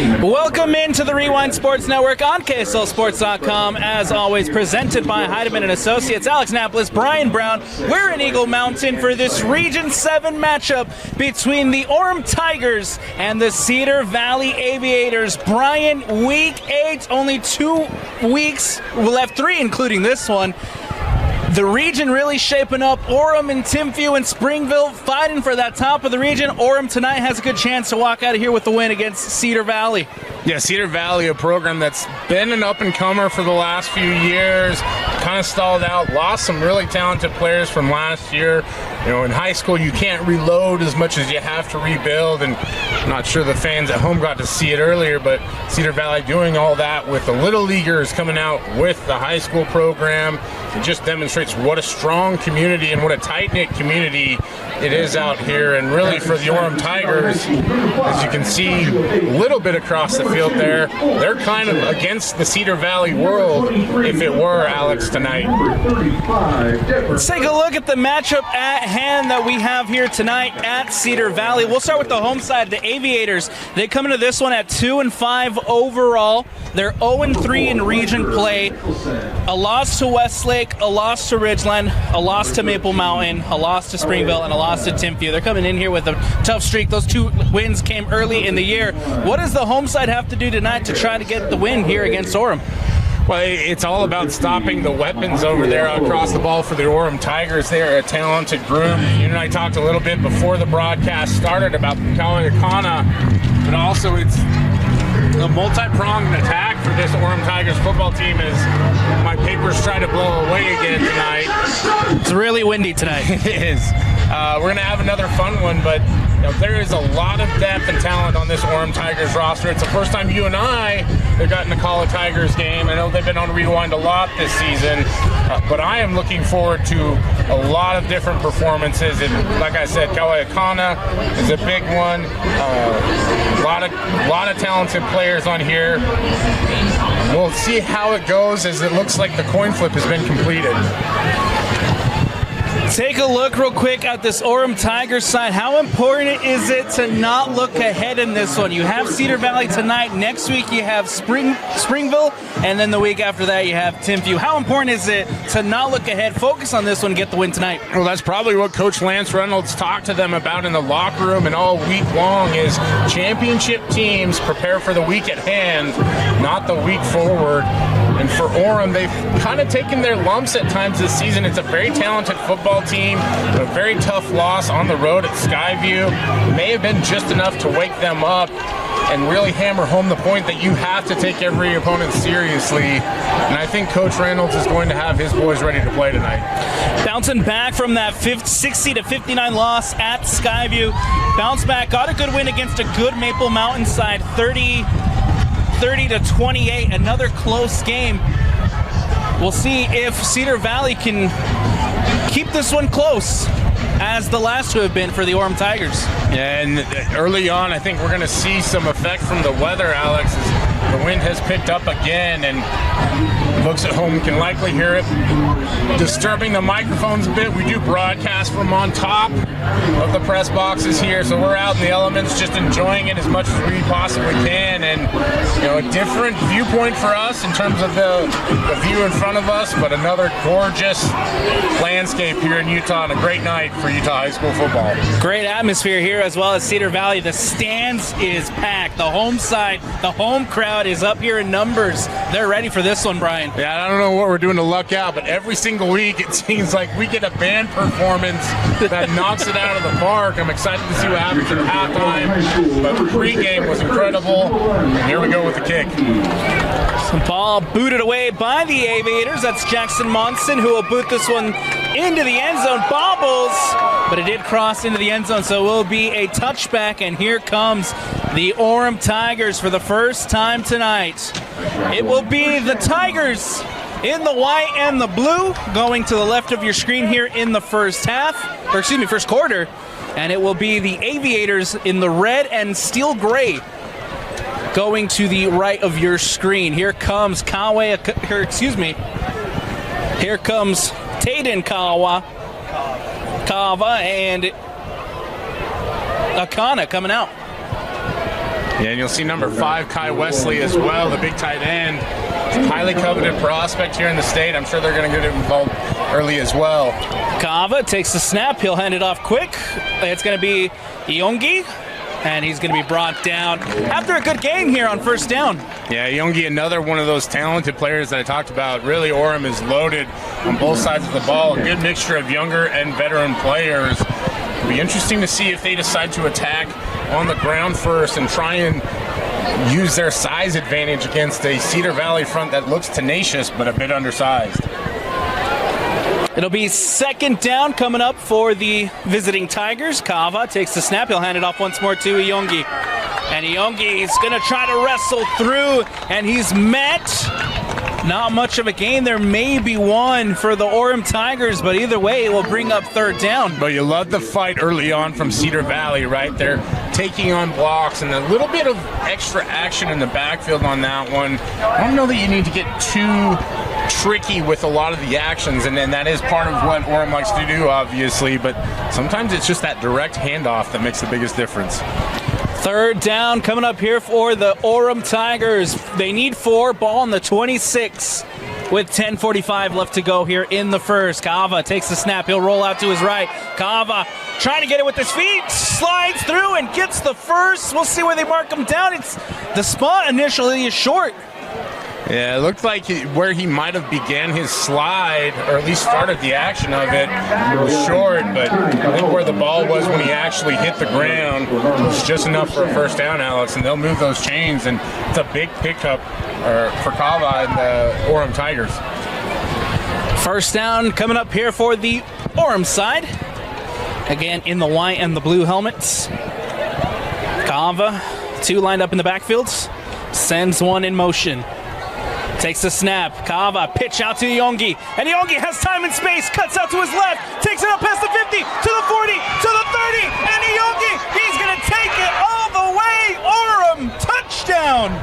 Welcome into the Rewind Sports Network on KSLSports.com. As always, presented by Heidemann & Associates. Alex Napolis, Brian Brown. We're in Eagle Mountain for this Region 7 matchup between the Orem Tigers and the Cedar Valley Aviators. Brian, Week 8, only 2 weeks left, 3 including this one. The region really shaping up. Orem and Timpview and Springville fighting for that top of the region. Orem tonight has a good chance to walk out of here with the win against Cedar Valley. Yeah, Cedar Valley, a program that's been an up-and-comer for the last few years, kind of stalled out, lost some really talented players from last year. You know, in high school, you can't reload as much as you have to rebuild, and I'm not sure the fans at home got to see it earlier, but Cedar Valley doing all that with the Little Leaguers coming out with the high school program. It just demonstrates what a strong community and what a tight-knit community it is out here. And really for the Orem Tigers, as you can see a little bit across the field there, they're kind of against the Cedar Valley world, if it were, Alex, tonight. Let's take a look at the matchup at hand that we have here tonight at Cedar Valley. We'll start with the home side, the Aviators. They come into this one at 2-5 overall. They're 0-3 in region play. A loss to Westlake, a loss to Ridgeland, a loss to Maple Mountain, a loss to Springville, and a loss to Timpview. They're coming in here with a tough streak. Those 2 wins came early in the year. What does the home side have to do tonight to try to get the win here against Orem? Well, it's all about stopping the weapons over there across the ball for the Orem Tigers. They're a talented group. You and I talked a little bit before the broadcast started about Kawakana, but also it's a multi-pronged attack for this Orem Tigers football team as my papers try to blow away again tonight. It's really windy tonight. It is. We're going to have another fun one, but there is a lot of depth and talent on this Orem Tigers roster. It's the first time you and I have gotten to call a Tigers game. I know they've been on Rewind a lot this season, but I am looking forward to a lot of different performances. And like I said, Kawakana is a big one. A lot of talented players on here. We'll see how it goes, as it looks like the coin flip has been completed. Take a look real quick at this Orem Tigers side. How important is it to not look ahead in this one? You have Cedar Valley tonight. Next week you have Springville, and then the week after that you have Timpview. How important is it to not look ahead, focus on this one, get the win tonight? Well, that's probably what Coach Lance Reynolds talked to them about in the locker room and all week long, is championship teams prepare for the week at hand, not the week forward. And for Orem, they've kind of taken their lumps at times this season. It's a very talented football team, a very tough loss on the road at Skyview. It may have been just enough to wake them up and really hammer home the point that you have to take every opponent seriously. And I think Coach Reynolds is going to have his boys ready to play tonight. Bouncing back from that 60-59 loss at Skyview. Bounce back, got a good win against a good Maple Mountain side, 30-28, another close game. We'll see if Cedar Valley can keep this one close, as the last 2 have been for the Orem Tigers. Yeah, and early on, I think we're going to see some effect from the weather, Alex, as the wind has picked up again, and folks at home can likely hear it disturbing the microphones a bit. We do broadcast from on top of the press boxes here, so we're out in the elements just enjoying it as much as we possibly can. And a different viewpoint for us in terms of the view in front of us, but another gorgeous landscape here in Utah, and a great night for Utah high school football. Great atmosphere here as well as Cedar Valley. The stands is packed. The home side, the home crowd is up here in numbers. They're ready for this one, Brian. Yeah, I don't know what we're doing to luck out, but every single week it seems like we get a band performance that knocks it out of the park. I'm excited to see what happens at halftime, but pregame was incredible, and here we go with the kick. Some ball booted away by the Aviators. That's Jackson Monson, who will boot this one into the end zone. Bobbles, but it did cross into the end zone, so it will be a touchback, and here comes the Orem Tigers for the first time tonight. It will be the Tigers in the white and the blue, going to the left of your screen here in the first quarter, and it will be the Aviators in the red and steel gray, going to the right of your screen. Here comes Here comes Tayden Kava and Akana coming out. Yeah, and you'll see number 5, Kai Wesley, as well, the big tight end. Highly coveted prospect here in the state. I'm sure they're going to get involved early as well. Kava takes the snap. He'll hand it off quick. It's going to be Iongi, and he's going to be brought down after a good game here on first down. Yeah, Iongi, another one of those talented players that I talked about. Really, Orem is loaded on both sides of the ball. A good mixture of younger and veteran players. It'll be interesting to see if they decide to attack on the ground first and try and use their size advantage against a Cedar Valley front that looks tenacious but a bit undersized. It'll be second down coming up for the visiting Tigers. Kava takes the snap. He'll hand it off once more to Iongi. And Iongi's going to try to wrestle through, and he's met. Not much of a gain. There may be one for the Orem Tigers, but either way, it will bring up third down. But you love the fight early on from Cedar Valley, right? They're taking on blocks and a little bit of extra action in the backfield on that one. I don't know that you need to get too tricky with a lot of the actions, and then that is part of what Orem likes to do, obviously, but sometimes it's just that direct handoff that makes the biggest difference. Third down coming up here for the Orem Tigers. They need 4, ball on the 26 with 10:45 left to go here in the first. Kava takes the snap. He'll roll out to his right. Kava trying to get it with his feet, slides through and gets the first. We'll see where they mark him down. It's the spot initially is short. Yeah, it looked like where he might have began his slide, or at least started the action of it, was short, but I think where the ball was when he actually hit the ground was just enough for a first down, Alex, and they'll move those chains, and it's a big pickup for Kava and the Orem Tigers. First down coming up here for the Orem side. Again, in the white and the blue helmets. Kava, 2 lined up in the backfields, sends one in motion. Takes the snap. Kava, pitch out to Iongi. And Iongi has time and space. Cuts out to his left. Takes it up past the 50, to the 40, to the 30. And Iongi, he's going to take it all the way. Orem, touchdown.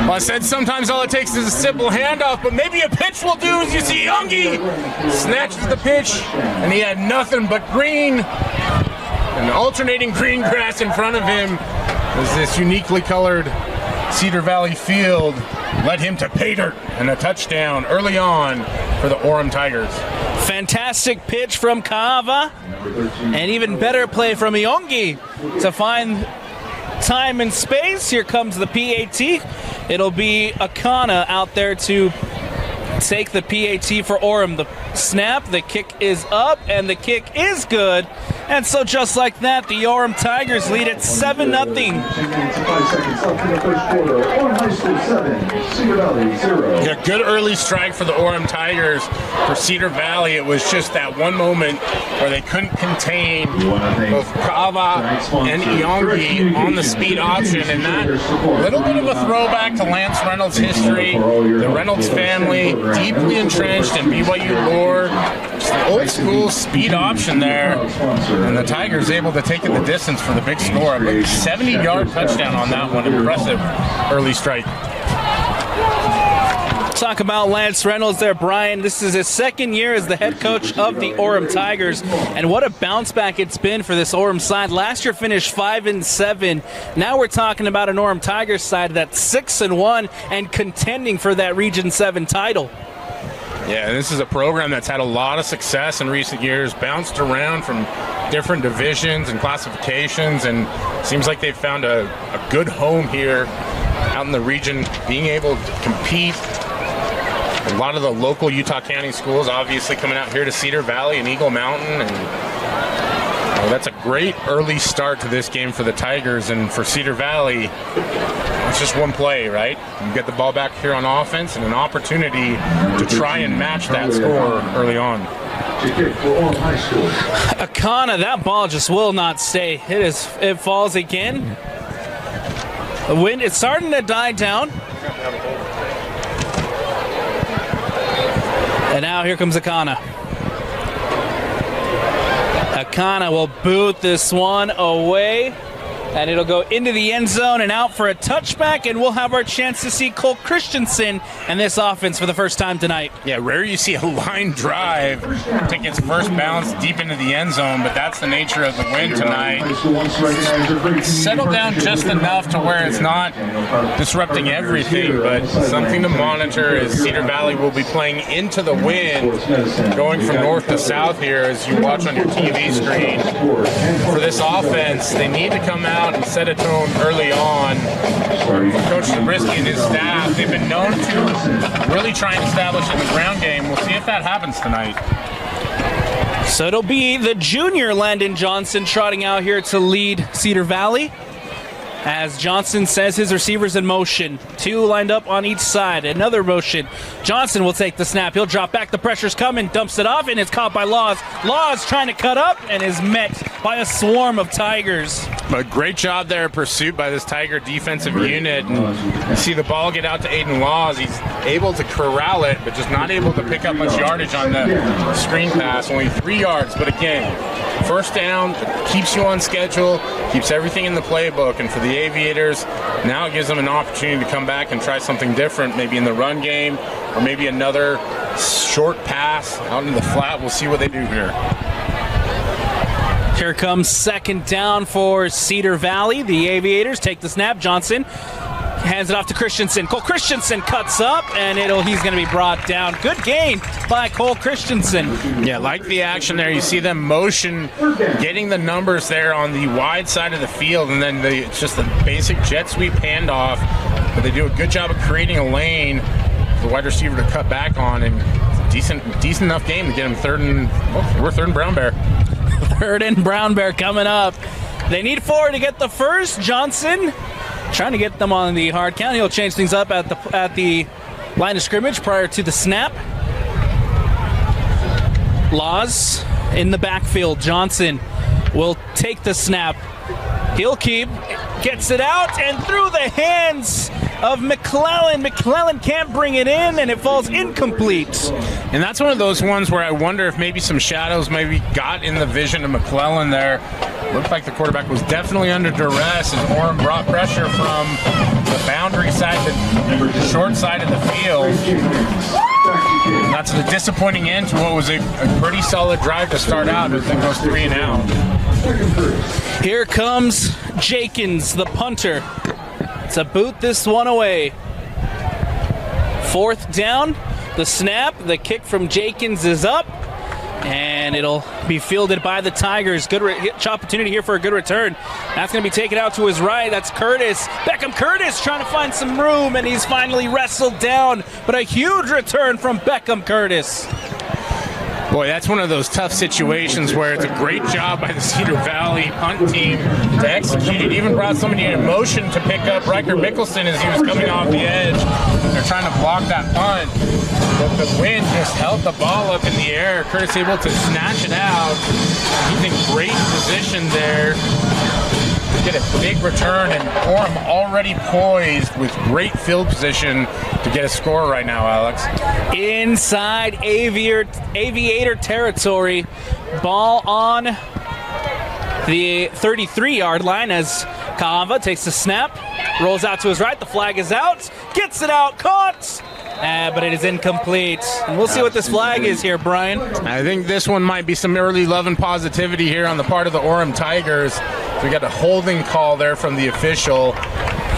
Well, I said sometimes all it takes is a simple handoff, but maybe a pitch will do. As you see, Iongi snatches the pitch, and he had nothing but green and alternating green grass in front of him. As this uniquely colored Cedar Valley field led him to pay dirt and a touchdown early on for the Orem Tigers. Fantastic pitch from Kava, and even better play from Iongi to find time and space. Here comes the PAT. It'll be Akana out there to take the PAT for Orem. The snap, the kick is up, and the kick is good. And so just like that, the Orem Tigers lead at 7-0. Yeah, good early strike for the Orem Tigers. For Cedar Valley, it was just that one moment where they couldn't contain both Kava and Iongi on the speed option, and that little bit of a throwback to Lance Reynolds' history. The Reynolds family deeply entrenched in BYU lore. Just an old school speed option there. And the Tigers able to take it the distance for the big score. A 70-yard touchdown on that one. Impressive early strike. Talk about Lance Reynolds there, Brian. This is his second year as the head coach of the Orem Tigers, and what a bounce back it's been for this Orem side. Last year finished 5-7. Now we're talking about an Orem Tigers side that's 6-1 and contending for that Region 7 title. Yeah, this is a program that's had a lot of success in recent years, bounced around from different divisions and classifications, and seems like they've found a good home here out in the region, being able to compete. A lot of the local Utah County schools obviously coming out here to Cedar Valley and Eagle Mountain, and that's a great early start to this game for the Tigers. And for Cedar Valley, it's just one play, right? You get the ball back here on offense and an opportunity to try and match that score early on. Akana, that ball just will not stay. It falls again. The wind is starting to die down. And now here comes Akana. Akana will boot this one away. And it'll go into the end zone and out for a touchback, and we'll have our chance to see Cole Christensen and this offense for the first time tonight. Yeah, rare you see a line drive take its first bounce deep into the end zone, but that's the nature of the win tonight. Settle down just enough to where it's not disrupting everything, but something to monitor as Cedar Valley will be playing into the wind, going from north to south here as you watch on your TV screen. For this offense, they need to come out and set a tone early on. Coach Zabriskie and his staff, they've been known to really try and establish in the ground game. We'll see if that happens tonight. So it'll be the junior Landon Johnson trotting out here to lead Cedar Valley. As Johnson says his receivers in motion. 2 lined up on each side. Another motion. Johnson will take the snap. He'll drop back. The pressure's coming. Dumps it off, and it's caught by Laws. Laws trying to cut up and is met by a swarm of Tigers. But great job there, pursuit by this Tiger defensive unit. And you see the ball get out to Aiden Laws. He's able to corral it, but just not able to pick up much yardage on the screen pass. Only 3 yards, but again, first down, keeps you on schedule, keeps everything in the playbook. And for the Aviators, now it gives them an opportunity to come back and try something different, maybe in the run game, or maybe another short pass out in the flat. We'll see what they do here. Here comes second down for Cedar Valley. The Aviators take the snap. Johnson hands it off to Christensen. Cole Christensen cuts up, and he's going to be brought down. Good gain by Cole Christensen. Yeah, like the action there. You see them motion, getting the numbers there on the wide side of the field, and then it's just the basic jet sweep handoff. But they do a good job of creating a lane for the wide receiver to cut back on, and decent enough game to get him third and brown bear. Third and brown bear coming up. They need 4 to get the first. Johnson trying to get them on the hard count. He'll change things up at the line of scrimmage prior to the snap. Laws in the backfield. Johnson will take the snap. He'll keep, gets it out, and through the hands of McClellan. McClellan can't bring it in, and it falls incomplete. And that's one of those ones where I wonder if maybe some shadows maybe got in the vision of McClellan there. Looked like the quarterback was definitely under duress as Orem brought pressure from the boundary side, the short side of the field. That's a disappointing end to what was a pretty solid drive to start out as it goes 3 and out. Here comes Jenkins, the punter, to boot this one away. 4th down, the snap, the kick from Jenkins is up, and it'll be fielded by the Tigers. Good opportunity here for a good return. That's going to be taken out to his right. That's Curtis. Beckham Curtis trying to find some room, and he's finally wrestled down. But a huge return from Beckham Curtis. Boy, that's one of those tough situations where it's a great job by the Cedar Valley punt team to execute it. Even brought somebody in motion to pick up Riker Mickelson as he was coming off the edge. They're trying to block that punt, but the wind just held the ball up in the air. Curtis able to snatch it out. He's in great position there. Get a big return, and Orem already poised with great field position to get a score right now, Alex. Inside Aviator territory. Ball on the 33-yard line as Kahava takes the snap, rolls out to his right. The flag is out. Gets it out. Caught. But it is incomplete. And we'll see what this flag is here, Brian. I think this one might be some early love and positivity here on the part of the Orem Tigers. We got a holding call there from the official.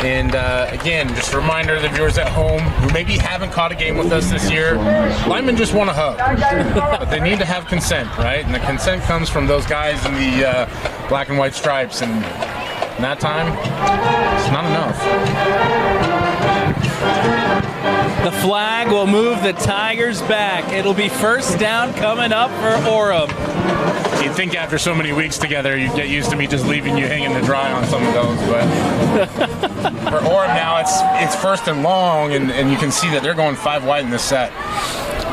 And again, just a reminder to the viewers at home who maybe haven't caught a game with us this year, linemen just want a hug. But they need to have consent, right? And the consent comes from those guys in the black and white stripes. And that time, it's not enough. The flag will move the Tigers back. It'll be first down coming up for Orem. You'd think after so many weeks together, you'd get used to me just leaving you hanging to dry on some of those. But for Orem now, it's first and long, and you can see that they're going 5 wide in this set.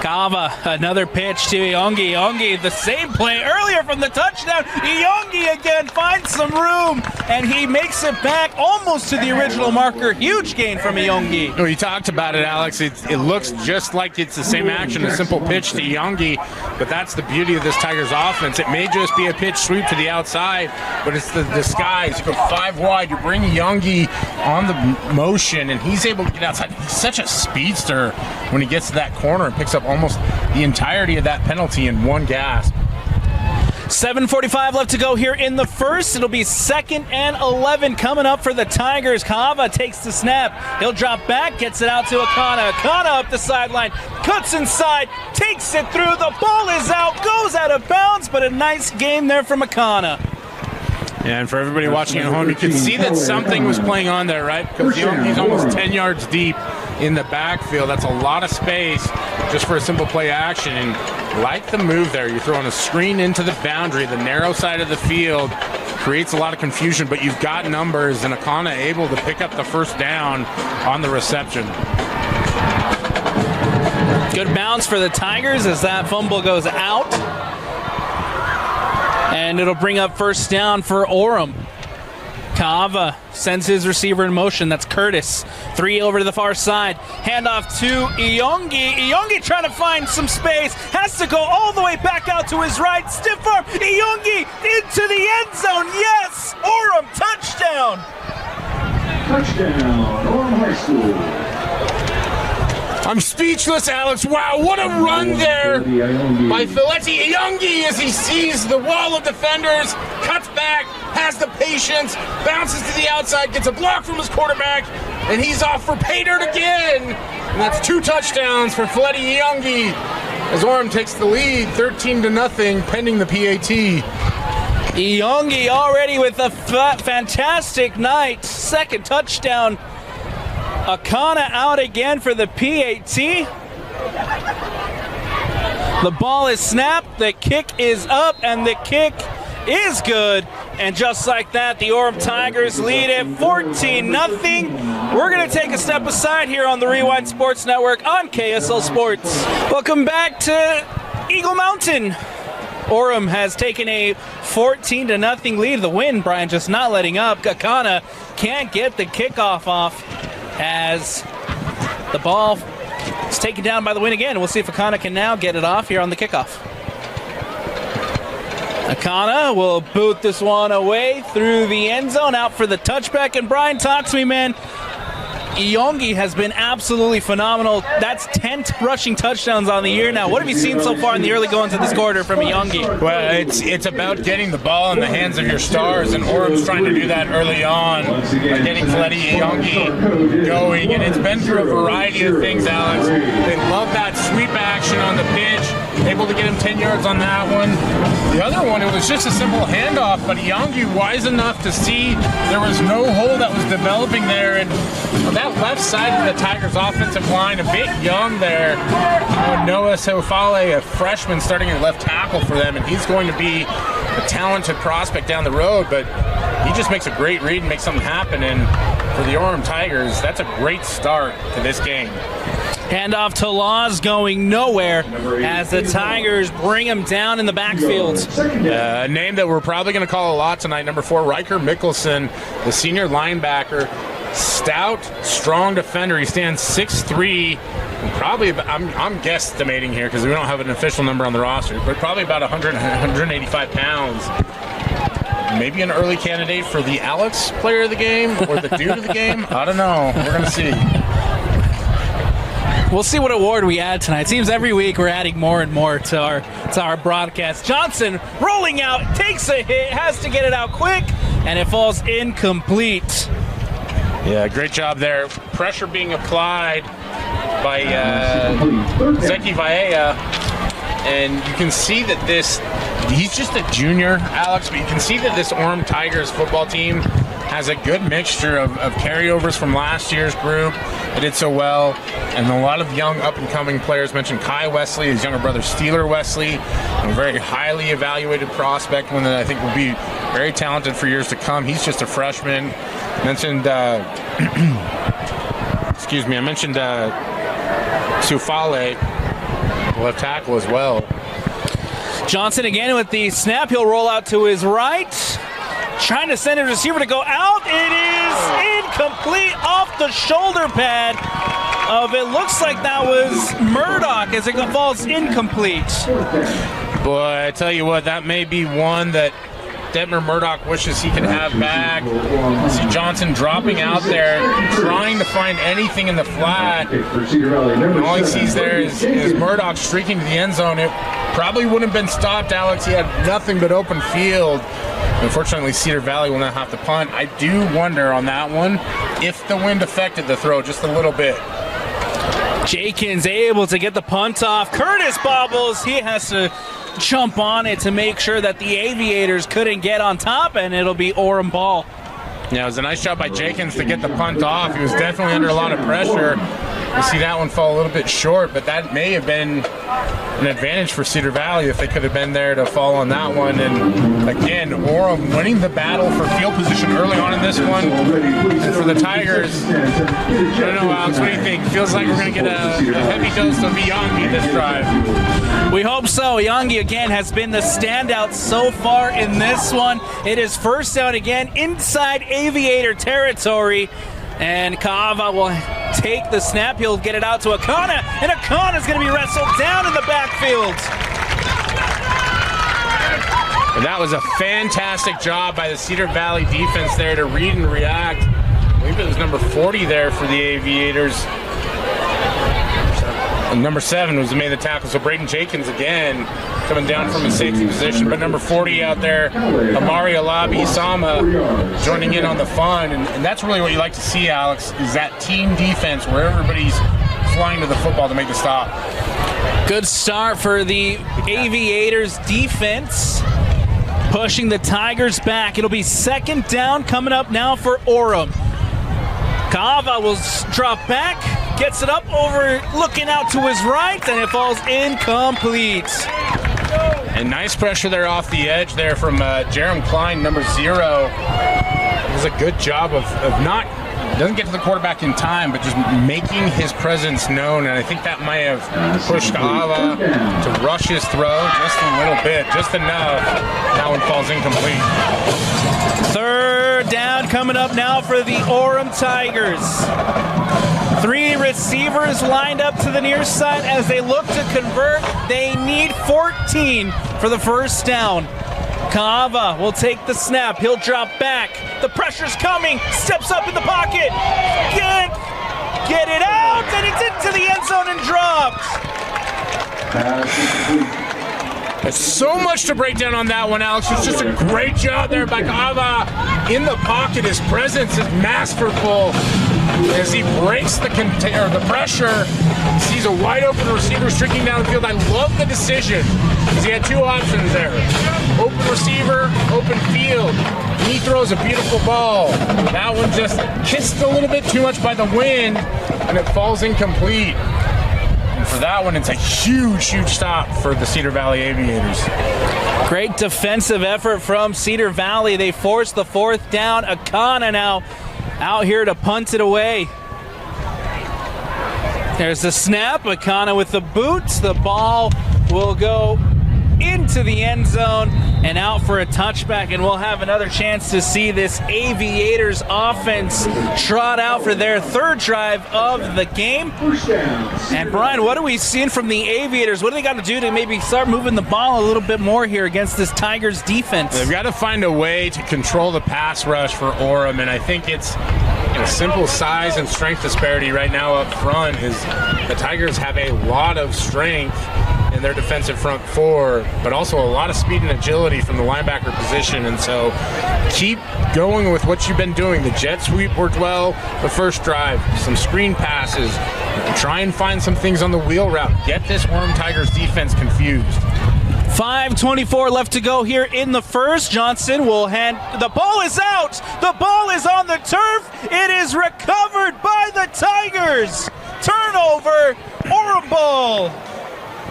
Kava, another pitch to Iongi. Iongi, the same play earlier from the touchdown. Iongi again finds some room, and he makes it back almost to the original marker. Huge gain from Iongi. Well, you talked about it, Alex. It looks just like it's the same action, a simple pitch to Iongi, but that's the beauty of this Tigers offense. It may just be a pitch sweep to the outside, but it's the disguise. You go 5 wide, you bring Iongi on the motion, and he's able to get outside. He's such a speedster when he gets to that corner and picks up almost the entirety of that penalty in one gasp. 7:45 left to go here in the first. It'll be 2nd and 11 coming up for the Tigers. Kava takes the snap. He'll drop back, gets it out to Akana. Akana up the sideline, cuts inside, takes it through. The ball is out, goes out of bounds, but a nice game there from Akana. Yeah, and for everybody watching at home, you can see that something was playing on there, right? Because he's almost 10 yards deep in the backfield. That's a lot of space just for a simple play action. And like the move there, you're throwing a screen into the boundary, the narrow side of the field, creates a lot of confusion, but you've got numbers, and Akana able to pick up the first down on the reception. Good bounce for the Tigers as that fumble goes out. And it'll bring up first down for Orem. Kava sends his receiver in motion. That's Curtis. 3 over to the far side. Handoff to Iongi. Iongi trying to find some space. Has to go all the way back out to his right. Stiff arm. Iongi into the end zone. Yes! Orem, touchdown! Touchdown, Orem High School. I'm speechless, Alex. Wow, what a run there by Filetti Iongi as he sees the wall of defenders, cuts back, has the patience, bounces to the outside, gets a block from his quarterback, and he's off for pay dirt again. And that's 2 touchdowns for Filetti Iongi as Orem takes the lead, 13-0, pending the PAT. Iongi already with a fantastic night. 2nd touchdown. Akana out again for the PAT. The ball is snapped, the kick is up, and the kick is good. And just like that, the Orem Tigers lead at 14-0. We're going to take a step aside here on the Rewind Sports Network on KSL Sports. Welcome back to Eagle Mountain. Orem has taken a 14-0 lead. The win, Brian, just not letting up. Akana can't get the kickoff off as the ball is taken down by the wind again. We'll see if Akana can now get it off here on the kickoff. Akana will boot this one away through the end zone, out for the touchback. And Brian, talk to me, man. Iongi has been absolutely phenomenal. That's 10 rushing touchdowns on the year now. What have you seen so far in the early goings of this quarter from Iongi? Well, it's about getting the ball in the hands of your stars, and Orem's trying to do that early on by getting Filetti Iongi going. And it's been through a variety of things, Alex. They love that sweep action on the pitch, able to get him 10 yards on that one. The other one, it was just a simple handoff, but Iongi wise enough to see there was no hole that was developing there, and on that left side of the Tigers offensive line, a bit young there. Noah Sofale, a freshman starting at left tackle for them, and he's going to be a talented prospect down the road, but he just makes a great read and makes something happen. And for the Orem Tigers, that's a great start to this game. Handoff to Laws going nowhere as the Tigers bring him down in the backfield. A name that we're probably going to call a lot tonight, number 4, Riker Mickelson, the senior linebacker. Stout, strong defender. He stands 6'3", probably about, I'm guesstimating here because we don't have an official number on the roster, but probably about 185 pounds. Maybe an early candidate for the Alex player of the game or the dude of the game. I don't know. We're going to see. We'll see what award we add tonight. It seems every week we're adding more and more to our broadcast. Johnson rolling out, takes a hit, has to get it out quick, and it falls incomplete. Yeah, great job there. Pressure being applied by Zeki Vaea. And you can see that he's just a junior, Alex, but you can see that this Orem Tigers football team has a good mixture of carryovers from last year's group. They did so well. And a lot of young up-and-coming players. Mentioned Kai Wesley, his younger brother Steeler Wesley, a very highly evaluated prospect, one that I think will be very talented for years to come. He's just a freshman. Mentioned, I mentioned Sufale. left tackle as well. Johnson again with the snap. He'll roll out to his right. Trying to send his receiver to go out. It is incomplete off the shoulder pad of, it looks like that was Murdoch as it falls incomplete. Boy, I tell you what, that may be one that Detmer Murdoch wishes he could have back. See Johnson dropping out there, trying to find anything in the flat. And all he sees there is Murdoch streaking to the end zone. It probably wouldn't have been stopped, Alex. He had nothing but open field. Unfortunately, Cedar Valley will not have to punt. I do wonder on that one if the wind affected the throw just a little bit. Jenkins able to get the punt off. Curtis bobbles. He has to jump on it to make sure that the Aviators couldn't get on top, and it'll be Orem ball. Yeah, it was a nice job by Jenkins to get the punt off. He was definitely under a lot of pressure. You see that one fall a little bit short, but that may have been an advantage for Cedar Valley if they could have been there to fall on that one. And again, Orem winning the battle for field position early on in this one. And for the Tigers, I don't know, Alex, what do you think? Feels like we're going to get a heavy dose of Iyangi this drive. We hope so. Iyangi again has been the standout so far in this one. It is first down again inside Aviator territory. And Kaava will take the snap. He'll get it out to Akana, and Akana is going to be wrestled down in the backfield. And that was a fantastic job by the Cedar Valley defense there to read and react. I believe it was number 40 there for the Aviators. And number 7 was the made the tackle. So Braden Jenkins again coming down from his safety position. But number 40 out there, Amari Alabi Sama, joining in on the fun. And that's really what you like to see, Alex, is that team defense where everybody's flying to the football to make the stop. Good start for the Aviators defense, pushing the Tigers back. It'll be second down coming up now for Orem. Kaava will drop back, gets it up over, looking out to his right, and it falls incomplete. And nice pressure there off the edge there from Jerem Klein, number 0. It was a good job of not, doesn't get to the quarterback in time, but just making his presence known. And I think that might have pushed Kaava to rush his throw just a little bit, just enough. That one falls incomplete. Third down coming up now for the Orem Tigers. 3 receivers lined up to the near side as they look to convert. They need 14 for the first down. Kaava will take the snap. He'll drop back. The pressure's coming. Steps up in the pocket. Get it out, and it's into the end zone and dropped. There's so much to break down on that one, Alex. It's just a great job there by Kaava in the pocket. His presence is masterful as he breaks the pressure. Sees a wide open receiver streaking down the field. I love the decision because he had 2 options there. Open receiver, open field. And he throws a beautiful ball. That one just kissed a little bit too much by the wind, and it falls incomplete. For that one, it's a huge, huge stop for the Cedar Valley Aviators. Great defensive effort from Cedar Valley. They force the 4th down. Akana now out here to punt it away. There's the snap. Akana with the boots. The ball will go into the end zone and out for a touchback, and we'll have another chance to see this Aviators offense trot out for their 3rd drive of the game. And Brian, what are we seeing from the Aviators? What do they got to do to maybe start moving the ball a little bit more here against this Tigers defense? They've got to find a way to control the pass rush for Orem, and I think it's simple size and strength disparity right now up front. Is the Tigers have a lot of strength in their defensive front 4, but also a lot of speed and agility from the linebacker position. And so keep going with what you've been doing. The jet sweep worked well the first drive, some screen passes, try and find some things on the wheel route. Get this Orem Tigers defense confused. 5:24 left to go here in the first. Johnson will hand, the ball is out. The ball is on the turf. It is recovered by the Tigers. Turnover, Orem ball.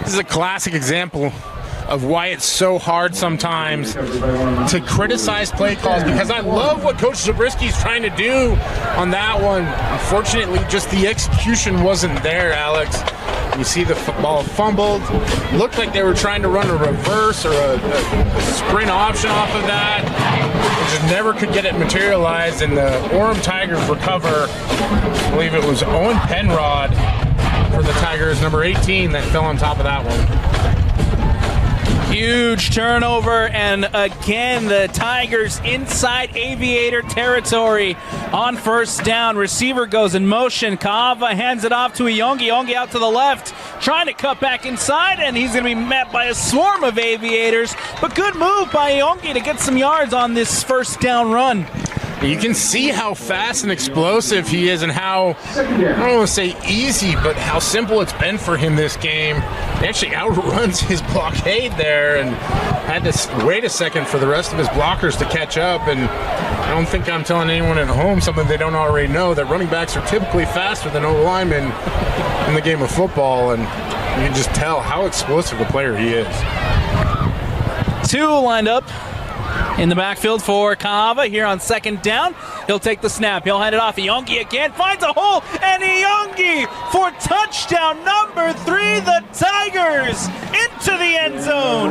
This is a classic example of why it's so hard sometimes to criticize play calls, because I love what Coach Zabriskie is trying to do on that one. Unfortunately, just the execution wasn't there, Alex. You see the ball fumbled. Looked like they were trying to run a reverse or a sprint option off of that. They just never could get it materialized, and the Orem Tigers recover. I believe it was Owen Penrod for the Tigers, number 18, that fell on top of that one. Huge turnover, and again the Tigers inside Aviator territory on first down. Receiver goes in motion. Kava hands it off to Iongi. Iongi out to the left, trying to cut back inside, and he's going to be met by a swarm of Aviators. But good move by Iongi to get some yards on this first down run. You can see how fast and explosive he is, and how, I don't want to say easy, but how simple it's been for him this game. He actually outruns his blockade there and had to wait a second for the rest of his blockers to catch up. And I don't think I'm telling anyone at home something they don't already know, that running backs are typically faster than O-linemen in the game of football, and you can just tell how explosive a player he is. Two lined up in the backfield for Kava here on second down. He'll take the snap. He'll hand it off. Iongi again finds a hole, and Iongi for touchdown number 3. The Tigers into the end zone.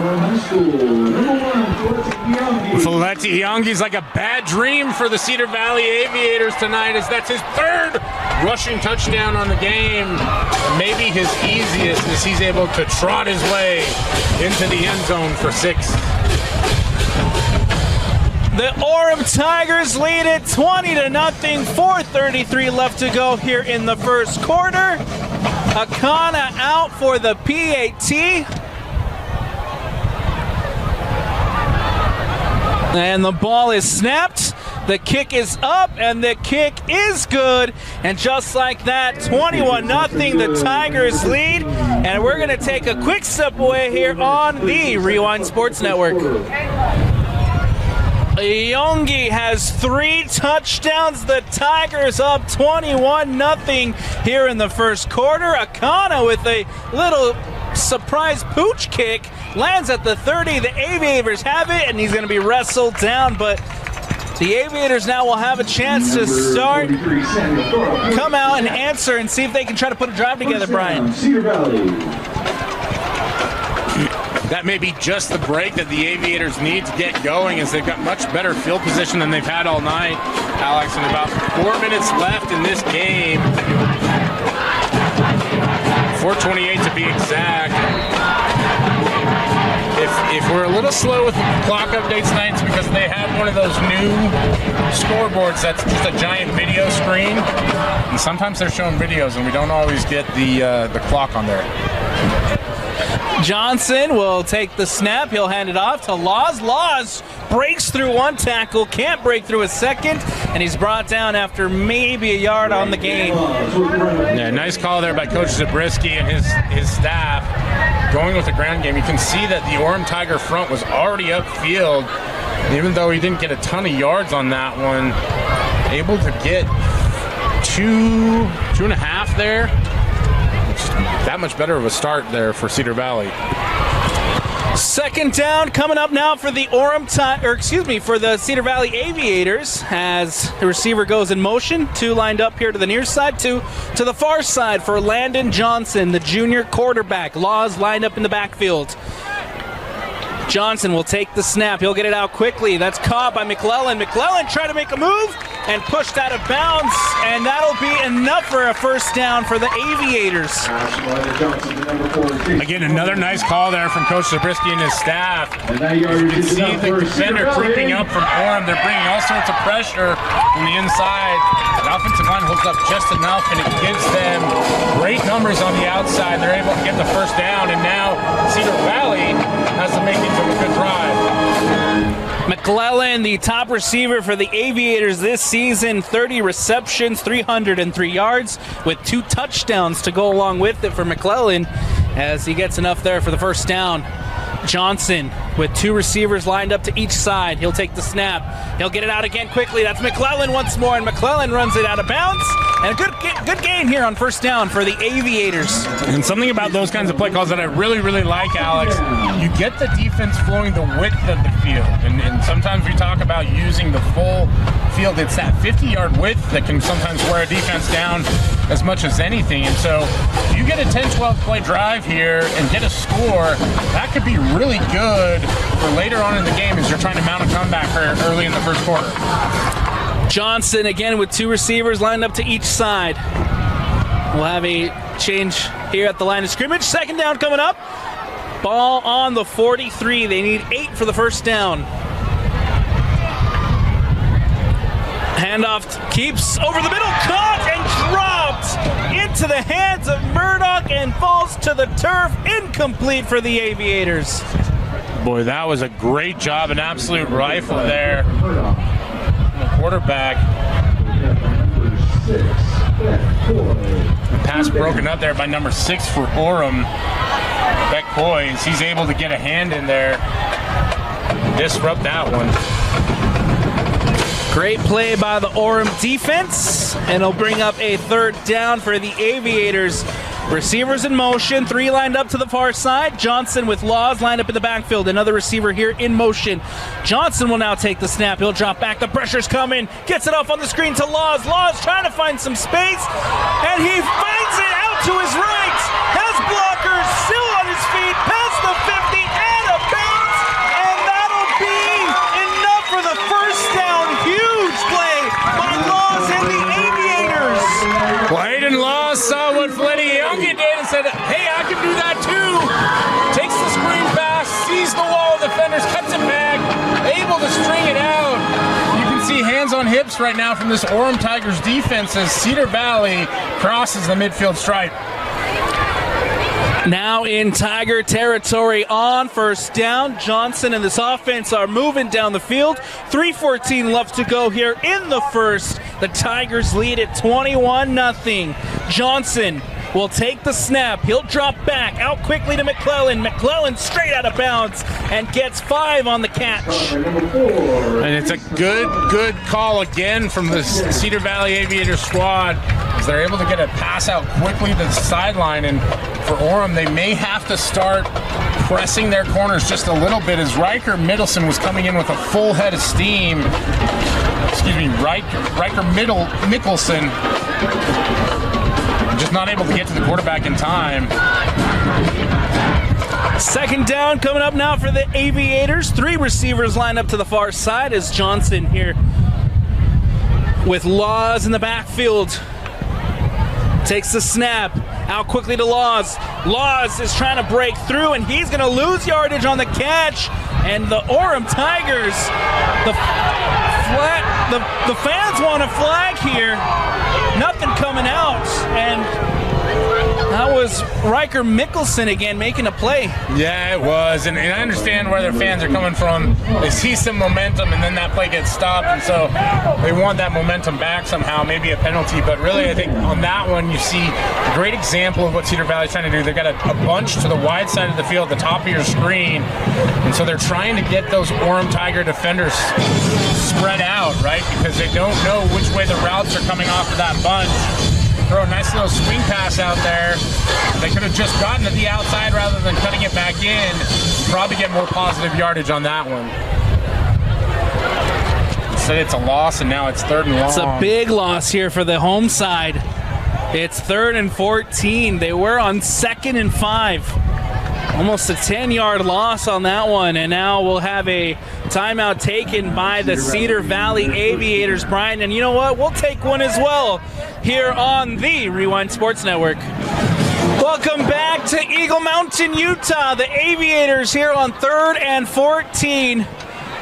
Folletti Iongi's like a bad dream for the Cedar Valley Aviators tonight, as that's his 3rd rushing touchdown on the game. Maybe his easiest, as he's able to trot his way into the end zone for 6. The Orem Tigers lead it 20-0. 4:33 left to go here in the first quarter. Akana out for the PAT. And the ball is snapped. The kick is up, and the kick is good. And just like that, 21-0, the Tigers lead. And we're going to take a quick step away here on the Rewind Sports Network. Iongi has 3 touchdowns. The Tigers up 21-0 here in the first quarter. Akana with a little surprise pooch kick lands at the 30. The Aviators have it, and he's going to be wrestled down, but the Aviators now will have a chance to start, come out and answer, and see if they can try to put a drive together, Brian. That may be just the break that the Aviators need to get going, as they've got much better field position than they've had all night, Alex. And about 4 minutes left in this game. 4:28 to be exact. If we're a little slow with the clock updates tonight, it's because they have one of those new scoreboards that's just a giant video screen. And sometimes they're showing videos, and we don't always get the clock on there. Johnson will take the snap. He'll hand it off to Laws. Laws breaks through one tackle, can't break through a second, and he's brought down after maybe a yard on the game. Yeah, nice call there by Coach Zabriskie and his staff. Going with the ground game, you can see that the Orem Tiger front was already upfield. Even though he didn't get a ton of yards on that one, able to get 2.5 there. That much better of a start there for Cedar Valley. Second down coming up now for the for the Cedar Valley Aviators, as the receiver goes in motion. 2 lined up here to the near side, 2 to the far side for Landon Johnson, the junior quarterback. Laws lined up in the backfield. Johnson will take the snap. He'll get it out quickly. That's caught by McClellan. McClellan trying to make a move and pushed out of bounds, and that'll be enough for a first down for the Aviators. Again, another nice call there from Coach Zabriskie and his staff. You can see the defender creeping up from Orem. They're bringing all sorts of pressure from the inside. The offensive line holds up just enough, and it gives them great numbers on the outside. They're able to get the first down, and now Cedar Valley has the makings of a good drive. McClellan, the top receiver for the Aviators this season, 30 receptions, 303 yards, with 2 touchdowns to go along with it for McClellan, as he gets enough there for the first down. Johnson with 2 receivers lined up to each side. He'll take the snap. He'll get it out again quickly. That's McClellan once more, and McClellan runs it out of bounds. And a good gain here on first down for the Aviators. And something about those kinds of play calls that I really, really like, Alex, you get the defense flowing the width of the field. And sometimes we talk about using the full field. It's that 50-yard width that can sometimes wear a defense down as much as anything. And so you get a 10-12 play drive here and get a score, that could be really good for later on in the game as you're trying to mount a comeback early in the first quarter. Johnson again with two receivers lined up to each side. We'll have a change here at the line of scrimmage. Second down coming up. Ball on the 43. They need 8 for the first down. Handoff keeps over the middle, caught and dropped into the hands of Murdoch and falls to the turf. Incomplete for the Aviators. Boy, that was a great job, an absolute rifle there. The quarterback. Pass broken up there by number 6 for Orem. Beck Coys, he's able to get a hand in there, disrupt that one. Great play by the Orem defense, and it'll bring up a third down for the Aviators. Receivers in motion, 3 lined up to the far side. Johnson with Laws lined up in the backfield. Another receiver here in motion. Johnson will now take the snap. He'll drop back. The pressure's coming. Gets it off on the screen to Laws. Laws trying to find some space, and he finds it out to his right. Has blockers, still on his feet, past the 50, out of bounds, and that'll be enough for the first down. Huge play by Laws and the Aviators. Well, Aiden Laws saw what Fletty Youngin did and said, hey, I can do that too. Takes the screen pass, sees the wall of defenders, cuts it back, able to string it out. You can see hands on hips right now from this Orem Tigers defense as Cedar Valley crosses the midfield stripe. Now in Tiger territory on first down. Johnson and this offense are moving down the field. 3:14 left to go here in the first. The Tigers lead at 21-0. Johnson will take the snap. He'll drop back out quickly to McClellan. McClellan straight out of bounds and gets 5 on the catch. And it's a good call again from the Cedar Valley Aviators squad as they're able to get a pass out quickly to the sideline. And for Orem, they may have to start pressing their corners just a little bit as Riker Middleton was coming in with a full head of steam. Excuse me, Riker Mickelson just not able to get to the quarterback in time. Second down coming up now for the Aviators. 3 receivers lined up to the far side as Johnson here with Laws in the backfield. Takes the snap. Out quickly to Laws. Laws is trying to break through, and he's going to lose yardage on the catch. And the Orem Tigers, the fans want a flag here. Nothing coming out, and that was Riker Mickelson again making a play. Yeah, it was, and I understand where their fans are coming from. They see some momentum, and then that play gets stopped, and so they want that momentum back somehow, maybe a penalty. But really, I think on that one, you see a great example of what Cedar Valley's trying to do. They've got a bunch to the wide side of the field, the top of your screen, and so they're trying to get those Orem Tiger defenders spread out, right? Because they don't know which way the routes are coming off of that bunch. Throw a nice little swing pass out there. They could have just gotten to the outside rather than cutting it back in. Probably get more positive yardage on that one. Instead, it's a loss, and now it's 3rd and long. It's a big loss here for the home side. It's 3rd and 14. They were on 2nd and 5. Almost a 10-yard loss on that one, and now we'll have a timeout taken by the Cedar Valley Aviators, Brian. And you know what? We'll take one as well here on the Rewind Sports Network. Welcome back to Eagle Mountain, Utah. The Aviators here on 3rd and 14.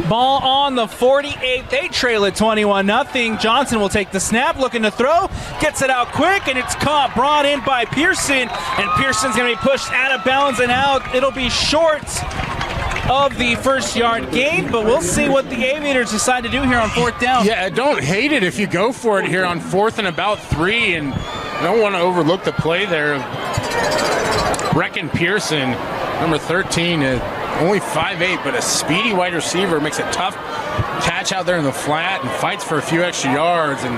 Ball on the 48. They trail at 21-0. Johnson will take the snap, looking to throw. Gets it out quick, and it's caught, brought in by Pearson. And Pearson's going to be pushed out of bounds and out. It'll be short of the first-yard gain, but we'll see what the Aviators decide to do here on 4th down. Yeah, I don't hate it if you go for it here on 4th and about 3, and I don't want to overlook the play there. Reckon Pearson, number 13, only 5'8", but a speedy wide receiver, makes it tough catch catch out there in the flat and fights for a few extra yards. And,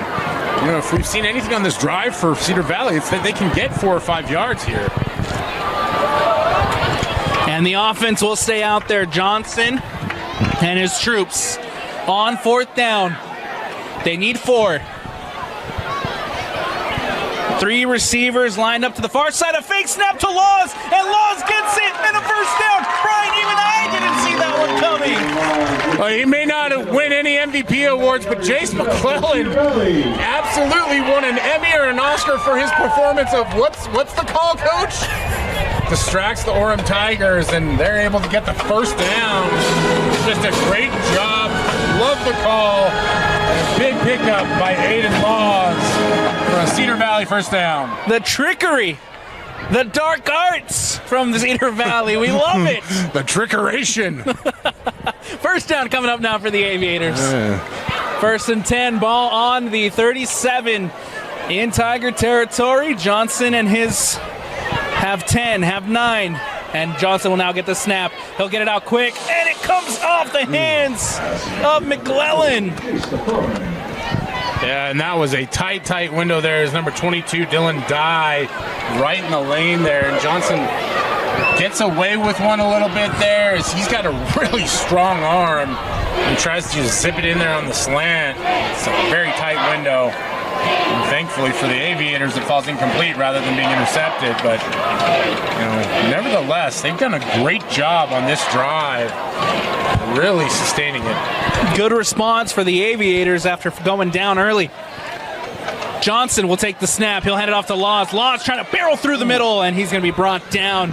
you know, if we've seen anything on this drive for Cedar Valley, it's that they can get 4 or 5 yards here. And the offense will stay out there. Johnson and his troops on 4th down. They need 4. 3 receivers lined up to the far side. A fake snap to Laws, and Laws gets it, and a first down. Brian, even I didn't see that one coming. Well, he may not win any MVP awards, but Jace McClellan absolutely won an Emmy or an Oscar for his performance of what's the call, Coach? Distracts the Orem Tigers, and they're able to get the first down. Just a great job. Love the call. And a big pickup by Aiden Laws for a Cedar Valley first down. The trickery, the dark arts from the Cedar Valley. We love it. The trickeration. First down coming up now for the Aviators. 1st and 10, ball on the 37 in Tiger territory. Johnson and his have 10, have 9. And Johnson will now get the snap. He'll get it out quick, and it comes off the hands of McClellan. Yeah, and that was a tight window there. As number 22, Dylan Dye, right in the lane there. And Johnson gets away with one a little bit there, as he's got a really strong arm and tries to just zip it in there on the slant. It's a very tight window. And thankfully for the Aviators, it falls incomplete rather than being intercepted. But, you know, nevertheless, they've done a great job on this drive, really sustaining it. Good response for the Aviators after going down early. Johnson will take the snap. He'll hand it off to Laws. Laws trying to barrel through the middle, and he's going to be brought down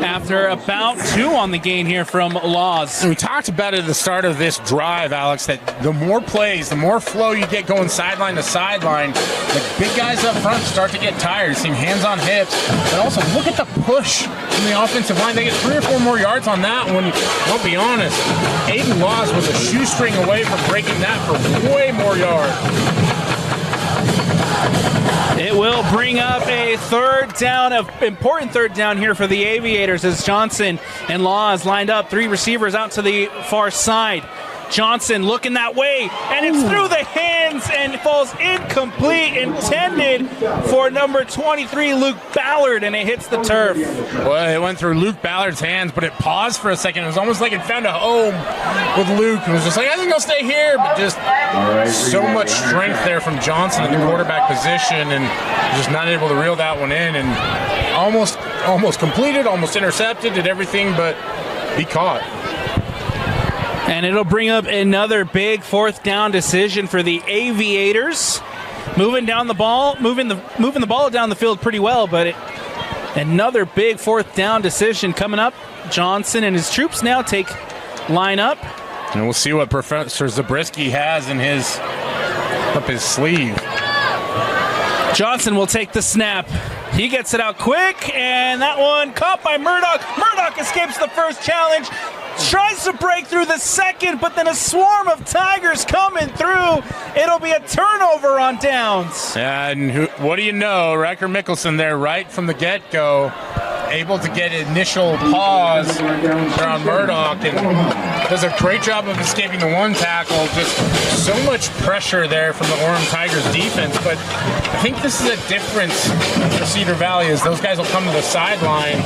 after about 2 on the gain here from Laws. We talked about it at the start of this drive, Alex, that the more plays, the more flow you get going sideline to sideline, the big guys up front start to get tired. Seeing hands on hips. But also, look at the push from the offensive line. They get 3 or 4 more yards on that one. I'll be honest, Aiden Laws was a shoestring away from breaking that for way more yards. It will bring up a 3rd down, an important 3rd down here for the Aviators, as Johnson and Laws lined up 3 receivers out to the far side. Johnson looking that way, and it's through the hands and falls incomplete, intended for number 23, Luke Ballard, and it hits the turf. Well, it went through Luke Ballard's hands, but it paused for a second. It was almost like it found a home with Luke. It was just like, I think I'll stay here, but just so much strength there from Johnson in the quarterback position, and just not able to reel that one in, and almost completed, almost intercepted, did everything, but he caught. And it'll bring up another big 4th down decision for the Aviators. Moving down the ball, moving the ball down the field pretty well, but another big 4th down decision coming up. Johnson and his troops now take line up. And we'll see what Professor Zabriskie has in up his sleeve. Johnson will take the snap. He gets it out quick, and that one caught by Murdoch. Murdoch escapes the first challenge. Tries to break through the second, but then a swarm of Tigers coming through. It'll be a turnover on downs. Yeah, and what do you know? Riker Mickelson there right from the get-go, able to get initial pause there on Murdoch, and does a great job of escaping the one tackle. Just so much pressure there from the Orem Tigers defense, but I think this is a difference for Cedar Valley, as those guys will come to the sideline.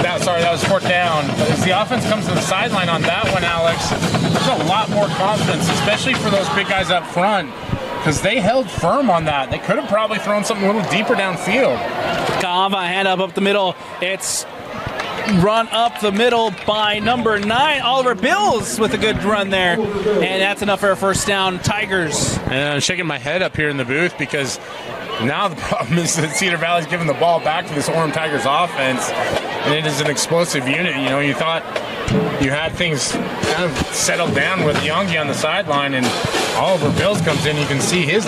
That was 4th down. But as the offense comes to the sideline on that one, Alex, there's a lot more confidence, especially for those big guys up front, because they held firm on that. They could have probably thrown something a little deeper downfield. Kava, hand up the middle. It's run up the middle by number 9, Oliver Bills, with a good run there. And that's enough for a first down, Tigers. And I'm shaking my head up here in the booth, because now the problem is that Cedar Valley's giving the ball back to this Orem Tigers offense, and it is an explosive unit. You know, you thought you had things kind of settled down with Youngie on the sideline, and Oliver Bills comes in. You can see his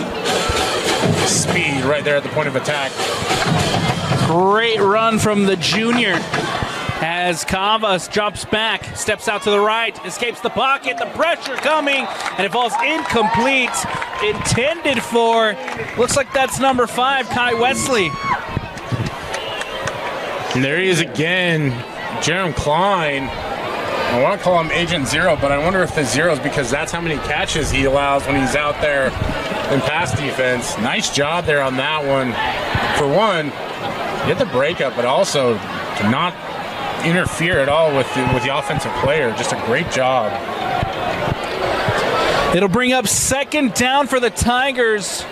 speed right there at the point of attack. Great run from the junior as Kavas drops back, steps out to the right, escapes the pocket, the pressure coming, and it falls incomplete. Intended for, looks like that's number 5, Kai Wesley. And there he is again, Jerem Klein. I want to call him Agent Zero, but I wonder if the zero is because that's how many catches he allows when he's out there in pass defense. Nice job there on that one. For one, get the breakup, but also to not interfere at all with the offensive player. Just a great job. It'll bring up second down for the Tigers.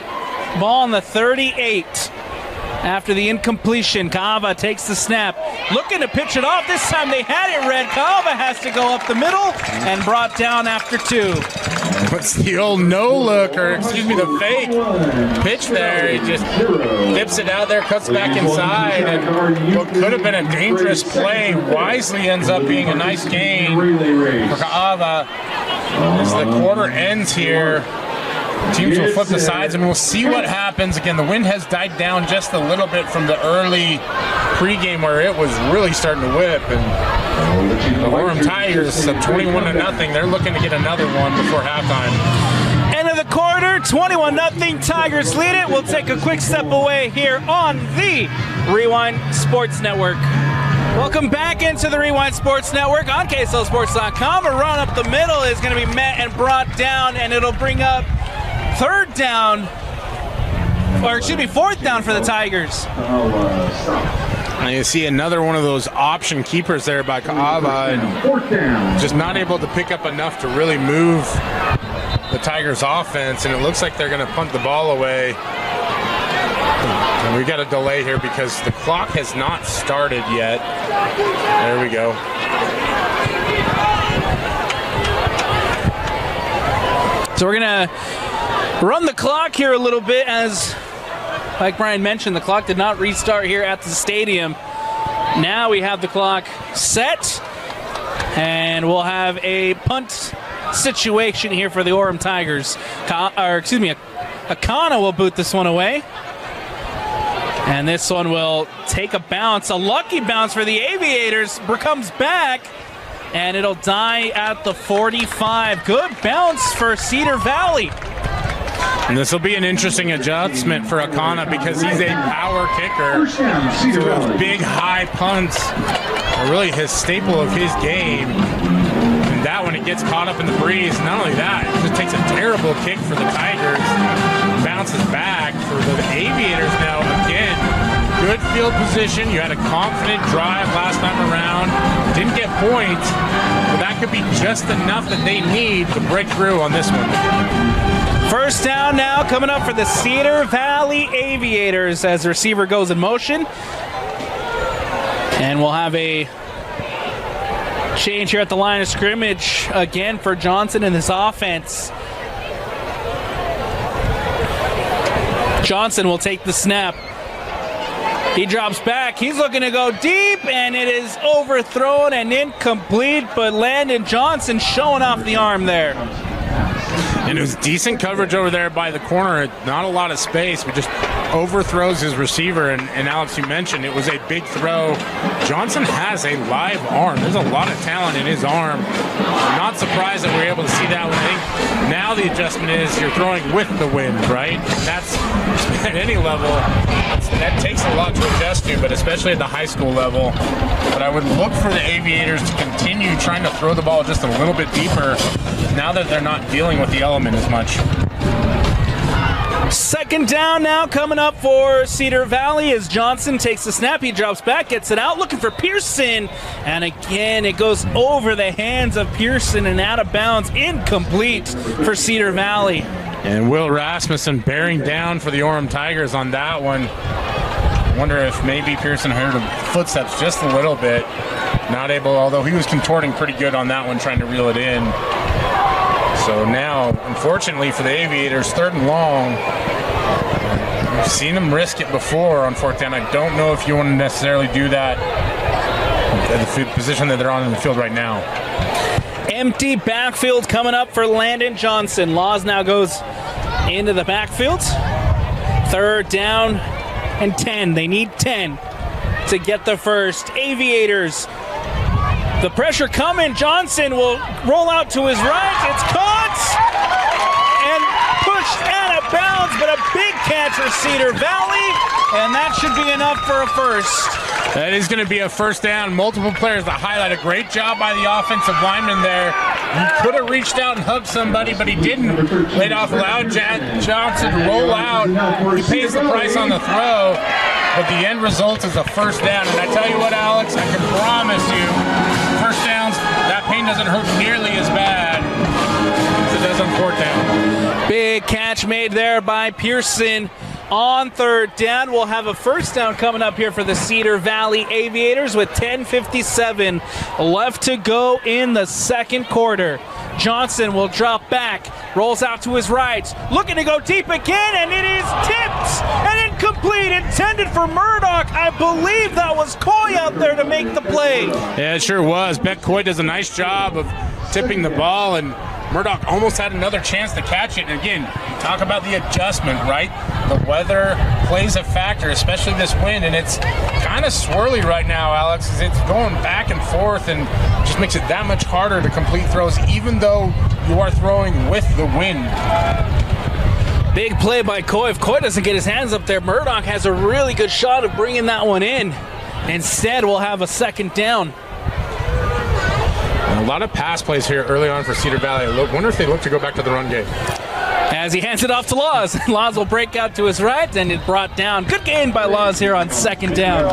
Ball on the 38. After the incompletion, Kava takes the snap. Looking to pitch it off. This time they had it red. Kava has to go up the middle and brought down after 2. What's the old no look, or excuse me, the fake pitch there? He just dips it out there, cuts back inside, and what could have been a dangerous play wisely ends up being a nice gain for Kava. As the quarter ends here, teams will flip the sides, and we'll see what happens. Again, the wind has died down just a little bit from the early pregame where it was really starting to whip. And the Orem Tigers up 21-0. They're looking to get another one before halftime. End of the quarter, 21-0. Tigers lead it. We'll take a quick step away here on the Rewind Sports Network. Welcome back into the Rewind Sports Network on KSLSports.com. A run up the middle is going to be met and brought down, and it'll bring up fourth down for the Tigers. And you see another one of those option keepers there by Kaava, and just not able to pick up enough to really move the Tigers offense, and it looks like they're going to punt the ball away. And we got a delay here because the clock has not started yet. There we go. So we're going to run the clock here a little bit, as, like Brian mentioned, the clock did not restart here at the stadium. Now we have the clock set, and we'll have a punt situation here for the Orem Tigers. Akana will boot this one away. And this one will take a bounce, a lucky bounce for the Aviators. Comes back, and it'll die at the 45. Good bounce for Cedar Valley. And this will be an interesting adjustment for Akana because he's a power kicker. So those big, high punts are really his staple of his game. And that when it gets caught up in the breeze, not only that, it just takes a terrible kick for the Tigers. Bounces back for the Aviators now. Again, good field position. You had a confident drive last time around. Didn't get points, but that could be just enough that they need to break through on this one. First down now coming up for the Cedar Valley Aviators as the receiver goes in motion. And we'll have a change here at the line of scrimmage again for Johnson and his offense. Johnson will take the snap. He drops back. He's looking to go deep, and it is overthrown and incomplete, but Landon Johnson showing off the arm there. And it was decent coverage over there by the corner. Not a lot of space, but just overthrows his receiver. And Alex, you mentioned it was a big throw. Johnson has a live arm. There's a lot of talent in his arm. I'm not surprised that we're able to see that one. I think now the adjustment is you're throwing with the wind, right? That's at any level. That takes a lot to adjust to, but especially at the high school level. But I would look for the Aviators to continue trying to throw the ball just a little bit deeper now that they're not dealing with the element as much. Second down now coming up for Cedar Valley as Johnson takes the snap. He drops back, gets it out, looking for Pearson. And again, it goes over the hands of Pearson and out of bounds. Incomplete for Cedar Valley. And Will Rasmussen bearing down for the Orem Tigers on that one. Wonder if maybe Pearson heard the footsteps just a little bit. Not able, although he was contorting pretty good on that one, trying to reel it in. So now, unfortunately for the Aviators, 3rd and long. We've seen them risk it before on 4th down. I don't know if you want to necessarily do that at the position that they're on in the field right now. Empty backfield coming up for Landon Johnson. Laws now goes into the backfield. 3rd down and 10. They need 10 to get the first. Aviators. The pressure coming. Johnson will roll out to his right. It's caught and pushed out of bounds, but a big catch catch for Cedar Valley, and that should be enough for a first. That is going to be a first down. Multiple players to highlight. A great job by the offensive lineman there. He could have reached out and hugged somebody, but he didn't. Laid off, allowed Johnson to roll out. He pays the price on the throw, but the end result is a first down. And I tell you what, Alex, I can promise you, first downs, that pain doesn't hurt nearly as bad as it does on fourth down. Big catch made there by Pearson. On third down, we'll have a first down coming up here for the Cedar Valley Aviators with 10:57 left to go in the second quarter. Johnson will drop back, rolls out to his right, looking to go deep again, and it is tipped and incomplete, intended for Murdoch. I believe that was Coy out there to make the play. Yeah, it sure was. Beck Coy does a nice job of tipping the ball, and Murdoch almost had another chance to catch it. And again, talk about the adjustment, right? The weather plays a factor, especially this wind, and it's kind of swirly right now, Alex. It's going back and forth and just makes it that much harder to complete throws, even though you are throwing with the wind. Big play by Coy. If Coy doesn't get his hands up there, Murdoch has a really good shot of bringing that one in. Instead, we'll have a second down. A lot of pass plays here early on for Cedar Valley. I wonder if they look to go back to the run game. As he hands it off to Laws. Laws will break out to his right, and it brought down. Good gain by Laws here on second down.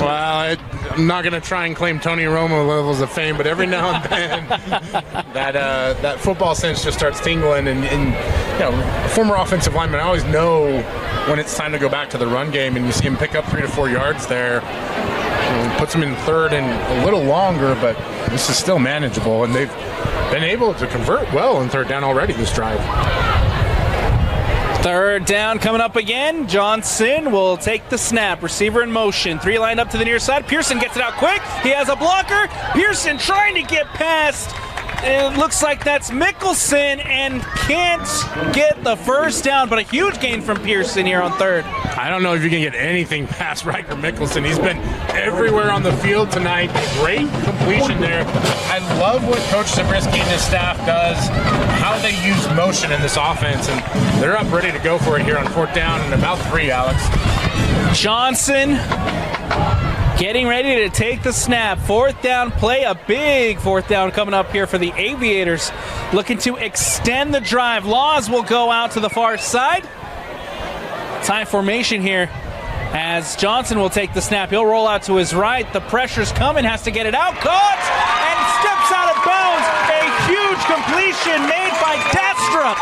Well, I'm not going to try and claim Tony Romo levels of fame, but every now and then that football sense just starts tingling. And you know, former offensive lineman, I always know when it's time to go back to the run game, and you see him pick up 3 to 4 yards there. Puts him in third and a little longer, but this is still manageable, and they've been able to convert well on third down already this drive. Third down coming up again. Johnson will take the snap. Receiver in motion. 3 lined up to the near side. Pearson gets it out quick. He has a blocker. Pearson trying to get past. It looks like that's Mickelson and can't get the first down, but a huge gain from Pearson here on third. I don't know if you can get anything past Riker Mickelson. He's been everywhere on the field tonight. Great completion there. I love what Coach Zabriskie and his staff does, how they use motion in this offense, and they're up ready to go for it here on fourth down and about 3, Alex. Johnson getting ready to take the snap. Fourth down play, a big fourth down coming up here for the Aviators. Looking to extend the drive. Laws will go out to the far side. Tie formation here as Johnson will take the snap. He'll roll out to his right. The pressure's coming, has to get it out. Caught and steps out of bounds. A huge completion made by Dastrup.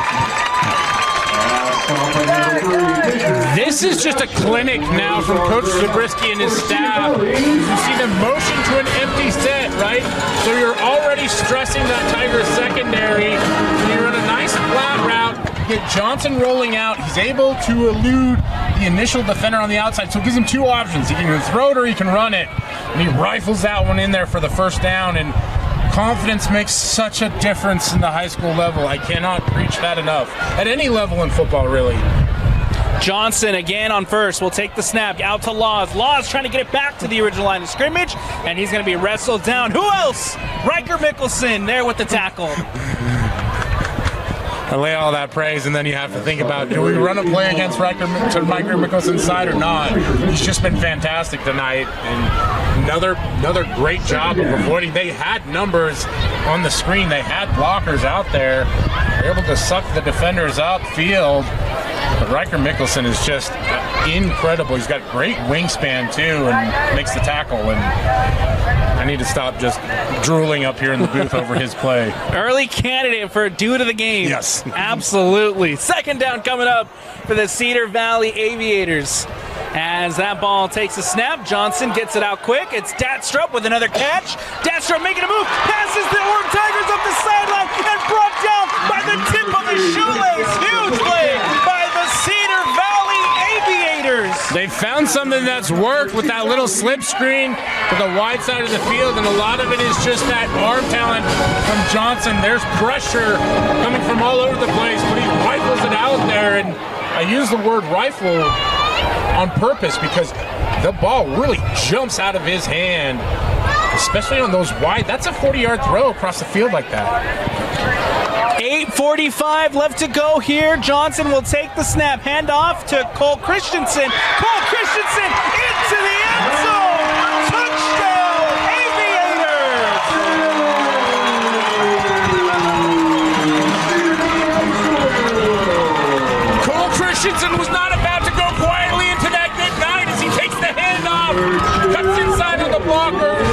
This is just a clinic now from Coach Zabriskie and his staff. You see them motion to an empty set, right? So you're already stressing that Tigers secondary. And you run a nice flat route, get Johnson rolling out. He's able to elude the initial defender on the outside, so it gives him 2 options. He can either throw it or he can run it. And he rifles that one in there for the first down, and confidence makes such a difference in the high school level. I cannot preach that enough. At any level in football, really. Johnson again on first will take the snap out to Laws. Laws trying to get it back to the original line of scrimmage, and he's going to be wrestled down. Who else? Riker Mickelson there with the tackle. I lay all that praise, and then you have to think about, do we run a play against Riker Mickelson's side or not? He's just been fantastic tonight, and another great job of avoiding. They had numbers on the screen. They had blockers out there. They're able to suck the defenders outfield. But Riker Mickelson is just incredible. He's got great wingspan, too, and makes the tackle. And I need to stop just drooling up here in the booth over his play. Early candidate for due to the game. Yes. Absolutely. Second down coming up for the Cedar Valley Aviators. As that ball takes a snap, Johnson gets it out quick. It's Dastrup with another catch. Dastrup making a move, passes the Orem Tigers up the sideline and brought down by the tip of the shoelace. Huge play by the Cedar Valley Aviators. They found something that's worked with that little slip screen to the wide side of the field, and a lot of it is just that arm talent from Johnson. There's pressure coming from all over the place, but he rifles it out there, and I use the word rifle on purpose because the ball really jumps out of his hand, especially on those wide. That's a 40-yard throw across the field like that. 8:45 left to go here. Johnson will take the snap. Hand off to Cole Christensen. Cole Christensen into the end zone. Touchdown, Aviators! Cole Christensen was not about to go quietly into that good night as he takes the handoff, cuts inside of the blockers,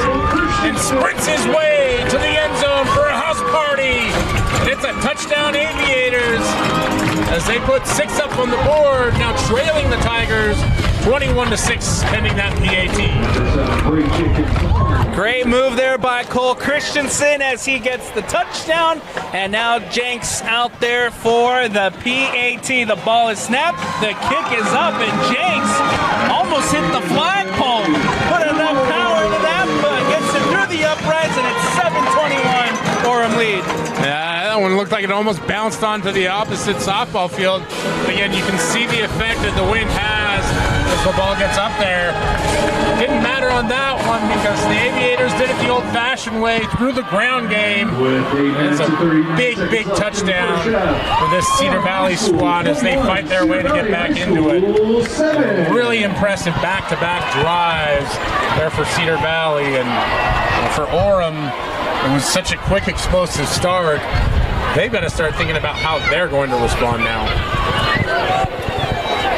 and sprints his way to the end zone for a house party. And it's a touchdown, Aviators, as they put 6 up on the board, now trailing the Tigers 21-6, pending that PAT. Great move there by Cole Christensen as he gets the touchdown. And now Jenks out there for the PAT. The ball is snapped, the kick is up, and Jenks almost hit the flagpole. Put enough power into that, but gets it through the uprights, and it's 7-21 Orem lead. Yeah, that one looked like it almost bounced onto the opposite softball field. Again, you can see the effect that the wind has as the ball gets up there. Didn't matter on that one because the Aviators did it the old-fashioned way through the ground game. It's a big, big touchdown for this Cedar Valley squad as they fight their way to get back into it. Really impressive back-to-back drives there for Cedar Valley, and for Orem, it was such a quick, explosive start. They've got to start thinking about how they're going to respond now.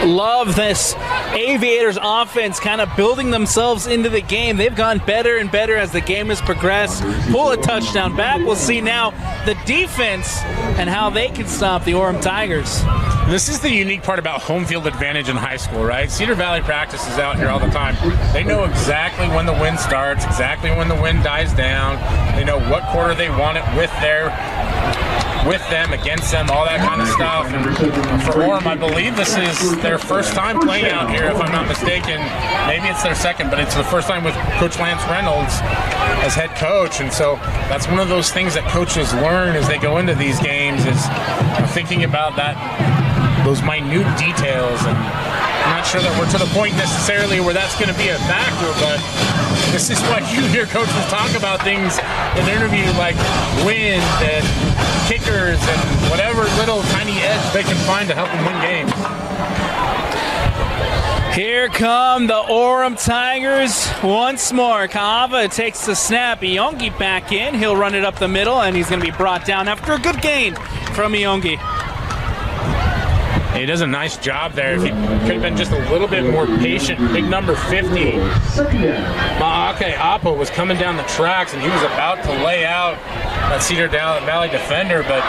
Love this Aviators offense kind of building themselves into the game. They've gone better and better as the game has progressed. Pull a touchdown back. We'll see now the defense and how they can stop the Orem Tigers. This is the unique part about home field advantage in high school, right? Cedar Valley practices out here all the time. They know exactly when the wind starts, exactly when the wind dies down. They know what quarter they want it with them, against them, all that kind of stuff. And for Orem, I believe this is their first time playing out here, if I'm not mistaken. Maybe it's their second, but it's the first time with Coach Lance Reynolds as head coach. And so that's one of those things that coaches learn as they go into these games is thinking about those minute details. And I'm not sure that we're to the point necessarily where that's going to be a factor, but this is what you hear coaches talk about things in an interview like wind and kickers and whatever little tiny edge they can find to help them win games. Here come the Orem Tigers once more. Kaava takes the snap. Iongi back in. He'll run it up the middle, and he's going to be brought down after a good gain from Iongi. He does a nice job there. If he could have been just a little bit more patient. Big number 50. Appo was coming down the tracks, and he was about to lay out that Cedar Valley defender, but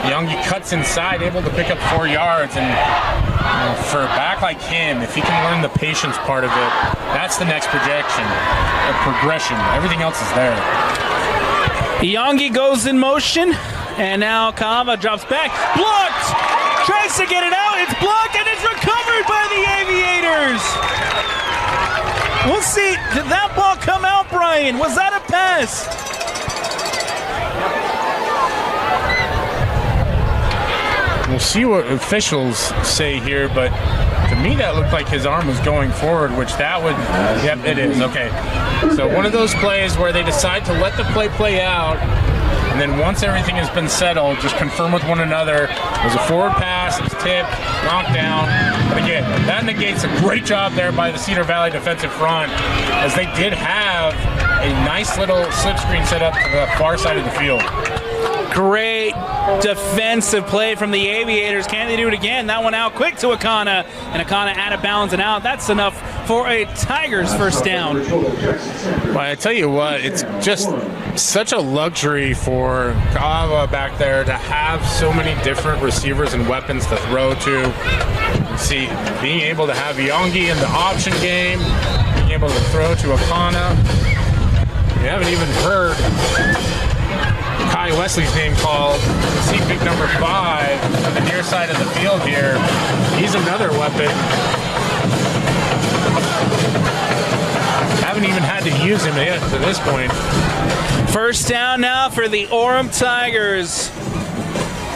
Iongi cuts inside, able to pick up 4 yards. And for a back like him, if he can learn the patience part of it, that's the next progression. Everything else is there. Iongi goes in motion, and now Kaava drops back. Blocked! Tries to get it out, it's blocked, and it's recovered by the Aviators! We'll see, did that ball come out, Brian? Was that a pass? We'll see what officials say here, but to me that looked like his arm was going forward, which that would, yep, it is, okay. So one of those plays where they decide to let the play out, and then once everything has been settled, just confirm with one another. It was a forward pass, it's tipped, knocked down. But again, that negates a great job there by the Cedar Valley defensive front, as they did have a nice little slip screen set up to the far side of the field. Great defensive play from the Aviators. Can they do it again? That one out quick to Akana, and Akana out of bounds and out. That's enough for a Tigers first down. Well, I tell you what, it's just such a luxury for Kaava back there to have so many different receivers and weapons to throw to. See, being able to have Iongi in the option game, being able to throw to Akana. You haven't even heard Kai Wesley's name called. You see big number 5 on the near side of the field here. He's another weapon. Haven't even had to use him yet to this point. First down now for the Orem Tigers.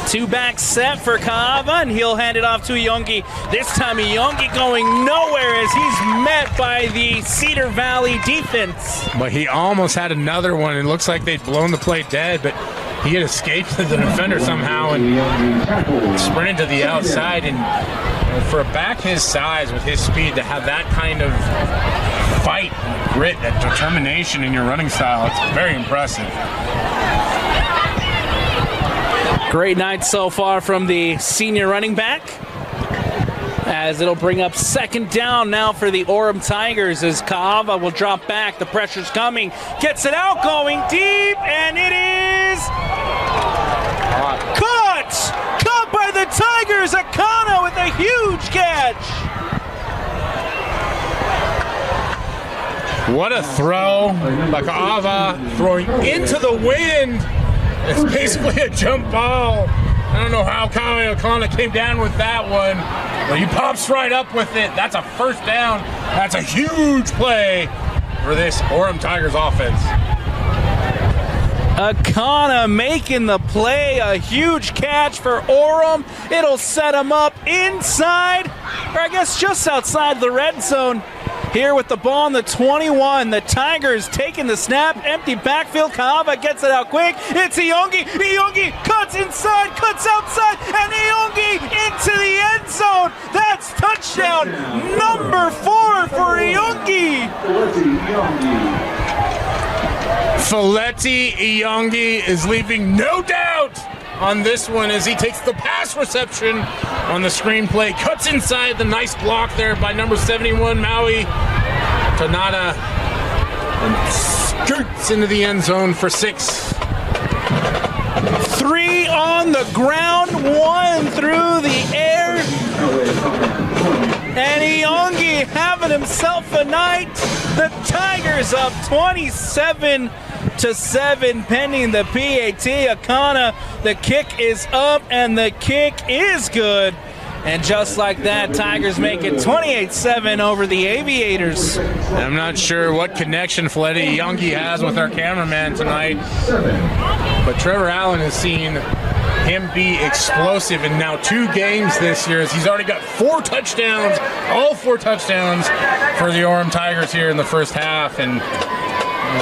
2-back set for Kaava, and he'll hand it off to Iongi. This time Iongi going nowhere as he's met by the Cedar Valley defense. But he almost had another one. It looks like they'd blown the play dead, but he had escaped the defender somehow and sprinted to the outside. And for a back his size with his speed to have that kind of fight, grit, that determination in your running style, it's very impressive. Great night so far from the senior running back, as it'll bring up second down now for the Orem Tigers as Kaava will drop back. The pressure's coming. Gets it out, going deep, and it is caught! Caught by the Tigers! Akana with a huge catch! What a throw. Kaava throwing into the wind. It's basically a jump ball. I don't know how Akana came down with that one, but he pops right up with it. That's a first down. That's a huge play for this Orem Tigers offense. Akana making the play, a huge catch for Orem. It'll set him up inside, or I guess just outside the red zone. Here with the ball on the 21, the Tigers taking the snap, empty backfield. Kaava gets it out quick. It's Iyongi. Iyongi cuts inside, cuts outside, and Iyongi into the end zone. That's touchdown number 4 for Iyongi. Foleti Iyongi is leaving no doubt on this one as he takes the pass reception on the screenplay, cuts inside the nice block there by number 71 Maui Tanada, and skirts into the end zone for 6. 3 on the ground, 1 through the air, and Iyongi having himself a night. The Tigers up 27-7 pending the PAT. Akana, the kick is up and the kick is good. And just like that, Tigers make it 28-7 over the Aviators. I'm not sure what connection Foleti Iyongi has with our cameraman tonight, but Trevor Allen has seen him be explosive in now 2 games this year, as he's already got 4 touchdowns, all 4 touchdowns for the Orem Tigers here in the first half. And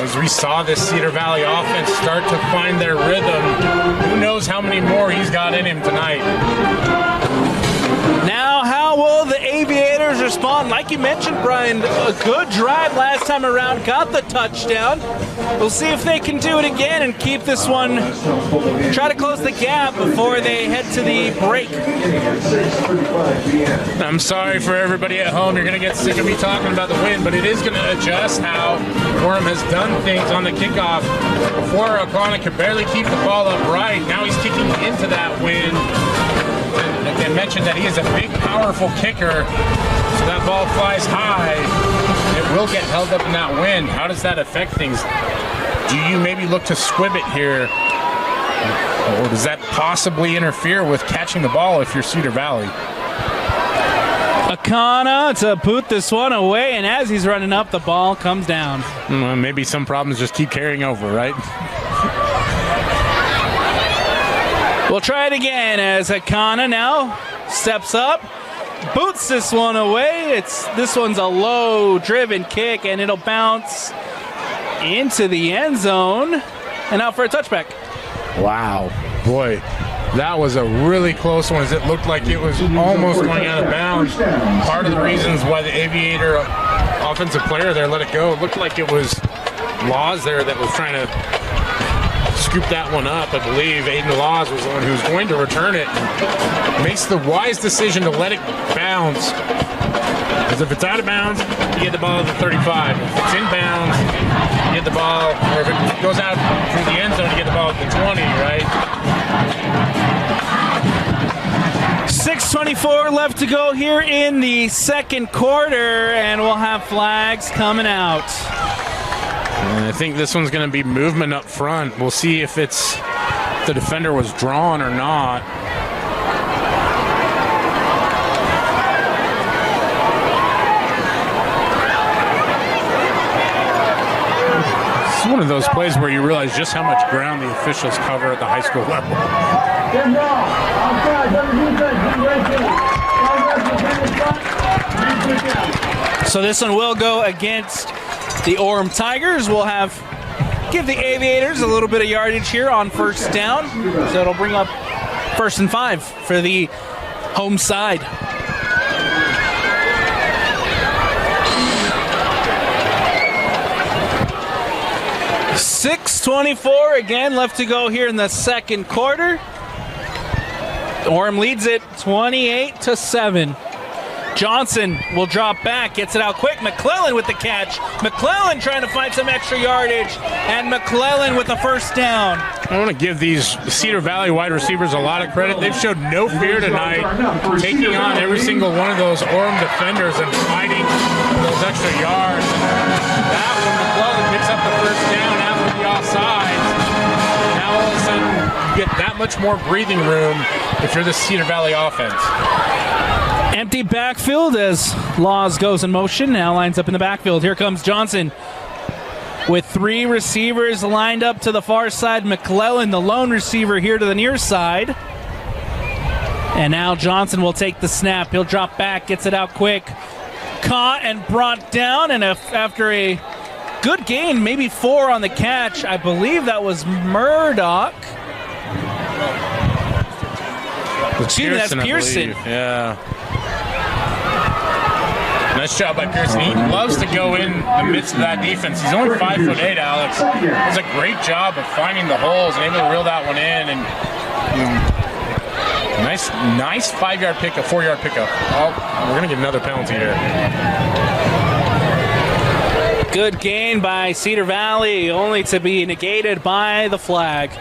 as we saw this Cedar Valley offense start to find their rhythm, who knows how many more he's got in him tonight. Now, how will the Aviators respond? Like you mentioned, Brian, a good drive last time around, got the touchdown. We'll see if they can do it again and keep this one, try to close the gap before they head to the break. I'm sorry for everybody at home. You're going to get sick of me talking about the win, but it is going to adjust how Orem has done things on the kickoff. Before, Akana could barely keep the ball upright. Now he's kicking into that wind. I mentioned that he is a big, powerful kicker, so that ball flies high. It will get held up in that wind. How does that affect things? Do you maybe look to squib it here, or does that possibly interfere with catching the ball if you're Cedar Valley? Akana to boot this one away, and as he's running up, the ball comes down. Maybe some problems just keep carrying over, right? We'll try it again as Akana now steps up, boots this one away. This one's a low driven kick, and it'll bounce into the end zone and out for a touchback. Wow, boy, that was a really close one, as it looked like it was almost going out of bounds. Part of the reasons why the Aviator offensive player there let it go, it looked like it was Laws there that was trying to scoop that one up. I believe Aiden Laws was the one who was going to return it. Makes the wise decision to let it bounce, because if it's out of bounds, you get the ball at the 35. If it's in bounds, you get the ball, or if it goes out through the end zone, you get the ball at the 20, right? 6:24 left to go here in the second quarter, and we'll have flags coming out. And I think this one's going to be movement up front. We'll see if the defender was drawn or not. This is one of those plays where you realize just how much ground the officials cover at the high school level. So this one will go against the Orem Tigers. We'll have give the Aviators a little bit of yardage here on first down. So it'll bring up 1st and 5 for the home side. .6:24 again left to go here in the second quarter. Orem leads it 28-7. Johnson will drop back, gets it out quick. McClellan with the catch. McClellan trying to find some extra yardage, and McClellan with the first down. I want to give these Cedar Valley wide receivers a lot of credit. They've showed no fear tonight, taking on every single one of those Orem defenders and fighting those extra yards. That when McClellan picks up the first down after the offsides, now all of a sudden you get that much more breathing room if you're the Cedar Valley offense. Empty backfield as Laws goes in motion, now lines up in the backfield. Here comes Johnson with 3 receivers lined up to the far side. McClellan, the lone receiver, here to the near side. And now Johnson will take the snap. He'll drop back, gets it out quick. Caught and brought down, and after a good gain, maybe 4 on the catch, I believe that was Murdoch. Excuse me, that's Pearson. Yeah. Nice job by Pearson. He loves to go in the midst of that defense. He's only 5'8", Alex. Does a great job of finding the holes and able to reel that one in. And nice 5-yard pickup, 4-yard pickup. Oh, we're gonna get another penalty here. Good gain by Cedar Valley, only to be negated by the flag.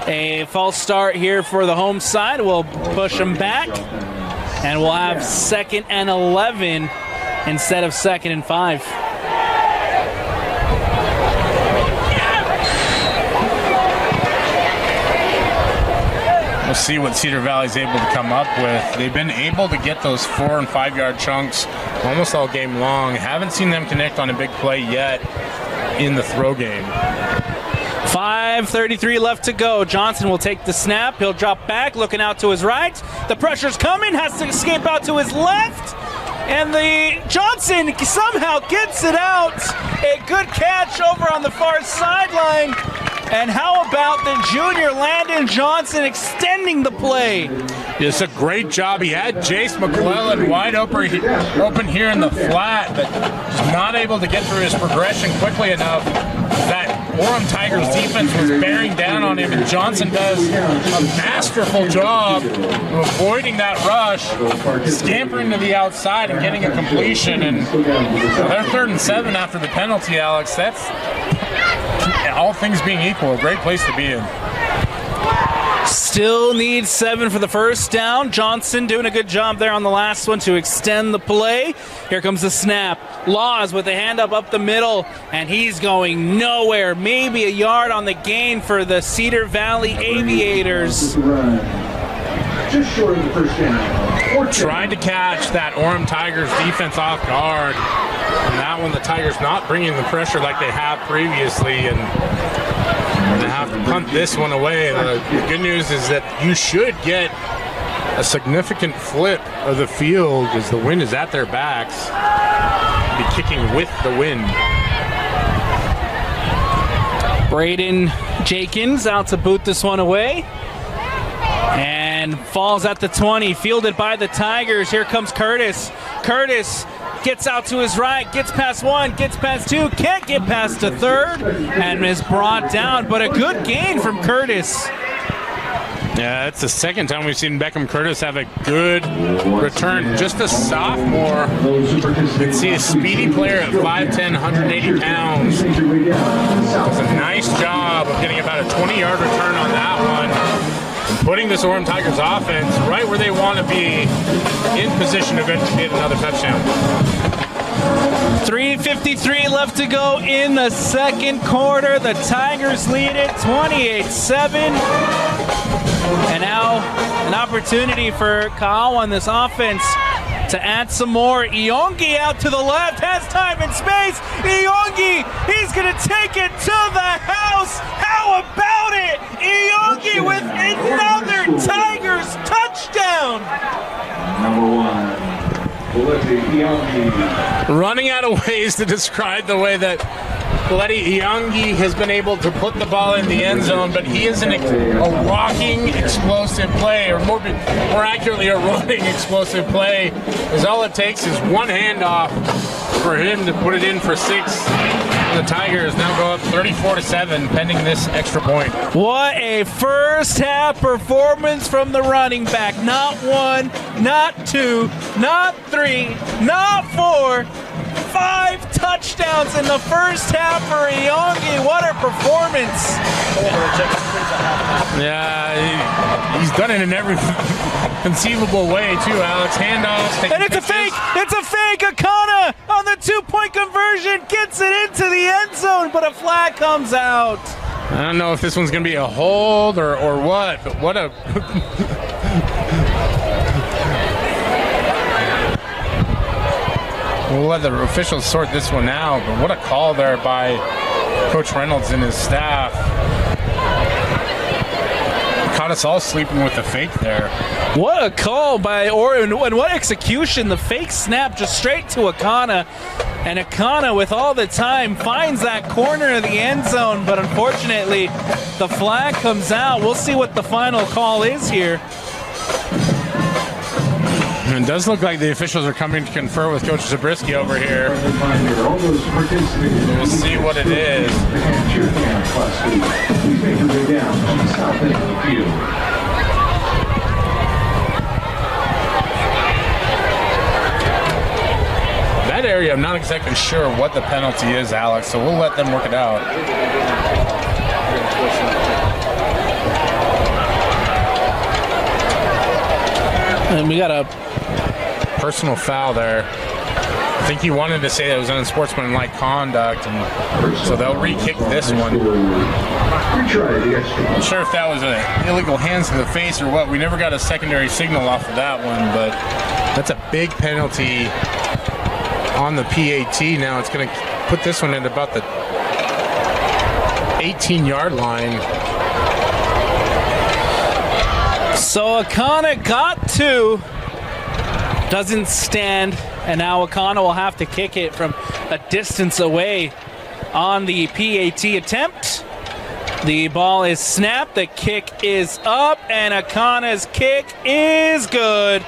A false start here for the home side. We'll push them back, and we'll have 2nd and 11 instead of 2nd and 5. We'll see what Cedar Valley's able to come up with. They've been able to get those 4- and 5-yard chunks almost all game long. Haven't seen them connect on a big play yet in the throw game. 5:33 left to go. Johnson will take the snap. He'll drop back, looking out to his right. The pressure's coming, has to escape out to his left. And the Johnson somehow gets it out. A good catch over on the far sideline. And how about the junior Landon Johnson extending the play? It's a great job. He had Jace McClellan wide open here in the flat, but just not able to get through his progression quickly enough. That Orem Tigers defense was bearing down on him, and Johnson does a masterful job of avoiding that rush, scampering to the outside and getting a completion. And they're 3rd and 7 after the penalty, Alex. That's, all things being equal, a great place to be in. Still needs 7 for the first down. Johnson doing a good job there on the last one to extend the play. Here comes the snap. Laws with a hand up the middle, and he's going nowhere. Maybe a yard on the gain for the Cedar Valley Aviators. Just short of the first down. Tried to catch that Orem Tigers defense off guard. And that one, the Tigers not bringing the pressure like they have previously, and they have to punt this one away. The good news is that you should get a significant flip of the field as the wind is at their backs. Be kicking with the wind. Braden Jenkins out to boot this one away. And falls at the 20, fielded by the Tigers. Here comes Curtis. Curtis gets out to his right, gets past 1, gets past 2, can't get past the 3rd, and is brought down, but a good gain from Curtis. Yeah, it's the second time we've seen Beckham Curtis have a good return. Just a sophomore. You can see a speedy player at 5'10", 180 pounds. Does a nice job of getting about a 20-yard return on that one. And putting this Orem Tigers offense right where they want to be, in position to eventually get another touchdown. 3:53 left to go in the second quarter. The Tigers lead it 28-7. And now an opportunity for Kyle on this offense to add some more. Iongi out to the left, has time and space. Iongi, he's going to take it to the house. How about it? Iongi with another Tigers touchdown. Number 1. Running out of ways to describe the way that Letty Iangi has been able to put the ball in the end zone, but he is a walking explosive play, or more accurately, a running explosive play, as all it takes is one handoff for him to put it in for 6. The Tigers now go up 34-7, pending this extra point. What a first half performance from the running back. Not 1, not 2, not 3, not 4. 5 touchdowns in the first half for Iongi. What a performance. Yeah, he's done it in every conceivable way, too, Alex. Handoffs. And it's a fake. It's a fake. Akana on the 2-point conversion gets it into the end zone, but a flag comes out. I don't know if this one's going to be a hold or what, but what a... We'll let the officials sort this one out, but what a call there by Coach Reynolds and his staff. Caught us all sleeping with the fake there. What a call by Orem, and what execution. The fake snap just straight to Akana, and Akana, with all the time, finds that corner of the end zone, but unfortunately the flag comes out. We'll see what the final call is here. It does look like the officials are coming to confer with Coach Zabriskie over here. We'll see what it is. That area, I'm not exactly sure what the penalty is, Alex, so we'll let them work it out. And we got a personal foul there. I think he wanted to say that it was unsportsmanlike conduct, and so they'll re-kick this one. I'm sure if that was an illegal hands to the face or what. We never got a secondary signal off of that one, but that's a big penalty on the PAT. Now it's going to put this one at about the 18-yard line. So Akana got 2, doesn't stand, and now Akana will have to kick it from a distance away on the PAT attempt. The ball is snapped, the kick is up, and Akana's kick is good.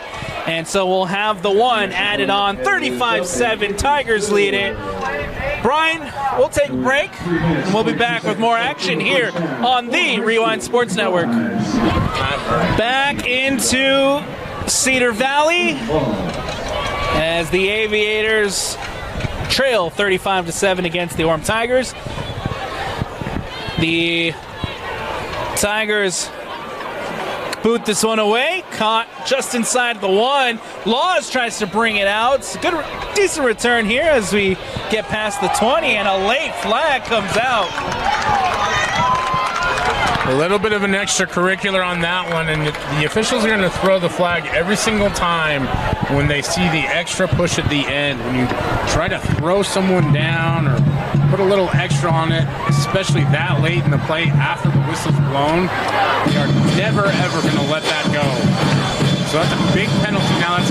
And so we'll have the 1 added on. 35-7, Tigers lead it. Brian, we'll take a break, and we'll be back with more action here on the Rewind Sports Network. Back into Cedar Valley as the Aviators trail 35-7 against the Orem Tigers. The Tigers boot this one away, caught just inside the 1. Laws tries to bring it out. It's a good, decent return here as we get past the 20, and a late flag comes out. A little bit of an extracurricular on that one, and the officials are going to throw the flag every single time when they see the extra push at the end. When you try to throw someone down or put a little extra on it, especially that late in the play after the whistle's blown, we are never, ever going to let that go. So that's a big penalty. Now that's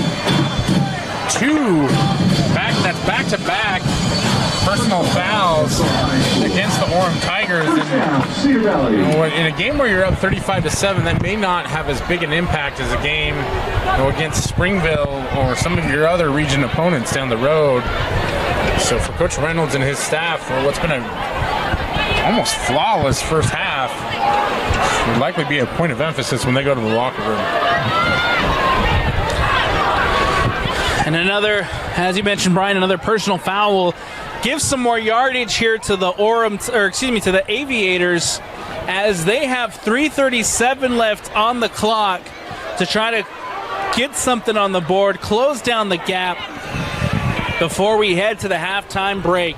2 back-to-back personal fouls against the Orem Tigers. And, in a game where you're up 35-7, that may not have as big an impact as a game against Springville or some of your other region opponents down the road. So for Coach Reynolds and his staff, for what's been a almost flawless first half, will likely be a point of emphasis when they go to the locker room. And another, as you mentioned, Brian, another personal foul will give some more yardage here to the to the Aviators, as they have 3:37 left on the clock to try to get something on the board, close down the gap before we head to the halftime break.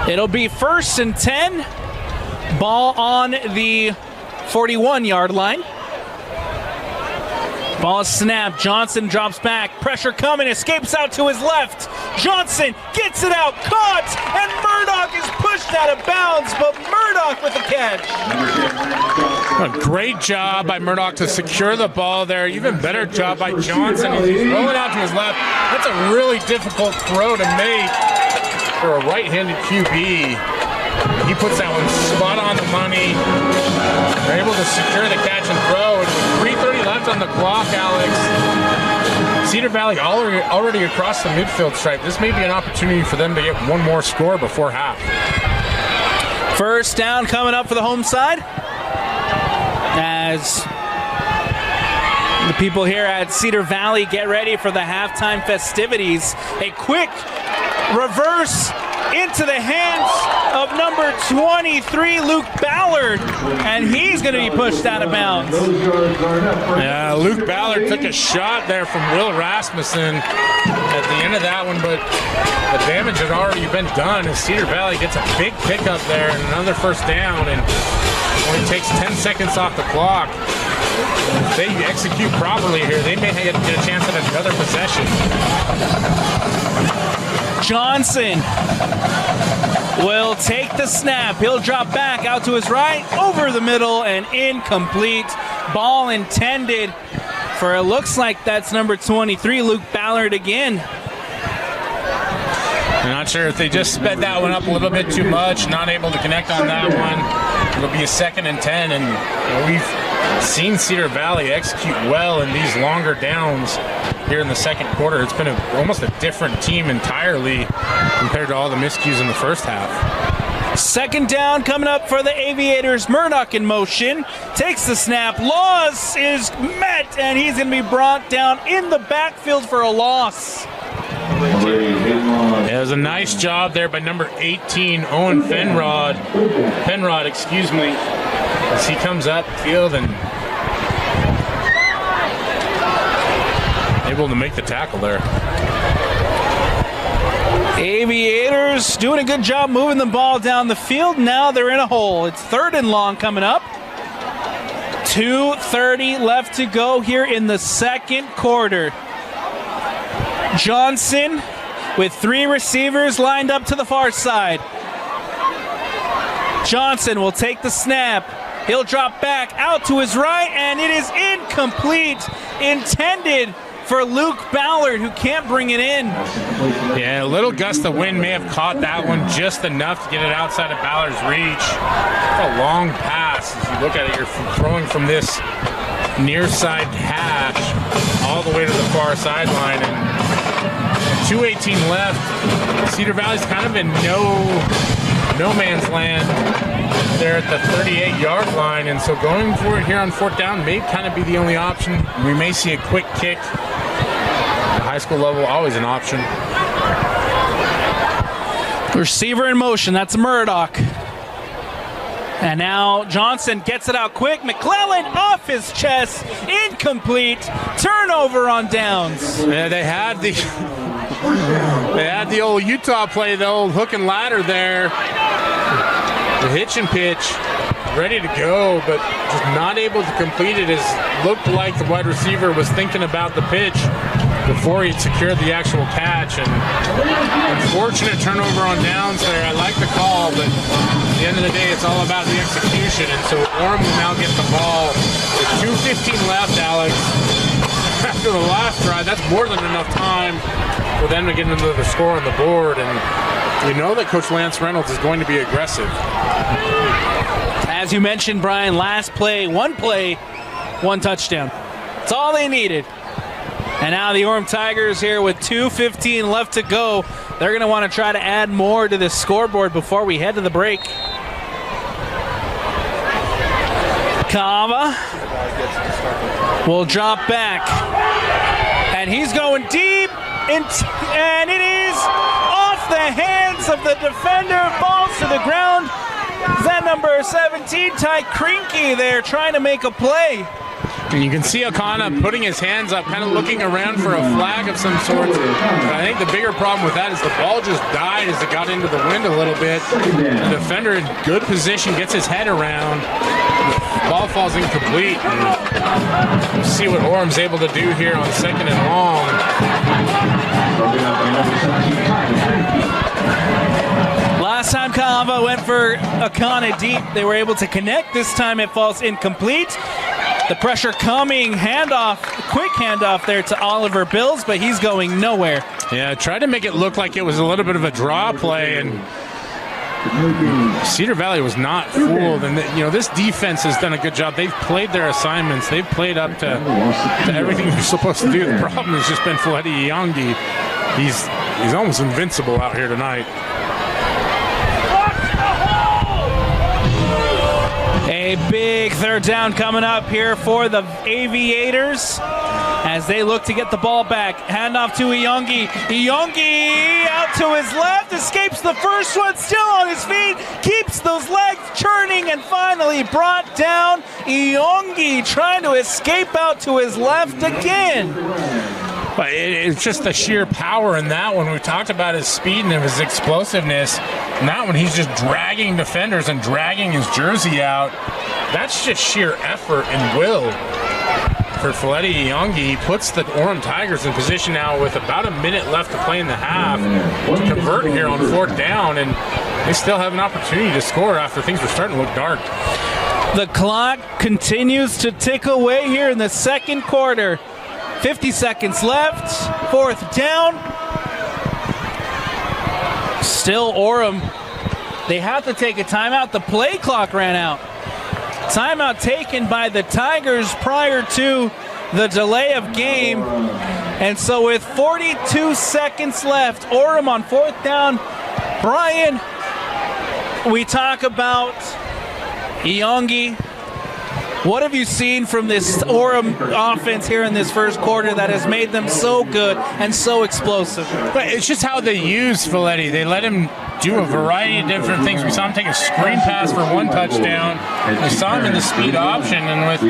It'll be 1st and 10, ball on the 41-yard line. Ball is snapped. Johnson drops back. Pressure coming. Escapes out to his left. Johnson gets it out. Caught. And Murdoch is pushed out of bounds, but Murdoch with the catch. A great job by Murdoch to secure the ball there. Even better job by Johnson. He's rolling out to his left. That's a really difficult throw to make. for a right-handed QB. He puts that one spot on the money. They're able to secure the catch and throw. And with 3:30 left on the clock, Alex, Cedar Valley already across the midfield stripe. This may be an opportunity for them to get one more score before half. First down coming up for the home side, as the people here at Cedar Valley get ready for the halftime festivities. A quick reverse into the hands of number 23, Luke Ballard, and he's going to be pushed out of bounds. Yeah, Luke Ballard took a shot there from Will Rasmussen at the end of that one, but the damage had already been done as Cedar Valley gets a big pickup there and another first down, and only takes 10 seconds off the clock. If they execute properly here, they may get a chance at another possession. Johnson will take the snap. He'll drop back out to his right, over the middle, and incomplete. Ball intended for, it looks like that's number 23, Luke Ballard again. I'm not sure if they just sped that one up a little bit too much, not able to connect on that one. It'll be a 2nd and 10, and we've seen Cedar Valley execute well in these longer downs here in the second quarter. It's been almost a different team entirely compared to all the miscues in the first half. Second down coming up for the Aviators. Murdoch in motion, takes the snap. Loss is met, and he's going to be brought down in the backfield for a loss. It was a nice job there by number 18, Owen Penrod, as he comes up field and able to make the tackle there. Aviators doing a good job moving the ball down the field. Now they're in a hole. It's 3rd and long coming up. 2:30 left to go here in the second quarter. Johnson with 3 receivers lined up to the far side. Johnson will take the snap. He'll drop back out to his right, and it is incomplete. Intended for Luke Ballard, who can't bring it in. Yeah, a little gust of wind may have caught that one just enough to get it outside of Ballard's reach. A long pass. As you look at it, you're throwing from this near side hash all the way to the far sideline, and 2:18 left. Cedar Valley's kind of in no man's land there at the 38-yard line, and so going for it here on 4th down may kind of be the only option. We may see a quick kick. At high school level, always an option. Receiver in motion, that's Murdoch. And now Johnson gets it out quick. McClellan off his chest, incomplete. Turnover on downs. Yeah, they had the old Utah play, the old hook and ladder there. The hitch and pitch, ready to go, but just not able to complete it. It looked like the wide receiver was thinking about the pitch before he secured the actual catch. And unfortunate turnover on downs there. I like the call, but at the end of the day, it's all about the execution. And so Orem will now get the ball with 2:15 left, Alex. After the last drive, that's more than enough time for them to get into the score on the board. And we know that Coach Lance Reynolds is going to be aggressive. As you mentioned, Brian, last play, one touchdown. That's all they needed. And now the Orem Tigers here with 2:15 left to go. They're going to want to try to add more to this scoreboard before we head to the break. Kava will drop back. And he's going deep. And it is off the hands of the defender. Falls to the ground. Is that number 17, Ty Krinky there trying to make a play. And you can see Akana putting his hands up, kind of looking around for a flag of some sort. But I think the bigger problem with that is the ball just died as it got into the wind a little bit. The defender in good position gets his head around. The ball falls incomplete. And we'll see what Orem's able to do here on 2nd and long. Last time Kava went for Akana deep. They were able to connect. This time it falls incomplete. The pressure coming, handoff, quick handoff there to Oliver Bills, but he's going nowhere. Yeah, tried to make it look like it was a little bit of a draw play, and Cedar Valley was not fooled. And this defense has done a good job. They've played their assignments. They've played up to everything they're supposed to do. The problem has just been Faleti Iongi. He's almost invincible out here tonight. A big third down coming up here for the Aviators as they look to get the ball back. Handoff to Iongi. Iongi out to his left, escapes the first one, still on his feet, keeps those legs churning, and finally brought down. Iongi trying to escape out to his left again. But it's just the sheer power in that one. We talked about his speed and his explosiveness. And that one, he's just dragging defenders and dragging his jersey out. That's just sheer effort and will for Faleti Iongi. He puts the Orem Tigers in position now with about a minute left to play in the half to convert here on fourth down, and they still have an opportunity to score after things were starting to look dark. The clock continues to tick away here in the second quarter. 50 seconds left, fourth down. Still Orem. They have to take a timeout. The play clock ran out. Timeout taken by the Tigers prior to the delay of game. And so with 42 seconds left, Orem on fourth down. Brian, we talk about Iongi. What have you seen from this Orem offense here in this first quarter that has made them so good and so explosive? But it's just how they use Faleti. They let him do a variety of different things. We saw him take a screen pass for one touchdown. We saw him in the speed option, and with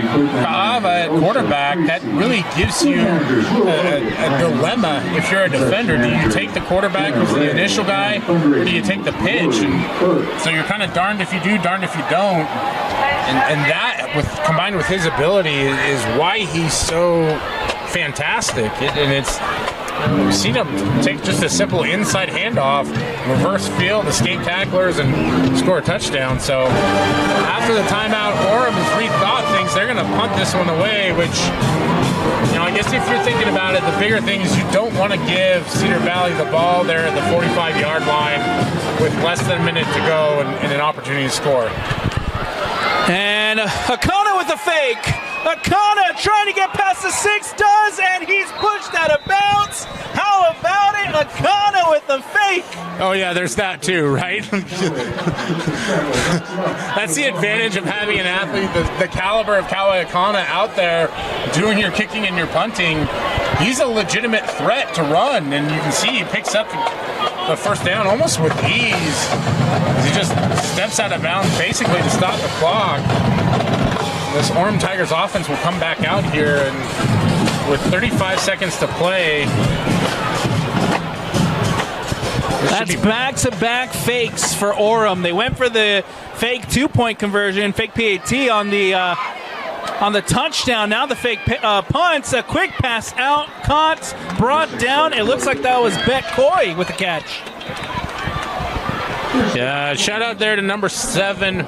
Kaava at quarterback, that really gives you a dilemma if you're a defender. Do you take the quarterback who's the initial guy, or do you take the pitch? And so you're kind of darned if you do, darned if you don't. And that, combined with his ability, is why he's so fantastic. We've seen him take just a simple inside handoff, reverse field, escape tacklers, and score a touchdown. So after the timeout, Orem has rethought things. They're going to punt this one away, which, I guess if you're thinking about it, the bigger thing is you don't want to give Cedar Valley the ball there at the 45-yard line with less than a minute to go and an opportunity to score. And Akana with a fake. Akana trying to get past the 6, does, and he's pushed out of bounds. How about it? Akana with a fake. Oh, yeah, there's that too, right? That's the advantage of having an athlete the caliber of Kawa Akana out there doing your kicking and your punting. He's a legitimate threat to run, and you can see he picks up the first down almost with ease. He just steps out of bounds basically to stop the clock. This Orem Tigers offense will come back out here, and with 35 seconds to play, that's back-to-back fakes for Orem. They went for the fake 2-point conversion, fake PAT on the touchdown. Now the fake punts, a quick pass out, caught, brought down. It looks like that was Beck Coy with the catch. Yeah, shout out there to number 7,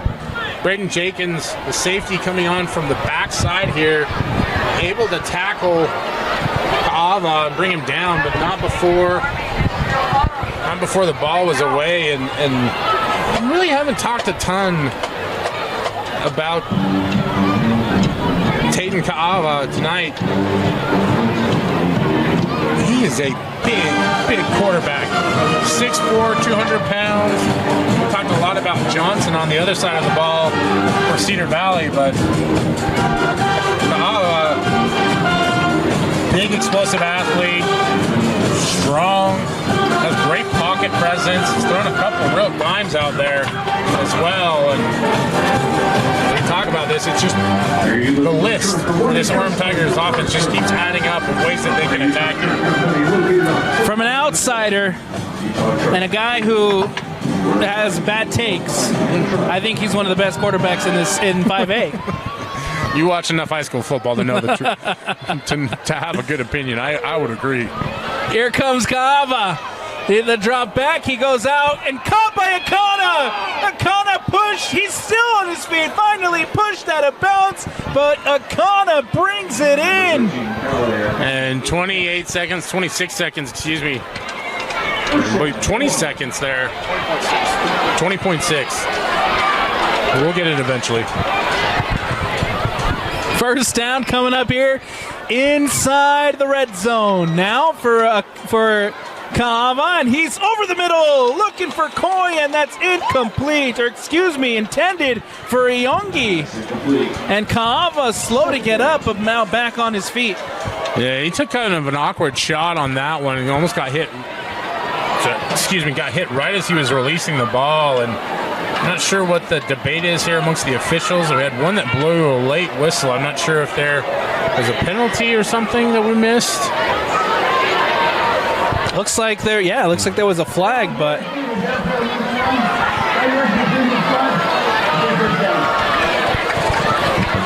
Braden Jenkins, the safety coming on from the backside here, able to tackle Kaava and bring him down, but not before the ball was away. And I really haven't talked a ton about Taden Kaava tonight. He is a big quarterback. 6'4", 200 pounds. We talked a lot about Johnson on the other side of the ball for Cedar Valley, but Kaava, big explosive athlete, strong, has great pocket presence. He's thrown a couple of real dimes out there as well. And we talk about this, it's just the list for this Orem Tigers offense just keeps adding up of ways that they can attack you. From an outsider and a guy who has bad takes, I think he's one of the best quarterbacks in 5A. You watch enough high school football to know the truth, to have a good opinion. I would agree. Here comes Kaava. The drop back, he goes out and caught by Akana. Akana Akana pushed. He's still on his feet. Finally pushed out of bounds, but Akana brings it in. And 26 seconds, excuse me. Wait, 20 seconds there. 20.6. We'll get it eventually. First down coming up here inside the red zone. Now for Kaava, and he's over the middle looking for Coy, and that's incomplete, or excuse me, intended for Iongi. And Kaava slow to get up, but now back on his feet. Yeah, he took kind of an awkward shot on that one. He almost got hit. Got hit right as he was releasing the ball, and I'm not sure what the debate is here amongst the officials. We had one that blew a late whistle. I'm not sure if there was a penalty or something that we missed. Looks like there was a flag, but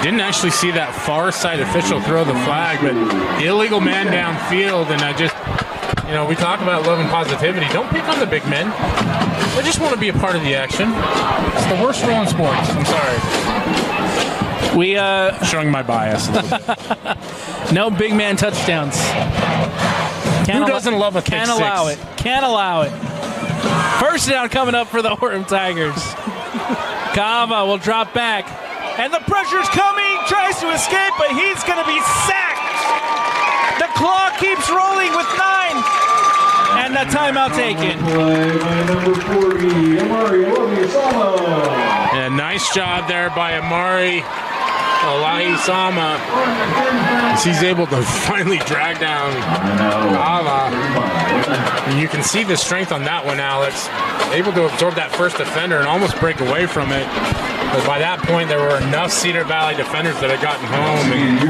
didn't actually see that far side official throw the flag, but illegal man downfield, and I just, we talk about love and positivity. Don't pick on the big men. They just want to be a part of the action. It's the worst rule in sports. I'm sorry. Showing my bias a little bit. No big man touchdowns. Who doesn't love a thick Can't allow six? it. Can't allow it. First down coming up for the Orem Tigers. Kava will drop back. And the pressure's coming. Tries to escape, but he's going to be sacked. The clock keeps rolling with 9. And the timeout taken. Number 40, Amari Olavisama. Yeah, nice job there by Amari Olavisama. He's able to finally drag down Kava. And you can see the strength on that one, Alex. Able to absorb that first defender and almost break away from it. But by that point, there were enough Cedar Valley defenders that had gotten home. And,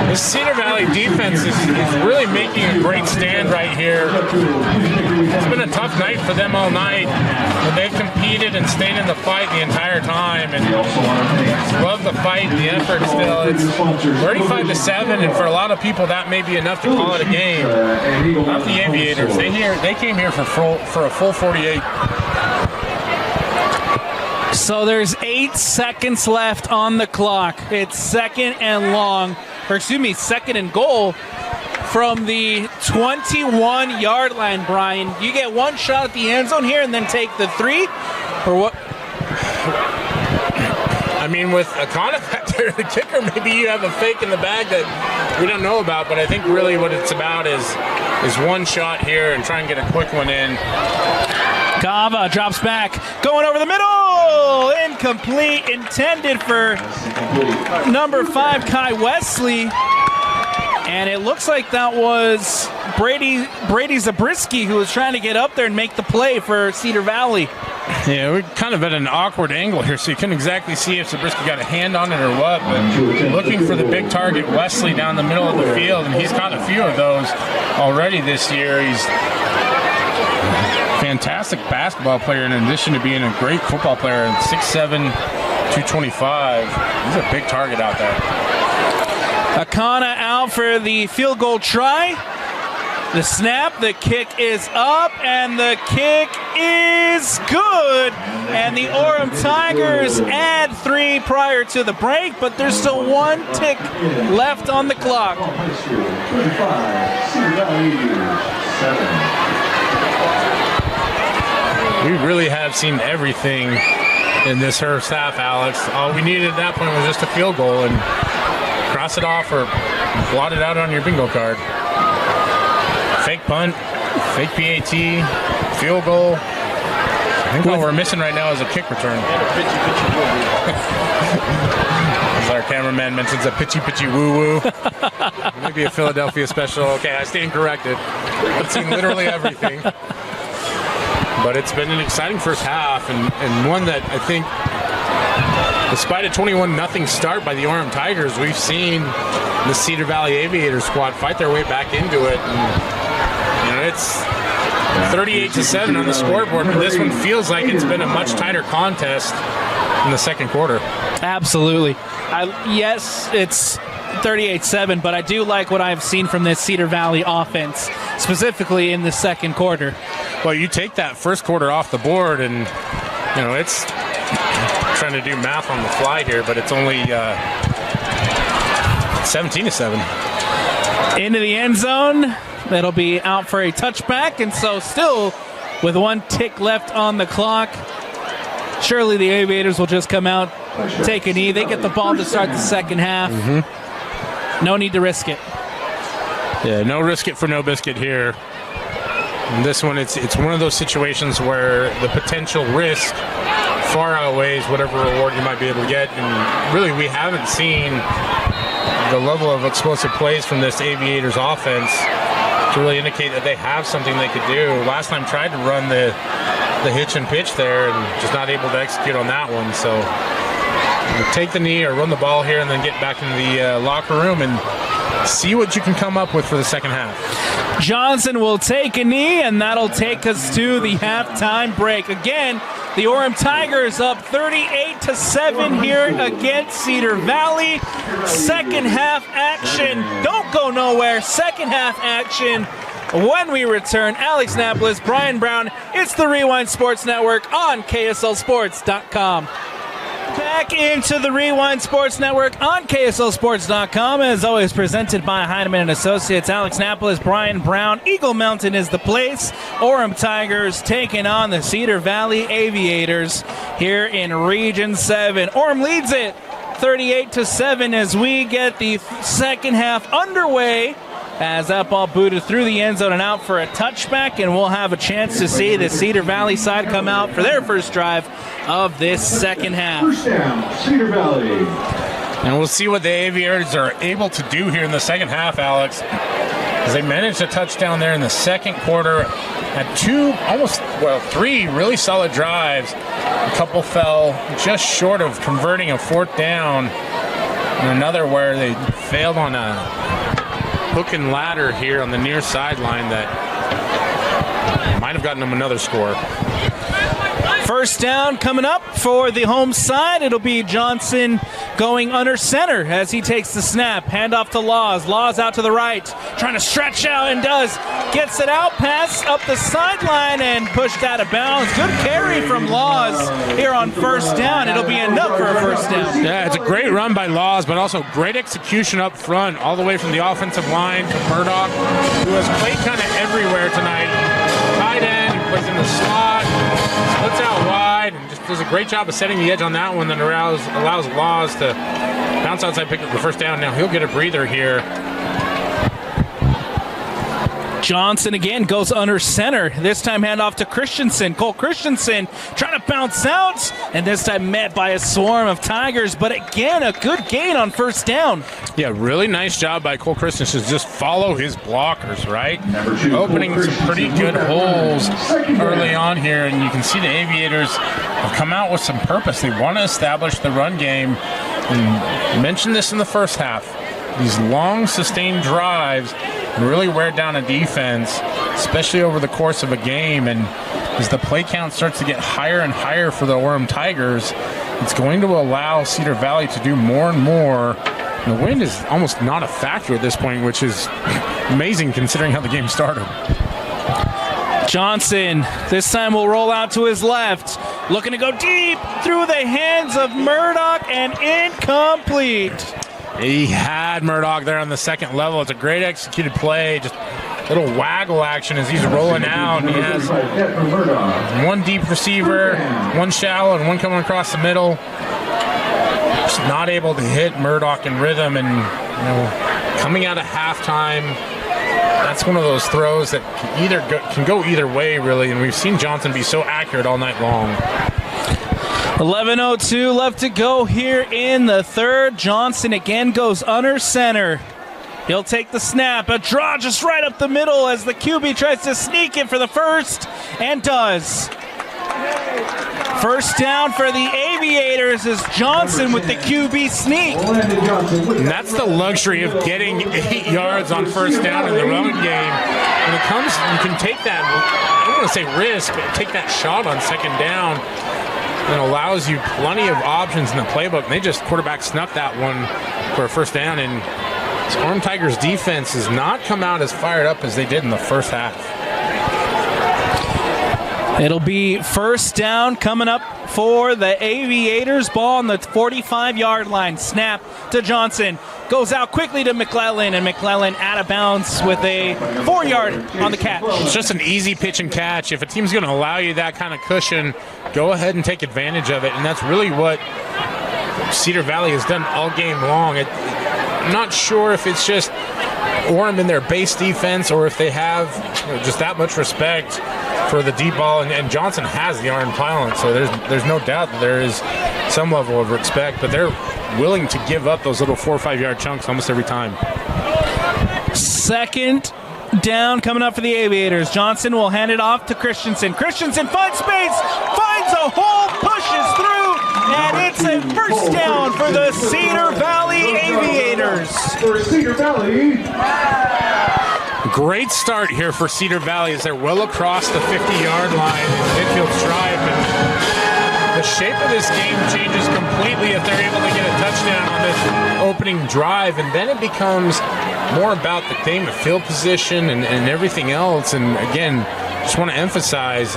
this Cedar Valley defense is really making a great stand right here. It's been a tough night for them all night, but they've competed and stayed in the fight the entire time. And love the fight, the effort still. It's 35-7, and for a lot of people, that may be enough to call it a game. Not the Aviators. They came here for a full 48. So there's 8 seconds left on the clock. It's second and goal from the 21-yard line, Brian. You get one shot at the end zone here and then take the 3, or what? I mean, with Akana back there, the kicker, maybe you have a fake in the bag that we don't know about, but I think really what it's about is one shot here and try and get a quick one in. Kava drops back, going over the middle, incomplete, intended for number 5, Kai Wesley, and it looks like that was Brady Zabriskie who was trying to get up there and make the play for Cedar Valley. Yeah, we're kind of at an awkward angle here, so you couldn't exactly see if Zabriskie got a hand on it or what, but looking for the big target, Wesley, down the middle of the field, and he's caught a few of those already this year. He's fantastic basketball player in addition to being a great football player, 6'7", 225. He's a big target out there. Akana out for the field goal try. The snap, the kick is up, and the kick is good. And the Orem Tigers add 3 prior to the break, but there's still 1 tick left on the clock. 25, Cedar Valley Aviators, 7. We really have seen everything in this first half, Alex. All we needed at that point was just a field goal and cross it off or blot it out on your bingo card. Fake punt, fake PAT, field goal. I think what we're missing right now is a kick return. As our cameraman mentions, a pitchy woo-woo. Maybe a Philadelphia special. Okay, I stand corrected. I've seen literally everything. But it's been an exciting first half, and one that I think, despite a 21-0 start by the Orem Tigers, we've seen the Cedar Valley Aviators squad fight their way back into it. And, it's 38-7 on the scoreboard, but this one feels like it's been a much tighter contest in the second quarter. Absolutely. Yes, it's 38-7, but I do like what I've seen from this Cedar Valley offense, specifically in the second quarter. Well, you take that first quarter off the board, and it's trying to do math on the fly here, but it's only 17-7. Into the end zone. That'll be out for a touchback, and so still with 1 tick left on the clock, surely the Aviators will just come out, take a knee. They get the ball to start the second half. No need to risk it. Yeah, no risk it for no biscuit here. And this one, it's one of those situations where the potential risk far outweighs whatever reward you might be able to get. And really, we haven't seen the level of explosive plays from this Aviators offense to really indicate that they have something they could do. Last time tried to run the hitch and pitch there and just not able to execute on that one. So take the knee or run the ball here and then get back into the locker room and see what you can come up with for the second half. Johnson will take a knee, and that'll take us to the halftime break. Again, the Orem Tigers up 38-7 here against Cedar Valley. Second half action. Don't go nowhere. Second half action. When we return, Alex Napoles, Brian Brown, it's the Rewind Sports Network on KSLSports.com. Back into the Rewind Sports Network on KSLSports.com, as always presented by Heinemann & Associates. Alex Napoles, Brian Brown, Eagle Mountain is the place. Orem Tigers taking on the Cedar Valley Aviators here in Region 7. Orem leads it 38-7 as we get the second half underway, as that ball booted through the end zone and out for a touchback, and we'll have a chance to see the Cedar Valley side come out for their first drive of this second half. First down, Cedar Valley. And we'll see what the Aviators are able to do here in the second half, Alex, as they managed a touchdown there in the second quarter. Had three really solid drives. A couple fell just short of converting a fourth down, and another where they failed on a hook and ladder here on the near sideline that might have gotten them another score. First down coming up for the home side. It'll be Johnson going under center as he takes the snap. Handoff to Laws. Laws out to the right. Trying to stretch out and does. Gets it out. Pass up the sideline and pushed out of bounds. Good carry from Laws here on first down. It'll be enough for a first down. Yeah, it's a great run by Laws, but also great execution up front, all the way from the offensive line to Murdoch, who has played kind of everywhere tonight. Tight end, he plays in the slot, splits out wide, and just does a great job of setting the edge on that one that allows Laws to bounce outside, pick up the first down. Now he'll get a breather here. Johnson again goes under center. This time handoff to Christensen. Cole Christensen trying to bounce out, and this time met by a swarm of Tigers, but again, a good gain on first down. Yeah, really nice job by Cole Christensen. Just follow his blockers, right? Opening some pretty good holes early on here, and you can see the Aviators have come out with some purpose. They want to establish the run game, and mentioned this in the first half. These long, sustained drives really wear down a defense, especially over the course of a game. And as the play count starts to get higher and higher for the Orem Tigers, it's going to allow Cedar Valley to do more and more. And the wind is almost not a factor at this point, which is amazing considering how the game started. Johnson this time will roll out to his left, looking to go deep through the hands of Murdoch, and incomplete. He had Murdoch there on the second level. It's a great executed play. Just a little waggle action as he's rolling out. And he has one deep receiver, one shallow, and one coming across the middle. Just not able to hit Murdoch in rhythm. And coming out of halftime, that's one of those throws that can go either way, really. And we've seen Johnson be so accurate all night long. 11:02 left to go here in the third. Johnson again goes under center. He'll take the snap. A draw just right up the middle as the QB tries to sneak it for the first, and does. First down for the Aviators is Johnson with the QB sneak. And that's the luxury of getting 8 yards on first down in the run game. When it comes, you can take that, I don't want to say risk, but take that shot on second down. And allows you plenty of options in the playbook. And they just quarterback snuck that one for a first down, and This Orem Tigers defense has not come out as fired up as they did in the first half. It'll be first down coming up for the Aviators. Ball on the 45-yard line. Snap to Johnson. Goes out quickly to McClellan, and McClellan out of bounds with a 4-yard on the catch. It's just an easy pitch and catch. If a team's going to allow you that kind of cushion, go ahead and take advantage of it. And that's really what Cedar Valley has done all game long. I'm not sure if it's just Orem in their base defense or if they have just that much respect for the deep ball, and Johnson has the iron pylon, so there's no doubt that there is some level of respect, but they're willing to give up those little 4 or 5 yard chunks almost every time. Second down coming up for the Aviators. Johnson will hand it off to Christensen. Christensen finds space, finds a hole, pushes through, and it's a first down for the Cedar Valley Aviators. For Cedar Valley. Great start here for Cedar Valley as they're well across the 50-yard line in midfield stripe, and the shape of this game changes completely if they're able to get a touchdown on this opening drive, and then it becomes more about the game of field position and everything else. And again, just want to emphasize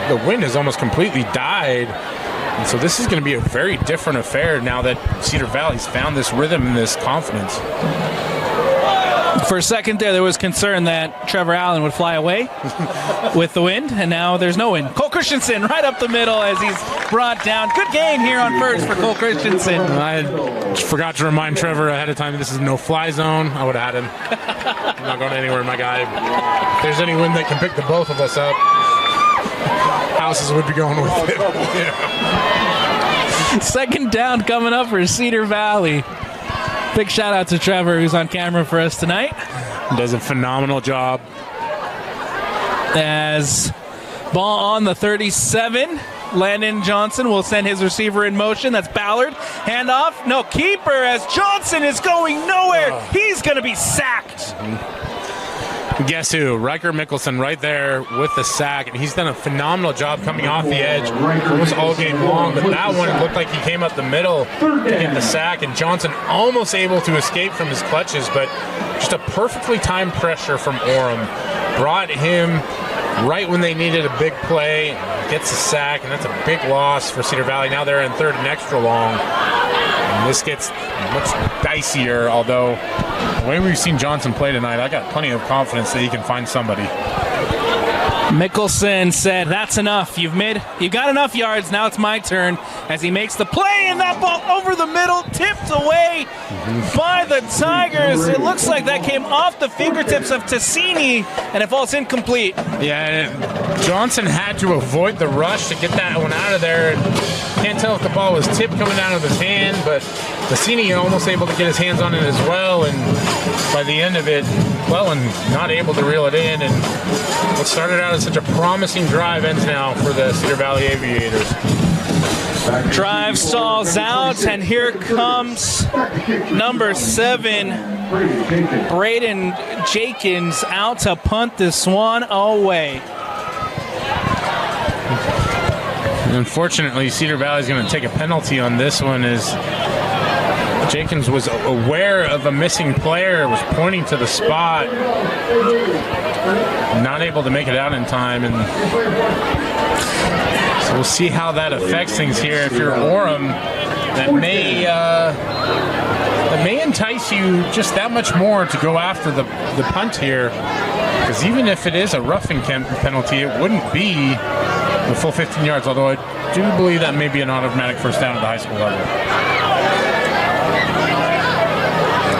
the wind has almost completely died, and so this is going to be a very different affair now that Cedar Valley's found this rhythm and this confidence. For a second there was concern that Trevor Allen would fly away with the wind, and now there's no wind. Cole Christensen right up the middle as he's brought down. Good game here on first for Cole Christensen. I forgot to remind Trevor ahead of time this is no fly zone. I would have had him. I'm not going anywhere, my guy. If there's any wind that can pick the both of us up, houses would be going with it. Yeah. Second down coming up for Cedar Valley. Big shout out to Trevor, who's on camera for us tonight. Does a phenomenal job. As ball on the 37, Landon Johnson will send his receiver in motion. That's Ballard. Handoff. No, keeper as Johnson is going nowhere. He's going to be sacked. Guess who? Riker Mickelson right there with the sack, and he's done a phenomenal job coming off the edge almost all game long, but that one it looked like he came up the middle to get the sack, and Johnson almost able to escape from his clutches, but just a perfectly timed pressure from Orem brought him right when they needed a big play, gets the sack, and that's a big loss for Cedar Valley. Now they're in third and extra long, and this gets much dicier, although the way we've seen Johnson play tonight, I got plenty of confidence that he can find somebody. Mickelson said, that's enough. You've got enough yards. Now it's my turn as he makes the play, and that ball over the middle, tipped away by the Tigers. It looks like that came off the fingertips of Tassini, and it falls incomplete. Yeah, Johnson had to avoid the rush to get that one out of there. Can't tell if the ball was tipped coming out of his hand, but Tassini almost able to get his hands on it as well, and by the end of it, McClellan not able to reel it in, and what started out as such a promising drive ends now for the Cedar Valley Aviators. Drive stalls out, and here comes number 7, Braden Jenkins, out to punt this one away. Unfortunately, Cedar Valley is going to take a penalty on this one as Jenkins was aware of a missing player, was pointing to the spot, not able to make it out in time, and so we'll see how that affects things here. If you're Orem, that may entice you just that much more to go after the punt here, because even if it is a roughing penalty, it wouldn't be the full 15 yards, although I do believe that may be an automatic first down at the high school level.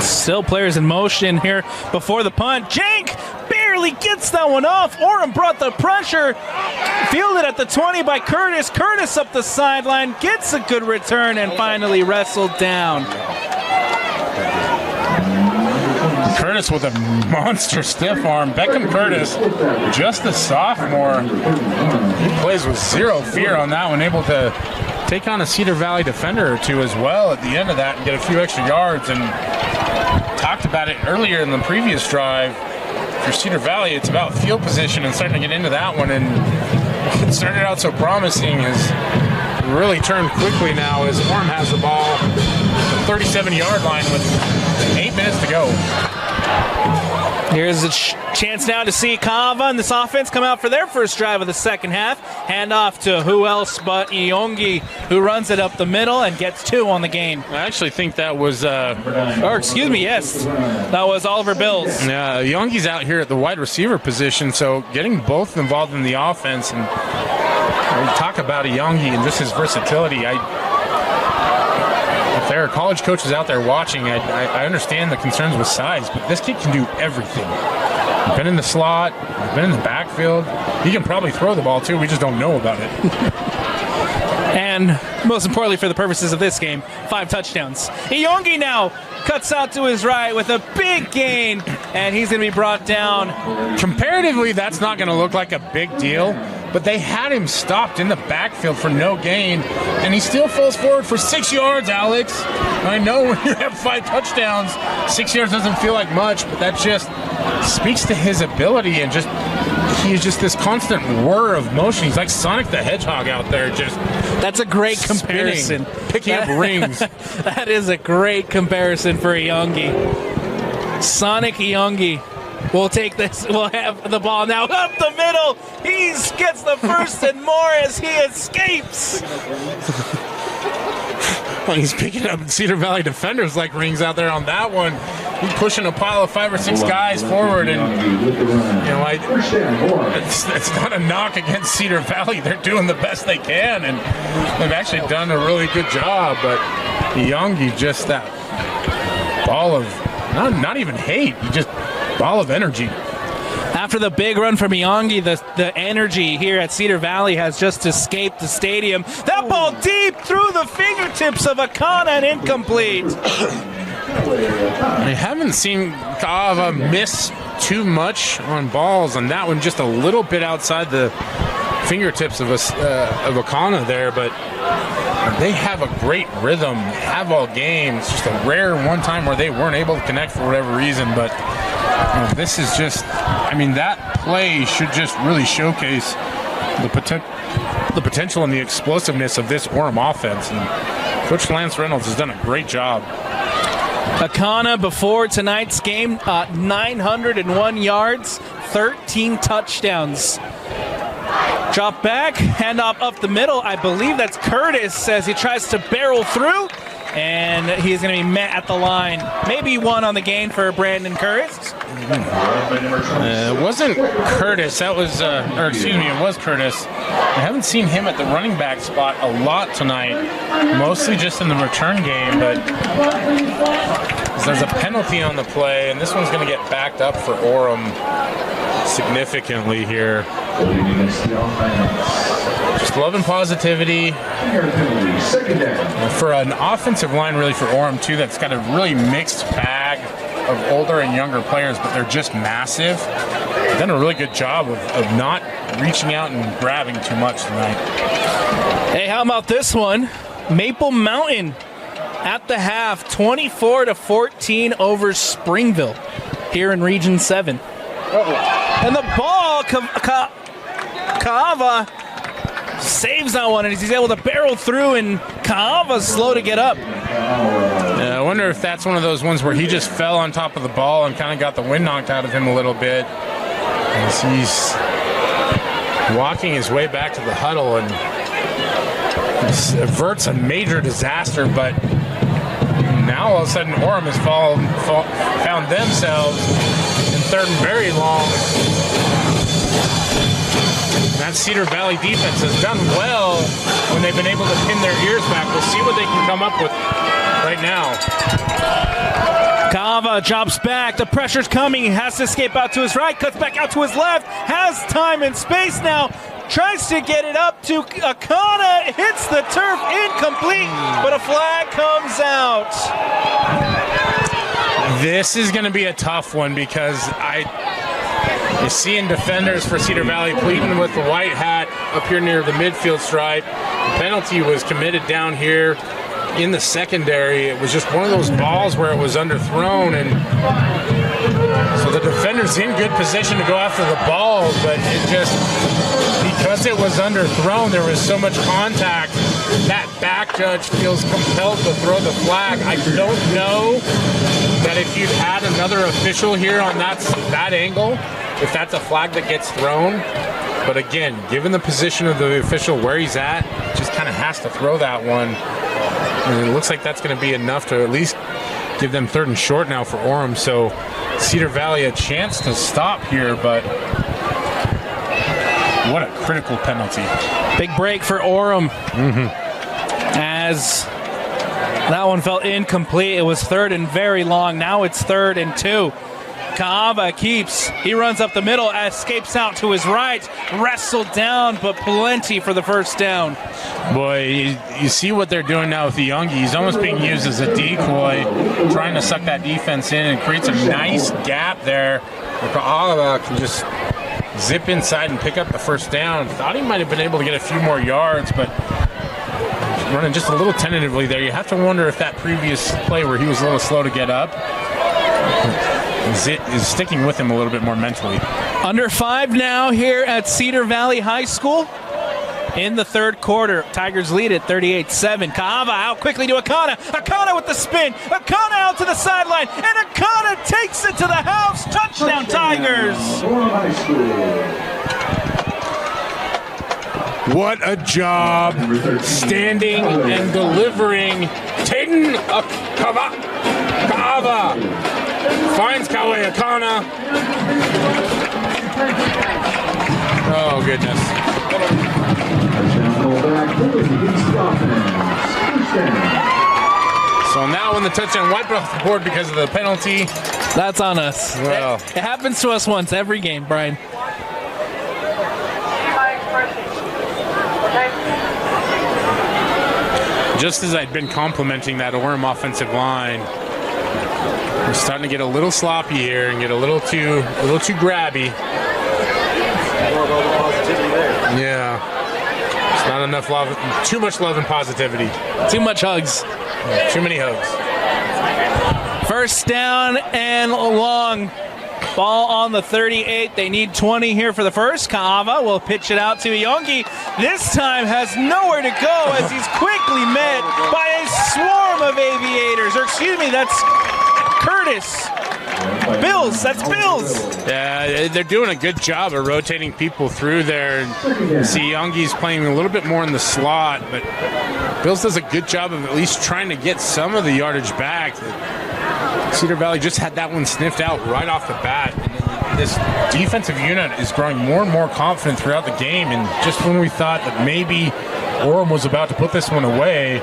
Still players in motion here before the punt. Jank barely gets that one off. Orem brought the pressure. Fielded at the 20 by Curtis. Curtis up the sideline, gets a good return, and finally wrestled down. Curtis with a monster stiff arm. Beckham Curtis, just a sophomore. He plays with zero fear on that one, able to take on a Cedar Valley defender or two as well at the end of that and get a few extra yards. And talked about it earlier in the previous drive. For Cedar Valley, it's about field position and starting to get into that one. And it started out so promising, has really turned quickly now as Orem has the ball at the 37-yard line with 8 minutes to go. Here's a chance now to see Kava and this offense come out for their first drive of the second half. Hand off to who else but Iongi, who runs it up the middle and gets 2 on the game. I actually think that was... yes. That was Oliver Bills. Yeah, Iongi's out here at the wide receiver position, so getting both involved in the offense. And we talk about Iongi and just his versatility. If there are college coaches out there watching, I understand the concerns with size, but this kid can do everything. He's been in the slot, he's been in the backfield. He can probably throw the ball too, we just don't know about it. And most importantly for the purposes of this game, 5 touchdowns. Iongi now cuts out to his right with a big gain, and he's going to be brought down. Comparatively, that's not going to look like a big deal, but they had him stopped in the backfield for no gain, and he still falls forward for 6 yards, Alex. I know when you have 5 touchdowns, 6 yards doesn't feel like much, but that just speaks to his ability, and he is just this constant whir of motion. He's like Sonic the Hedgehog out there, just that's a great comparison. Spinning, picking up rings. That is a great comparison for Iongi. Sonic Iongi. We'll take this. We'll have the ball now up the middle. He gets the first and more as he escapes. Well, he's picking up Cedar Valley defenders like rings out there on that one. He's pushing a pile of 5 or 6 guys forward, and it's not a knock against Cedar Valley. They're doing the best they can, and they've actually done a really good job. But Iongi, just that ball of not even hate, just ball of energy. After the big run from Iongi, the energy here at Cedar Valley has just escaped the stadium. That ball deep through the fingertips of Akana and incomplete. I haven't seen Kava miss too much on balls, and that one just a little bit outside the fingertips of Akana there, but they have a great rhythm, have all game. It's just a rare one time where they weren't able to connect for whatever reason, but this is just, that play should just really showcase the potential and the explosiveness of this Orem offense. And Coach Lance Reynolds has done a great job. Akana before tonight's game, 901 yards, 13 touchdowns. Drop back, handoff up the middle. I believe that's Curtis as he tries to barrel through. And he's going to be met at the line. Maybe 1 on the gain for Brandon Curtis. It wasn't Curtis. That was, it was Curtis. I haven't seen him at the running back spot a lot tonight. Mostly just in the return game, but there's a penalty on the play, and this one's going to get backed up for Orem significantly here. Just love and positivity for an offensive line, really, for Orem too. That's got a really mixed bag of older and younger players, but they're just massive. They've done a really good job of not reaching out and grabbing too much tonight. Hey, how about this one? Maple Mountain at the half, 24-14 over Springville here in Region 7. And the ball, Kaava saves that one, and he's able to barrel through, and Kaava's slow to get up. I wonder if that's one of those ones where he just fell on top of the ball and kind of got the wind knocked out of him a little bit as he's walking his way back to the huddle, and averts a major disaster. But now all of a sudden Orem has found themselves in 3rd and very long. That Cedar Valley defense has done well when they've been able to pin their ears back. We'll see what they can come up with right now. Kava drops back. The pressure's coming. He has to escape out to his right. Cuts back out to his left. Has time and space now. Tries to get it up to Akana. Hits the turf. Incomplete. But a flag comes out. This is going to be a tough one because you're seeing defenders for Cedar Valley pleading with the white hat up here near the midfield stripe. The penalty was committed down here in the secondary. It was just one of those balls where it was underthrown, and so the defender's in good position to go after the ball, but it just, because it was underthrown, there was so much contact that back judge feels compelled to throw the flag. I don't know that if you'd had another official here on that angle, if that's a flag that gets thrown. But again, given the position of the official where he's at, just kind of has to throw that one. And it looks like that's going to be enough to at least give them 3rd and short now for Orem. So Cedar Valley a chance to stop here, but what a critical penalty. Big break for Orem. As that one felt incomplete. It was 3rd and very long. Now it's 3rd and 2. Kaava keeps. He runs up the middle, escapes out to his right, wrestled down, but plenty for the first down. Boy, you see what they're doing now with the Youngie. He's almost being used as a decoy, trying to suck that defense in, and creates a nice gap there where Kaava can just zip inside and pick up the first down. Thought he might have been able to get a few more yards, but running just a little tentatively there. You have to wonder if that previous play where he was a little slow to get up is sticking with him a little bit more mentally. Under 5 now here at Cedar Valley High School. In the 3rd quarter, Tigers lead at 38-7. Kaava out quickly to Akana. Akana with the spin. Akana out to the sideline. And Akana takes it to the house. Touchdown, Tigers. What a job standing and delivering. Taden Kaava finds Kawe Akana. Oh, goodness. So now when the touchdown wiped off the board because of the penalty. That's on us. Well, it happens to us once every game, Brian. just as I'd been complimenting that Orem offensive line, we're starting to get a little sloppy here and get a little too grabby. Yeah, it's not enough love. Too much love and positivity. Too much hugs. Yeah, too many hugs. First down and long. Ball on the 38. They need 20 here for the first. Kaava will pitch it out to Iongi. This time has nowhere to go as he's quickly met by a swarm of Aviators. Or excuse me, that's Curtis. Bills, that's Bills. Yeah, they're doing a good job of rotating people through there. See, Iongi's playing a little bit more in the slot, but Bills does a good job of at least trying to get some of the yardage back. Cedar Valley just had that one sniffed out right off the bat. This defensive unit is growing more and more confident throughout the game, and just when we thought that maybe Orem was about to put this one away,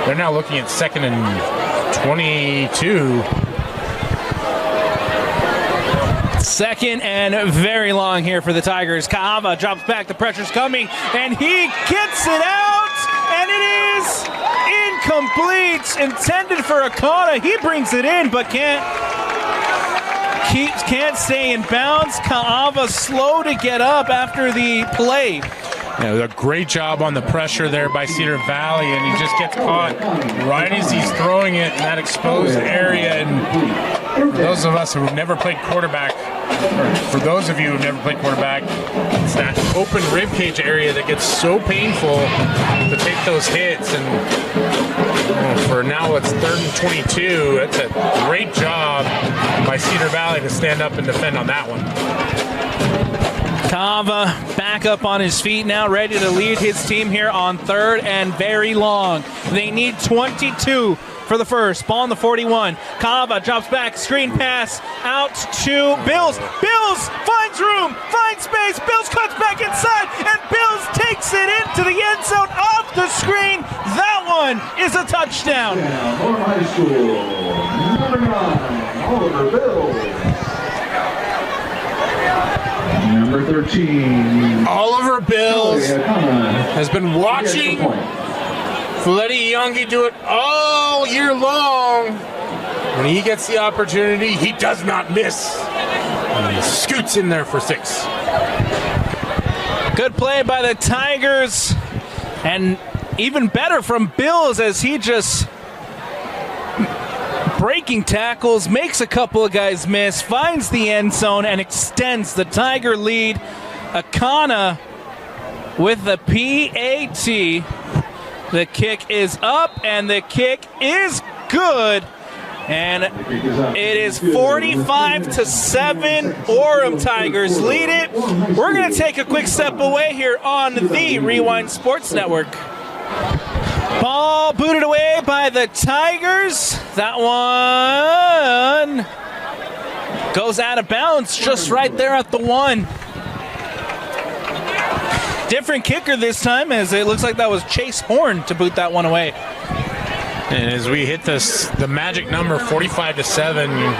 they're now looking at 2nd and 22. 2nd and very long here for the Tigers. Kaava drops back, the pressure's coming, and he gets it out, and it is incomplete, intended for Akana. He brings it in, but can't stay in bounds. Kaava slow to get up after the play. Yeah, a great job on the pressure there by Cedar Valley, and he just gets caught right as he's throwing it in that exposed area. And for those of us who have never played quarterback, or for those of you who have never played quarterback, it's that open rib cage area that gets so painful to take those hits. And for now it's 3rd and 22. That's a great job by Cedar Valley to stand up and defend on that one. Kaava back up on his feet now, ready to lead his team here on 3rd and very long. They need 22 for the first. Ball on the 41. Kaava drops back, screen pass out to Bills. Bills finds room, finds space. Bills cuts back inside, and Bills takes it into the end zone off the screen. That one is a touchdown. Orem High School, number 9, Oliver Bills. Number 13, Oliver Bills has been watching Fletty Iongi do it all year long. When he gets the opportunity, he does not miss. And he scoots in there for 6. Good play by the Tigers, and even better from Bills as he just breaking tackles, makes a couple of guys miss, finds the end zone, and extends the Tiger lead. Akana with the PAT. The kick is up, and the kick is good. And it is 45-7. Orem Tigers lead it. We're going to take a quick step away here on the Rewind Sports Network. Ball booted away by the Tigers. That one goes out of bounds just right there at the 1. Different kicker this time, as it looks like that was Chase Horn to boot that one away. And as we hit the magic number 45-7, you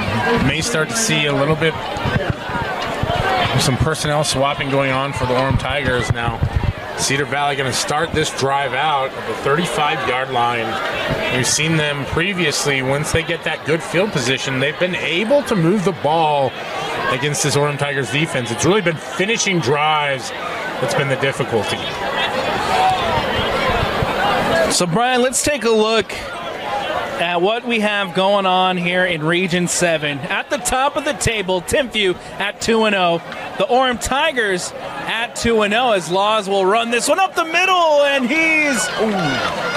may start to see a little bit of some personnel swapping going on for the Orem Tigers now. Cedar Valley going to start this drive out at the 35-yard line. We've seen them previously, once they get that good field position, they've been able to move the ball against this Orem Tigers defense. It's really been finishing drives that's been the difficulty. So, Brian, let's take a look at what we have going on here in Region 7. At the top of the table, Timpview at 2-0. The Orem Tigers at 2-0 as Laws will run this one up the middle, and he's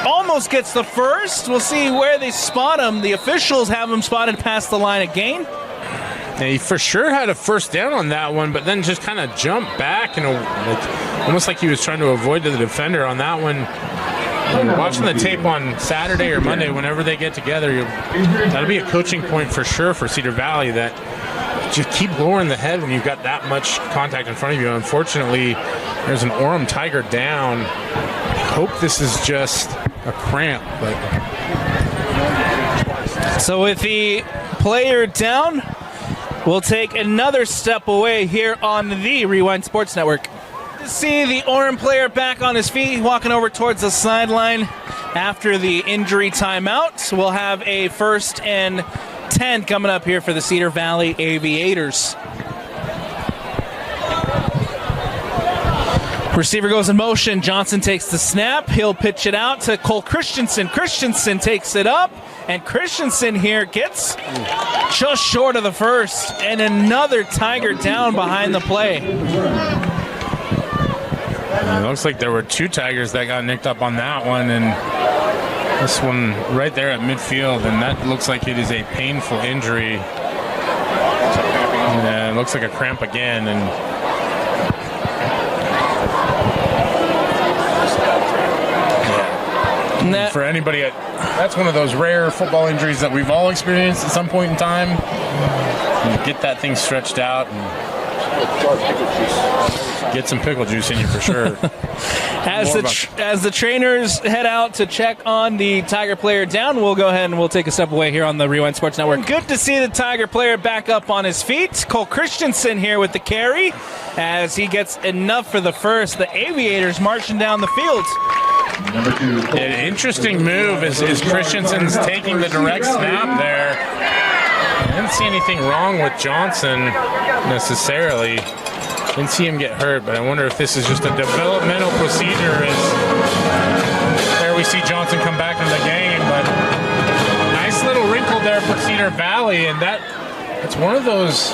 almost gets the first. We'll see where they spot him. The officials have him spotted past the line again. Yeah, he for sure had a first down on that one, but then just kind of jumped back, and almost like he was trying to avoid the defender on that one. Watching the tape on Saturday or Monday, whenever they get together, that'll be a coaching point for sure for Cedar Valley, that just keep lowering the head when you've got that much contact in front of you. Unfortunately, there's an Orem Tiger down. I hope this is just a cramp. So with the player down, we'll take another step away here on the Rewind Sports Network. See the Orem player back on his feet, walking over towards the sideline after the injury timeout. We'll have a 1st and 10 coming up here for the Cedar Valley Aviators. Receiver goes in motion. Johnson takes the snap. He'll pitch it out to Cole Christensen. Christensen takes it up, and Christensen here gets just short of the first, and another Tiger down behind the play. It looks like there were 2 Tigers that got nicked up on that one, and this one right there at midfield, and that looks like it is a painful injury. And it looks like a cramp again, and for anybody, that's one of those rare football injuries that we've all experienced at some point in time. You get that thing stretched out and get some pickle juice in you for sure. As the trainers head out to check on the Tiger player down, we'll go ahead and we'll take a step away here on the Rewind Sports Network. Good to see the Tiger player back up on his feet. Cole Christensen here with the carry as he gets enough for the first. The Aviators marching down the field. An interesting move is Christensen's taking the direct snap there. I didn't see anything wrong with Johnson necessarily. Didn't see him get hurt, but I wonder if this is just a developmental procedure as there we see Johnson come back in the game. But nice little wrinkle there for Cedar Valley, and it's one of those,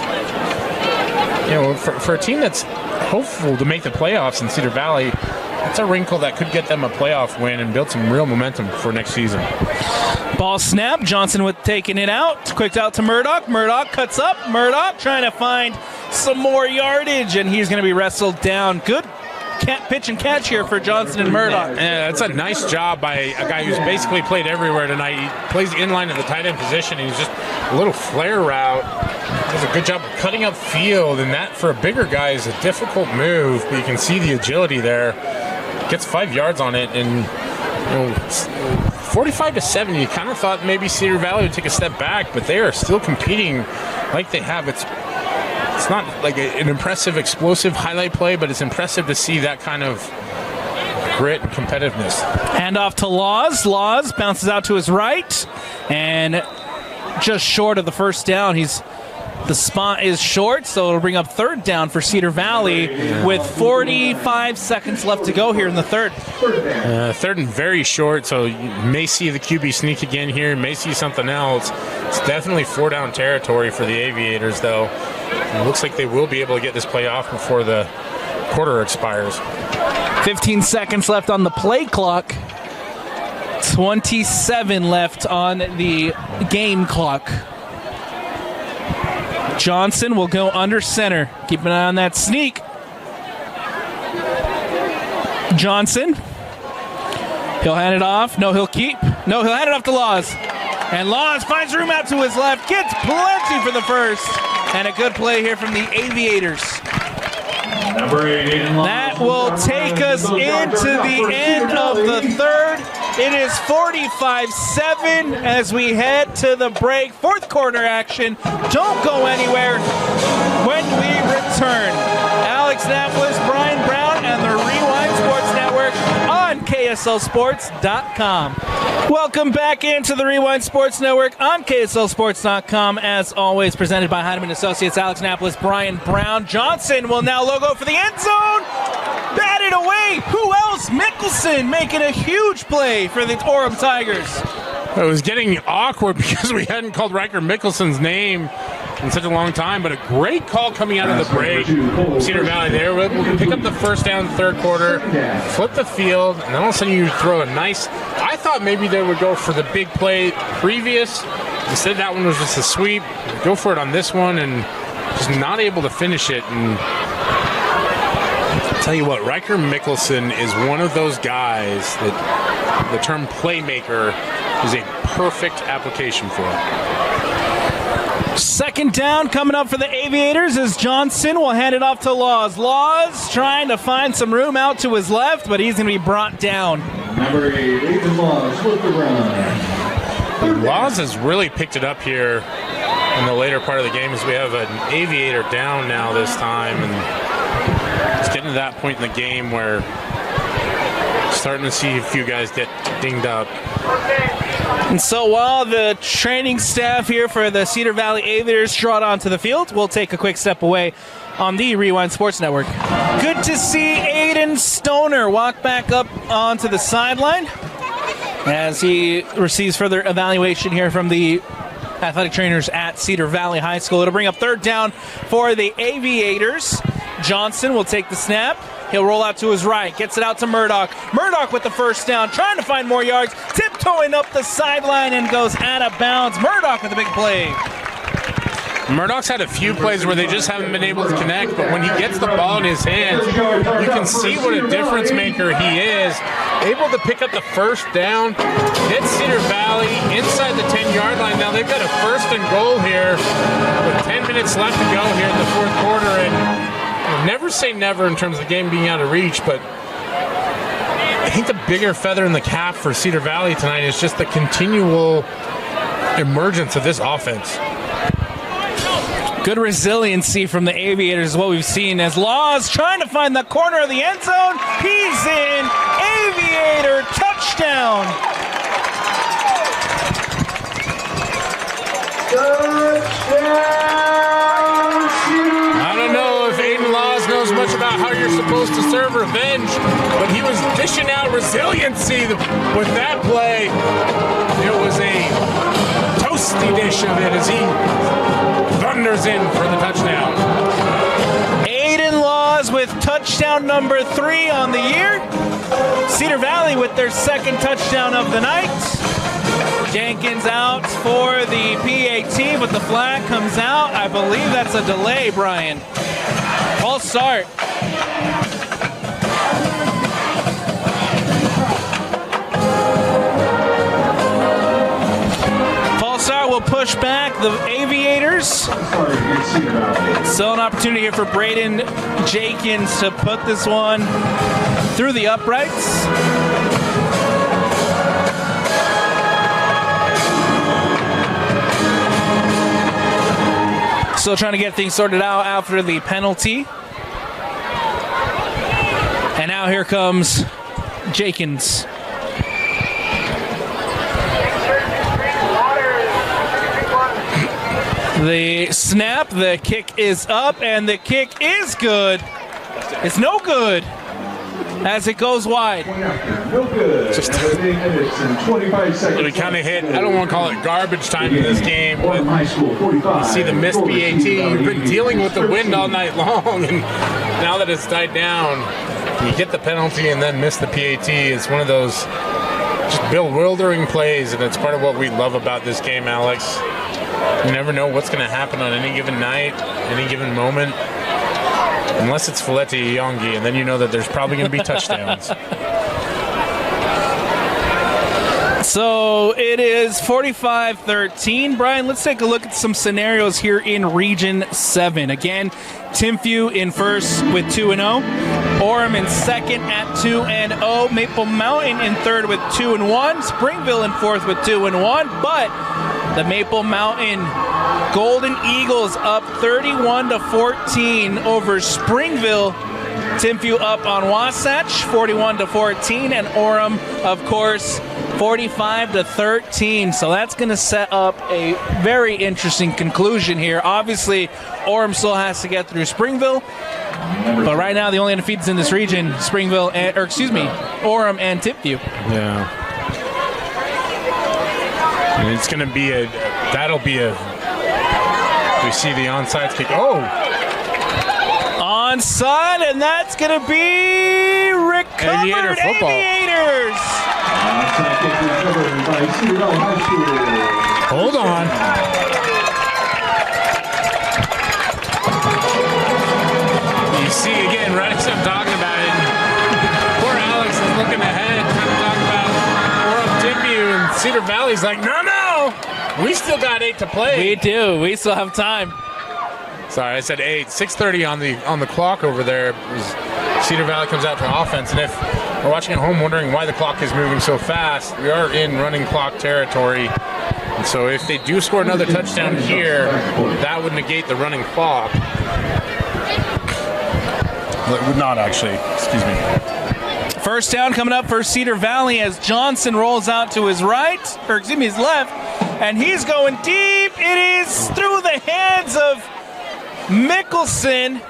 for a team that's hopeful to make the playoffs in Cedar Valley, it's a wrinkle that could get them a playoff win and build some real momentum for next season. Ball snap. Johnson with taking it out. Quick out to Murdoch. Murdoch cuts up. Murdoch trying to find some more yardage, and he's going to be wrestled down. Good pitch and catch here for Johnson and Murdoch. Yeah, that's a nice job by a guy who's basically played everywhere tonight. He plays inline at the tight end position. He's just a little flare route. Does a good job of cutting up field, and that for a bigger guy is a difficult move, but you can see the agility there. Gets 5 yards on it, and 45-7. You kind of thought maybe Cedar Valley would take a step back, but they are still competing like they have. It's not like an impressive, explosive highlight play, but it's impressive to see that kind of grit and competitiveness. Hand off to Laws. Laws bounces out to his right, and just short of the first down. The spot is short, so it'll bring up 3rd down for Cedar Valley with 45 seconds left to go here in the 3rd. 3rd and very short, so you may see the QB sneak again here, may see something else. It's definitely 4-down territory for the Aviators, though. It looks like they will be able to get this play off before the quarter expires. 15 seconds left on the play clock. 27 left on the game clock. Johnson will go under center. Keep an eye on that sneak. Johnson. He'll hand it off. No, he'll keep. No, he'll hand it off to Laws. And Laws finds room out to his left. Gets plenty for the first. And a good play here from the Aviators. Number 8, that will take us into the end of the third. It is 45-7 as we head to the break. Fourth quarter action. Don't go anywhere when we return. Alex Napolis, Brian Brown, and the Rewind Sports Network on KSLSports.com. Welcome back into the Rewind Sports Network on KSLSports.com. As always, presented by Heinemann Associates, Alex Napolis, Brian Brown. Johnson will now logo for the end zone. Batted away. Who else? Mickelson making a huge play for the Orem Tigers. It was getting awkward because we hadn't called Riker Mickelson's name in such a long time, but a great call coming out of the break. Cedar Valley there. We'll pick up the first down third quarter, flip the field, and then all of a sudden you throw a nice... I thought maybe they would go for the big play previous. Instead, that one was just a sweep. Go for it on this one, and just not able to finish it. And I'll tell you what, Riker Mickelson is one of those guys that the term playmaker is a perfect application for. Second down coming up for the Aviators as Johnson will hand it off to Laws. Laws trying to find some room out to his left, but he's going to be brought down. Number 8, Ethan Laws with the run. Laws has really picked it up here in the later part of the game as we have an Aviator down now this time, and it's getting to that point in the game where starting to see a few guys get dinged up. And so while the training staff here for the Cedar Valley Aviators trot onto the field, we'll take a quick step away on the Rewind Sports Network. Good to see Aiden Stoner walk back up onto the sideline as he receives further evaluation here from the athletic trainers at Cedar Valley High School. It'll bring up third down for the Aviators. Johnson will take the snap. He'll roll out to his right, gets it out to Murdoch. Murdoch with the first down, trying to find more yards, tiptoeing up the sideline and goes out of bounds. Murdoch with a big play. Murdoch's had a few plays where they just haven't been able to connect, but when he gets the ball in his hands, you can see what a difference maker he is. Able to pick up the first down, hit Cedar Valley inside the 10-yard line. Now they've got a first and goal here with 10 minutes left to go here in the fourth quarter, and never say never in terms of the game being out of reach, but I think the bigger feather in the cap for Cedar Valley tonight is just the continual emergence of this offense. Good resiliency from the Aviators is what we've seen as Laws trying to find the corner of the end zone. He's in. Aviator touchdown. I don't know if Aiden Laws knows much about how you're supposed to serve revenge, but he was dishing out resiliency with that play. It was a toasty dish of it as he thunders in for the touchdown. Aiden Laws with touchdown number 3 on the year. Cedar Valley with their second touchdown of the night. Jenkins out for the PAT, but the flag comes out. I believe that's a delay, Brian. False start. False start will push back the Aviators. Still an opportunity here for Braden Jenkins to put this one through the uprights. Still trying to get things sorted out after the penalty. And now here comes Jenkins. The snap, the kick is up, and the kick is good. It's no good as it goes wide. No good. Just 25 seconds. We kind of hit, I don't want to call it garbage time in this game, but High School, 45. you see the missed PAT. You've been dealing with the wind all night long, and now that it's died down, you get the penalty and then miss the PAT. It's one of those just bewildering plays, and it's part of what we love about this game, Alex. You never know what's going to happen on any given night, any given moment, unless it's Filete Yongi, and then you know that there's probably going to be touchdowns. So it is 45-13. Brian, let's take a look at some scenarios here in Region 7. Again, Timpview in first with 2-0. Orem in second at 2-0. Maple Mountain in third with 2-1. Springville in fourth with 2-1. But the Maple Mountain Golden Eagles up 31-14 over Springville. Timpview up on Wasatch 41-14, and Orem, of course, 45-13. So that's going to set up a very interesting conclusion here. Obviously, Orem still has to get through Springville, but right now the only undefeateds in this region, Orem and Timpview. Yeah. And it's going to be we see the onside kick. Oh! Onside, and that's going to be recovered. Aviator football. Aviators. Hold on. You see again, right as I'm talking about it, poor Alex is looking ahead, trying to talk about Orem Tigers, and Cedar Valley's like, no, we still got 8 to play. We do. We still have time. Sorry, I said 8. 6:30 on the clock over there. Cedar Valley comes out to offense, and if we're watching at home wondering why the clock is moving so fast, we are in running clock territory. And so if they do score another touchdown here, that would negate the running clock. Well, it would not actually. Excuse me. First down coming up for Cedar Valley as Johnson rolls out to his his left, and he's going deep. It is through the hands of Mickelson,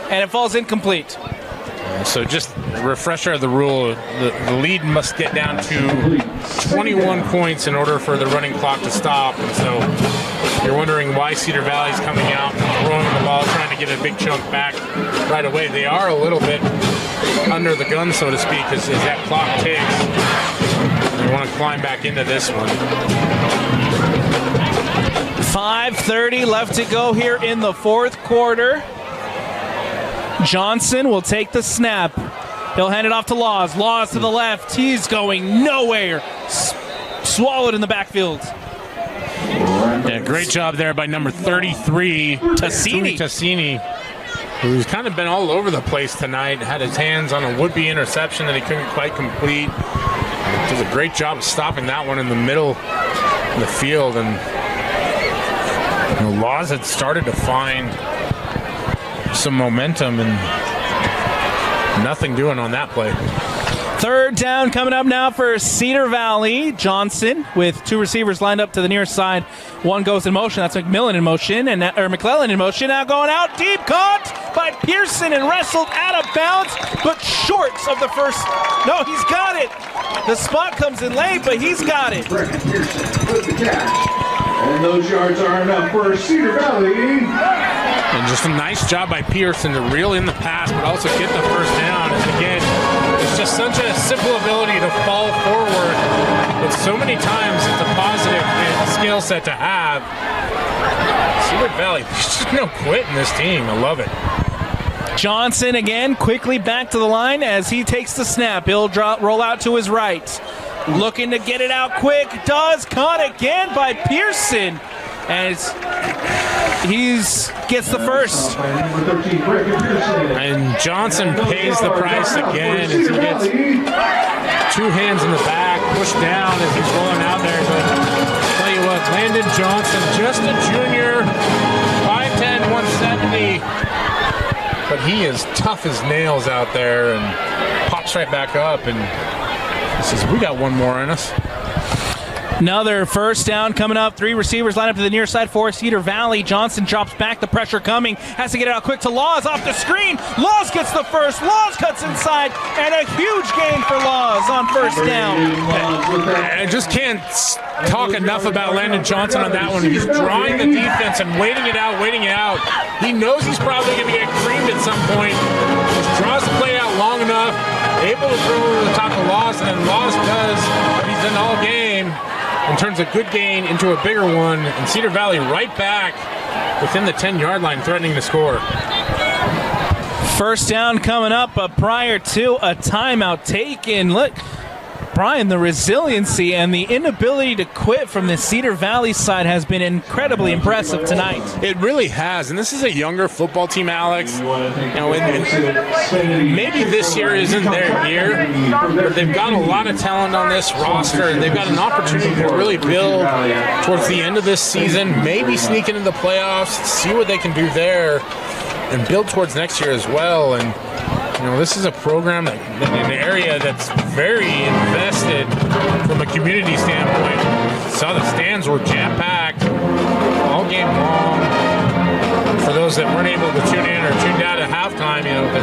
and it falls incomplete. So just a refresher of the rule, the lead must get down to 21 points in order for the running clock to stop. And so you're wondering why Cedar Valley's coming out and throwing the ball, trying to get a big chunk back right away. They are a little bit under the gun, so to speak, as that clock ticks. They want to climb back into this one. 5:30 left to go here in the fourth quarter. Johnson will take the snap. He'll hand it off to Laws. Laws to the left. He's going nowhere. Swallowed in the backfield. Yeah, great job there by number 33, Tassini, who's kind of been all over the place tonight. Had his hands on a would-be interception that he couldn't quite complete. Does a great job of stopping that one in the middle of the field. And Laws had started to find some momentum and nothing doing on that play. Third down coming up now for Cedar Valley. Johnson with 2 receivers lined up to the near side. One goes in motion. That's McClellan in motion. Now going out deep. Caught by Pearson and wrestled out of bounds, but short of the first. No, he's got it. The spot comes in late, but he's got it. Pearson with the catch. And those yards are enough for Cedar Valley. And just a nice job by Pearson to reel in the pass, but also get the first down. And again, it's just such a simple ability to fall forward. But so many times it's a positive skill set to have. Cedar Valley, there's just no quit in this team. I love it. Johnson again quickly back to the line as he takes the snap. He'll roll out to his right. Looking to get it out quick. Caught again by Pearson. As he gets the first. And Johnson pays the price again as he gets 2 hands in the back, pushed down as he's rolling out there. But tell you what, Landon Johnson, just a junior, 5'10", 170. But he is tough as nails out there and pops right back up and says, we got one more in us. Another first down coming up. 3 receivers line up to the near side for Cedar Valley. Johnson drops back. The pressure coming. Has to get it out quick to Laws off the screen. Laws gets the first. Laws cuts inside. And a huge gain for Laws on first down. I just can't talk enough about Landon Johnson on that one. He's drawing the defense and waiting it out. He knows he's probably going to get creamed at some point. Just draws the play out long enough. able to throw over the top of Laws, and then Laws does what he's done all game and turns a good gain into a bigger one, and Cedar Valley right back within the 10-yard line, threatening to score. First down coming up, but prior to a timeout taken. Look, Brian, the resiliency and the inability to quit from the Cedar Valley side has been incredibly impressive tonight. It really has, and this is a younger football team, Alex. You know, maybe this year isn't their year, but they've got a lot of talent on this roster, and they've got an opportunity to really build towards the end of this season, maybe sneak into the playoffs, see what they can do there, and build towards next year as well. And you know, this is a program in an area that's very invested from a community standpoint. Saw the stands were jam-packed all game long. For those that weren't able to tune in or tuned out at halftime, you know, the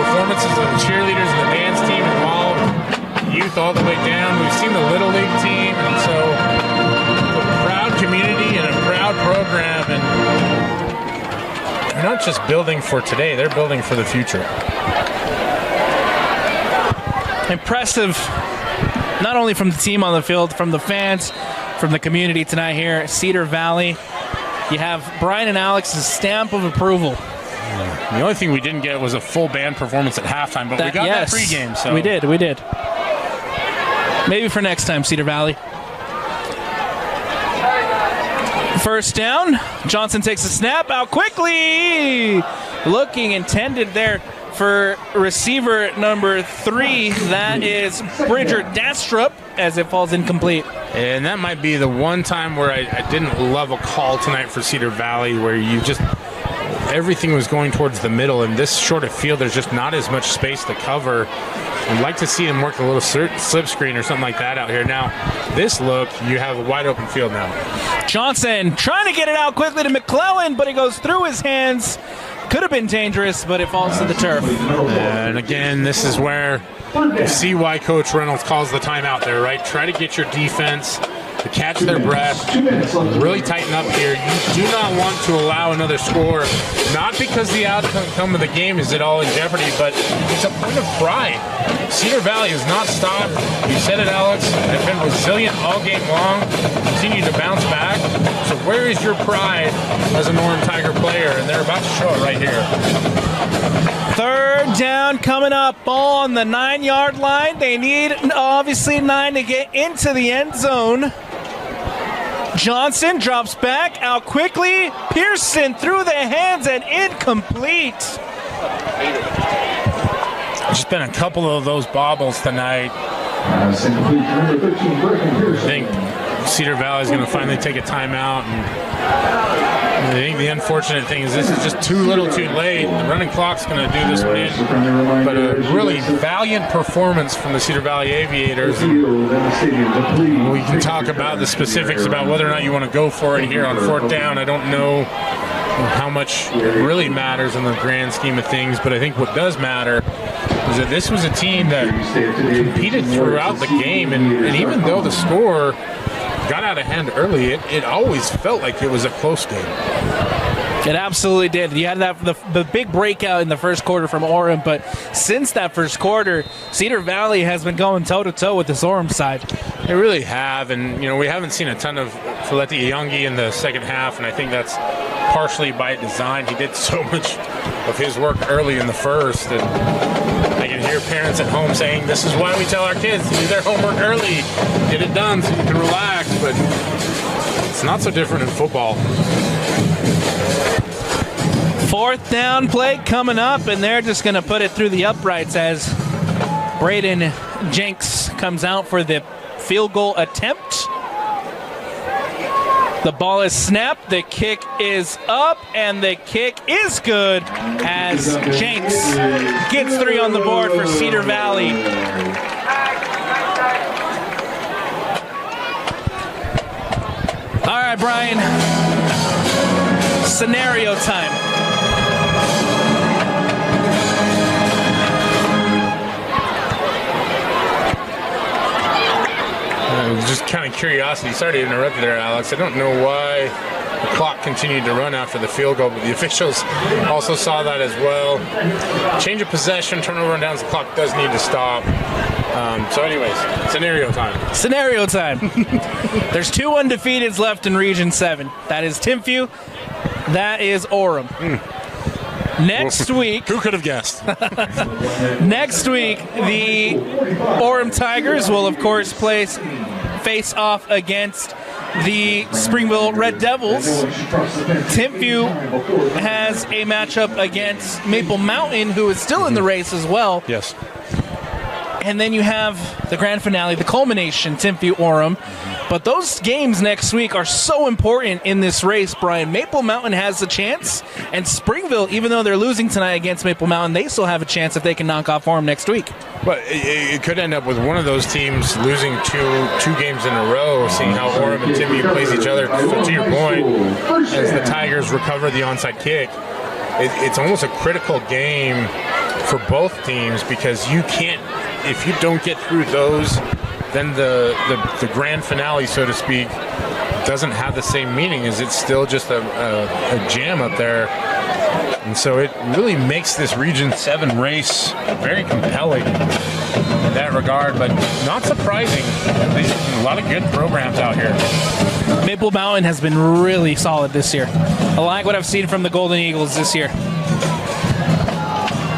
performances of the cheerleaders and the dance team involved, youth all the way down. We've seen the Little League team, and so a proud community and a proud program, and they're not just building for today, they're building for the future. Impressive, not only from the team on the field, from the fans, from the community tonight here at Cedar Valley. You have Brian and Alex's stamp of approval. The only thing we didn't get was a full band performance at halftime, but we got that pregame. So We did. Maybe for next time, Cedar Valley. First down. Johnson takes a snap out quickly. Looking intended there for receiver number 3. That is Bridger Dastrup, as it falls incomplete. And that might be the one time where I didn't love a call tonight for Cedar Valley, where you just everything was going towards the middle, and this short of field, there's just not as much space to cover. I'd like to see him work a little slip screen or something like that out here. Now, this look, you have a wide open field now. Johnson trying to get it out quickly to McClellan, but it goes through his hands. Could have been dangerous, but it falls to the turf. And again, this is where you see why Coach Reynolds calls the timeout there, right? Try to get your defense to catch their breath, really tighten up here. You do not want to allow another score, not because the outcome of the game is at all in jeopardy, but it's a point of pride. Cedar Valley has not stopped. You said it, Alex. They've been resilient all game long, continue to bounce back. So where is your pride as an Orem Tiger player? And they're about to show it right here. Third down coming up, ball on the 9-yard line. They need, obviously, 9 to get into the end zone. Johnson drops back, out quickly. Pearson through the hands and incomplete. Just been a couple of those bobbles tonight. I think Cedar Valley is going to finally take a timeout. And I think the unfortunate thing is this is just too little too late. The running clock's going to do this one in. But a really valiant performance from the Cedar Valley Aviators. And we can talk about the specifics about whether or not you want to go for it here on 4th down. I don't know how much it really matters in the grand scheme of things, but I think what does matter is that this was a team that competed throughout the game, and even though the score got out of hand early, it always felt like it was a close game. It absolutely did. You had the big breakout in the first quarter from Orem, but since that first quarter, Cedar Valley has been going toe-to-toe with this Orem side. They really have, and we haven't seen a ton of Faleti Youngie in the second half, and I think that's partially by design. He did so much of his work early in the first, and I can hear parents at home saying, this is why we tell our kids to do their homework early, get it done so you can relax, but it's not so different in football. 4th down play coming up, and they're just going to put it through the uprights as Braden Jenks comes out for the field goal attempt. The ball is snapped, the kick is up, and the kick is good as Jenks gets 3 on the board for Cedar Valley. All right, Brian, scenario time. Just kind of curiosity. Sorry to interrupt you there, Alex. I don't know why the clock continued to run after the field goal, but the officials also saw that as well. Change of possession, turnover and downs, the clock does need to stop. So anyways, scenario time. Scenario time. There's 2 undefeateds left in Region 7. That is Timpview. That is Orem. Next week... Who could have guessed? Next week, the Orem Tigers will, of course, face off against the Springville Red Devils. Timpview has a matchup against Maple Mountain, who is still in the race as well. Yes. And then you have the grand finale, the culmination, Timpview Orem. But those games next week are so important in this race, Brian. Maple Mountain has a chance, and Springville, even though they're losing tonight against Maple Mountain, they still have a chance if they can knock off Orem next week. But it could end up with one of those teams losing two games in a row, seeing how Orem and Timpview plays each other. So to your point, as the Tigers recover the onside kick, it's almost a critical game for both teams, because you can't, if you don't get through those, then the grand finale, so to speak, doesn't have the same meaning, as it's still just a jam up there. And so it really makes this Region 7 race very compelling in that regard, but not surprising. There's a lot of good programs out here. Maple Mountain has been really solid this year. I like what I've seen from the Golden Eagles this year.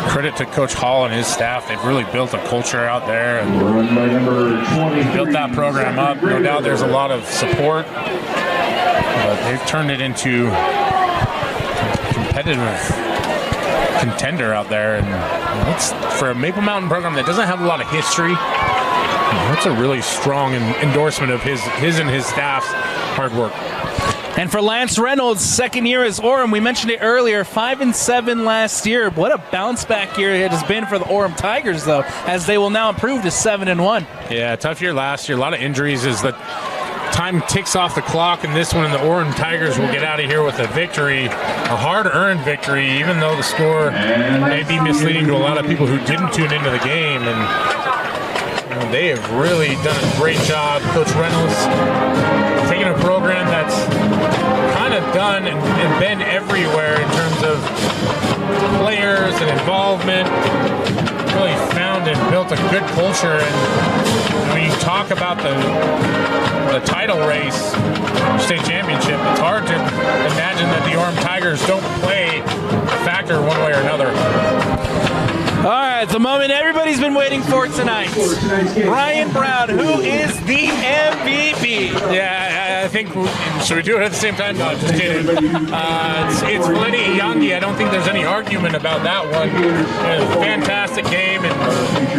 Credit to Coach Hall and his staff. They've really built a culture out there and built that program up. No doubt there's a lot of support, but they've turned it into a competitive contender out there. And it's, for a Maple Mountain program that doesn't have a lot of history, that's a really strong endorsement of his and his staff's hard work. And for Lance Reynolds, second year as Orem, we mentioned it earlier, 5-7 last year. What a bounce back year it has been for the Orem Tigers, though, as they will now improve to 7-1. Yeah, tough year last year. A lot of injuries as the time ticks off the clock, and this one, the Orem Tigers will get out of here with a victory, a hard-earned victory, even though the score may be misleading to a lot of people who didn't tune into the game. And they have really done a great job. Coach Reynolds taking a program that's kind of done and been everywhere in terms of players and involvement, really found and built a good culture. And when you talk about the title race, state championship, it's hard to imagine that the Orem Tigers don't play a factor one way or another. All right, the moment everybody's been waiting for tonight. Brian Brown, who is the MVP? Yeah, I think, should we do it at the same time? No, just kidding. It's Lenny Youngie. I don't think there's any argument about that one. It was a fantastic game, and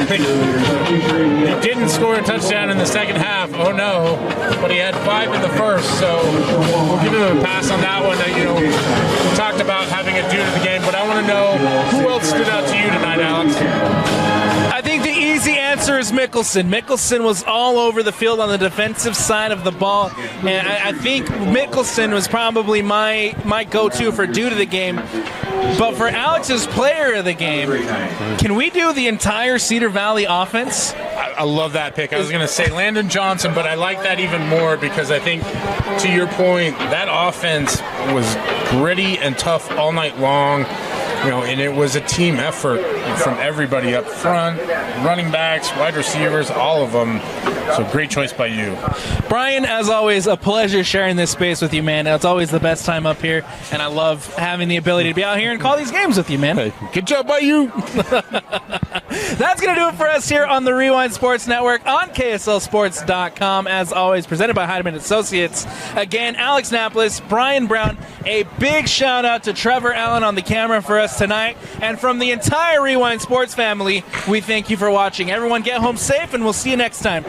he didn't score a touchdown in the second half. Oh no, but he had 5 in the first, so we'll give him a pass on that one. We talked about having it due to the game, but I want to know who else stood out to you tonight, Alex? I think the easy answer is Mickelson. Mickelson was all over the field on the defensive side of the ball, and I think Mickelson was probably my go-to for due to the game. But for Alex's player of the game, can we do the entire Cedar Valley offense? I love that pick. I was going to say Landon Johnson, but I like that even more because I think, to your point, that offense was gritty and tough all night long. And it was a team effort from everybody up front, running backs, wide receivers, all of them. So great choice by you. Brian, as always, a pleasure sharing this space with you, man. It's always the best time up here, and I love having the ability to be out here and call these games with you, man. Hey, good job by you. That's going to do it for us here on the Rewind Sports Network on KSLSports.com. As always, presented by Heidemann Associates. Again, Alex Napolis, Brian Brown, a big shout-out to Trevor Allen on the camera for us tonight. And from the entire Rewind Sports family, we thank you for watching. Everyone get home safe, and we'll see you next time.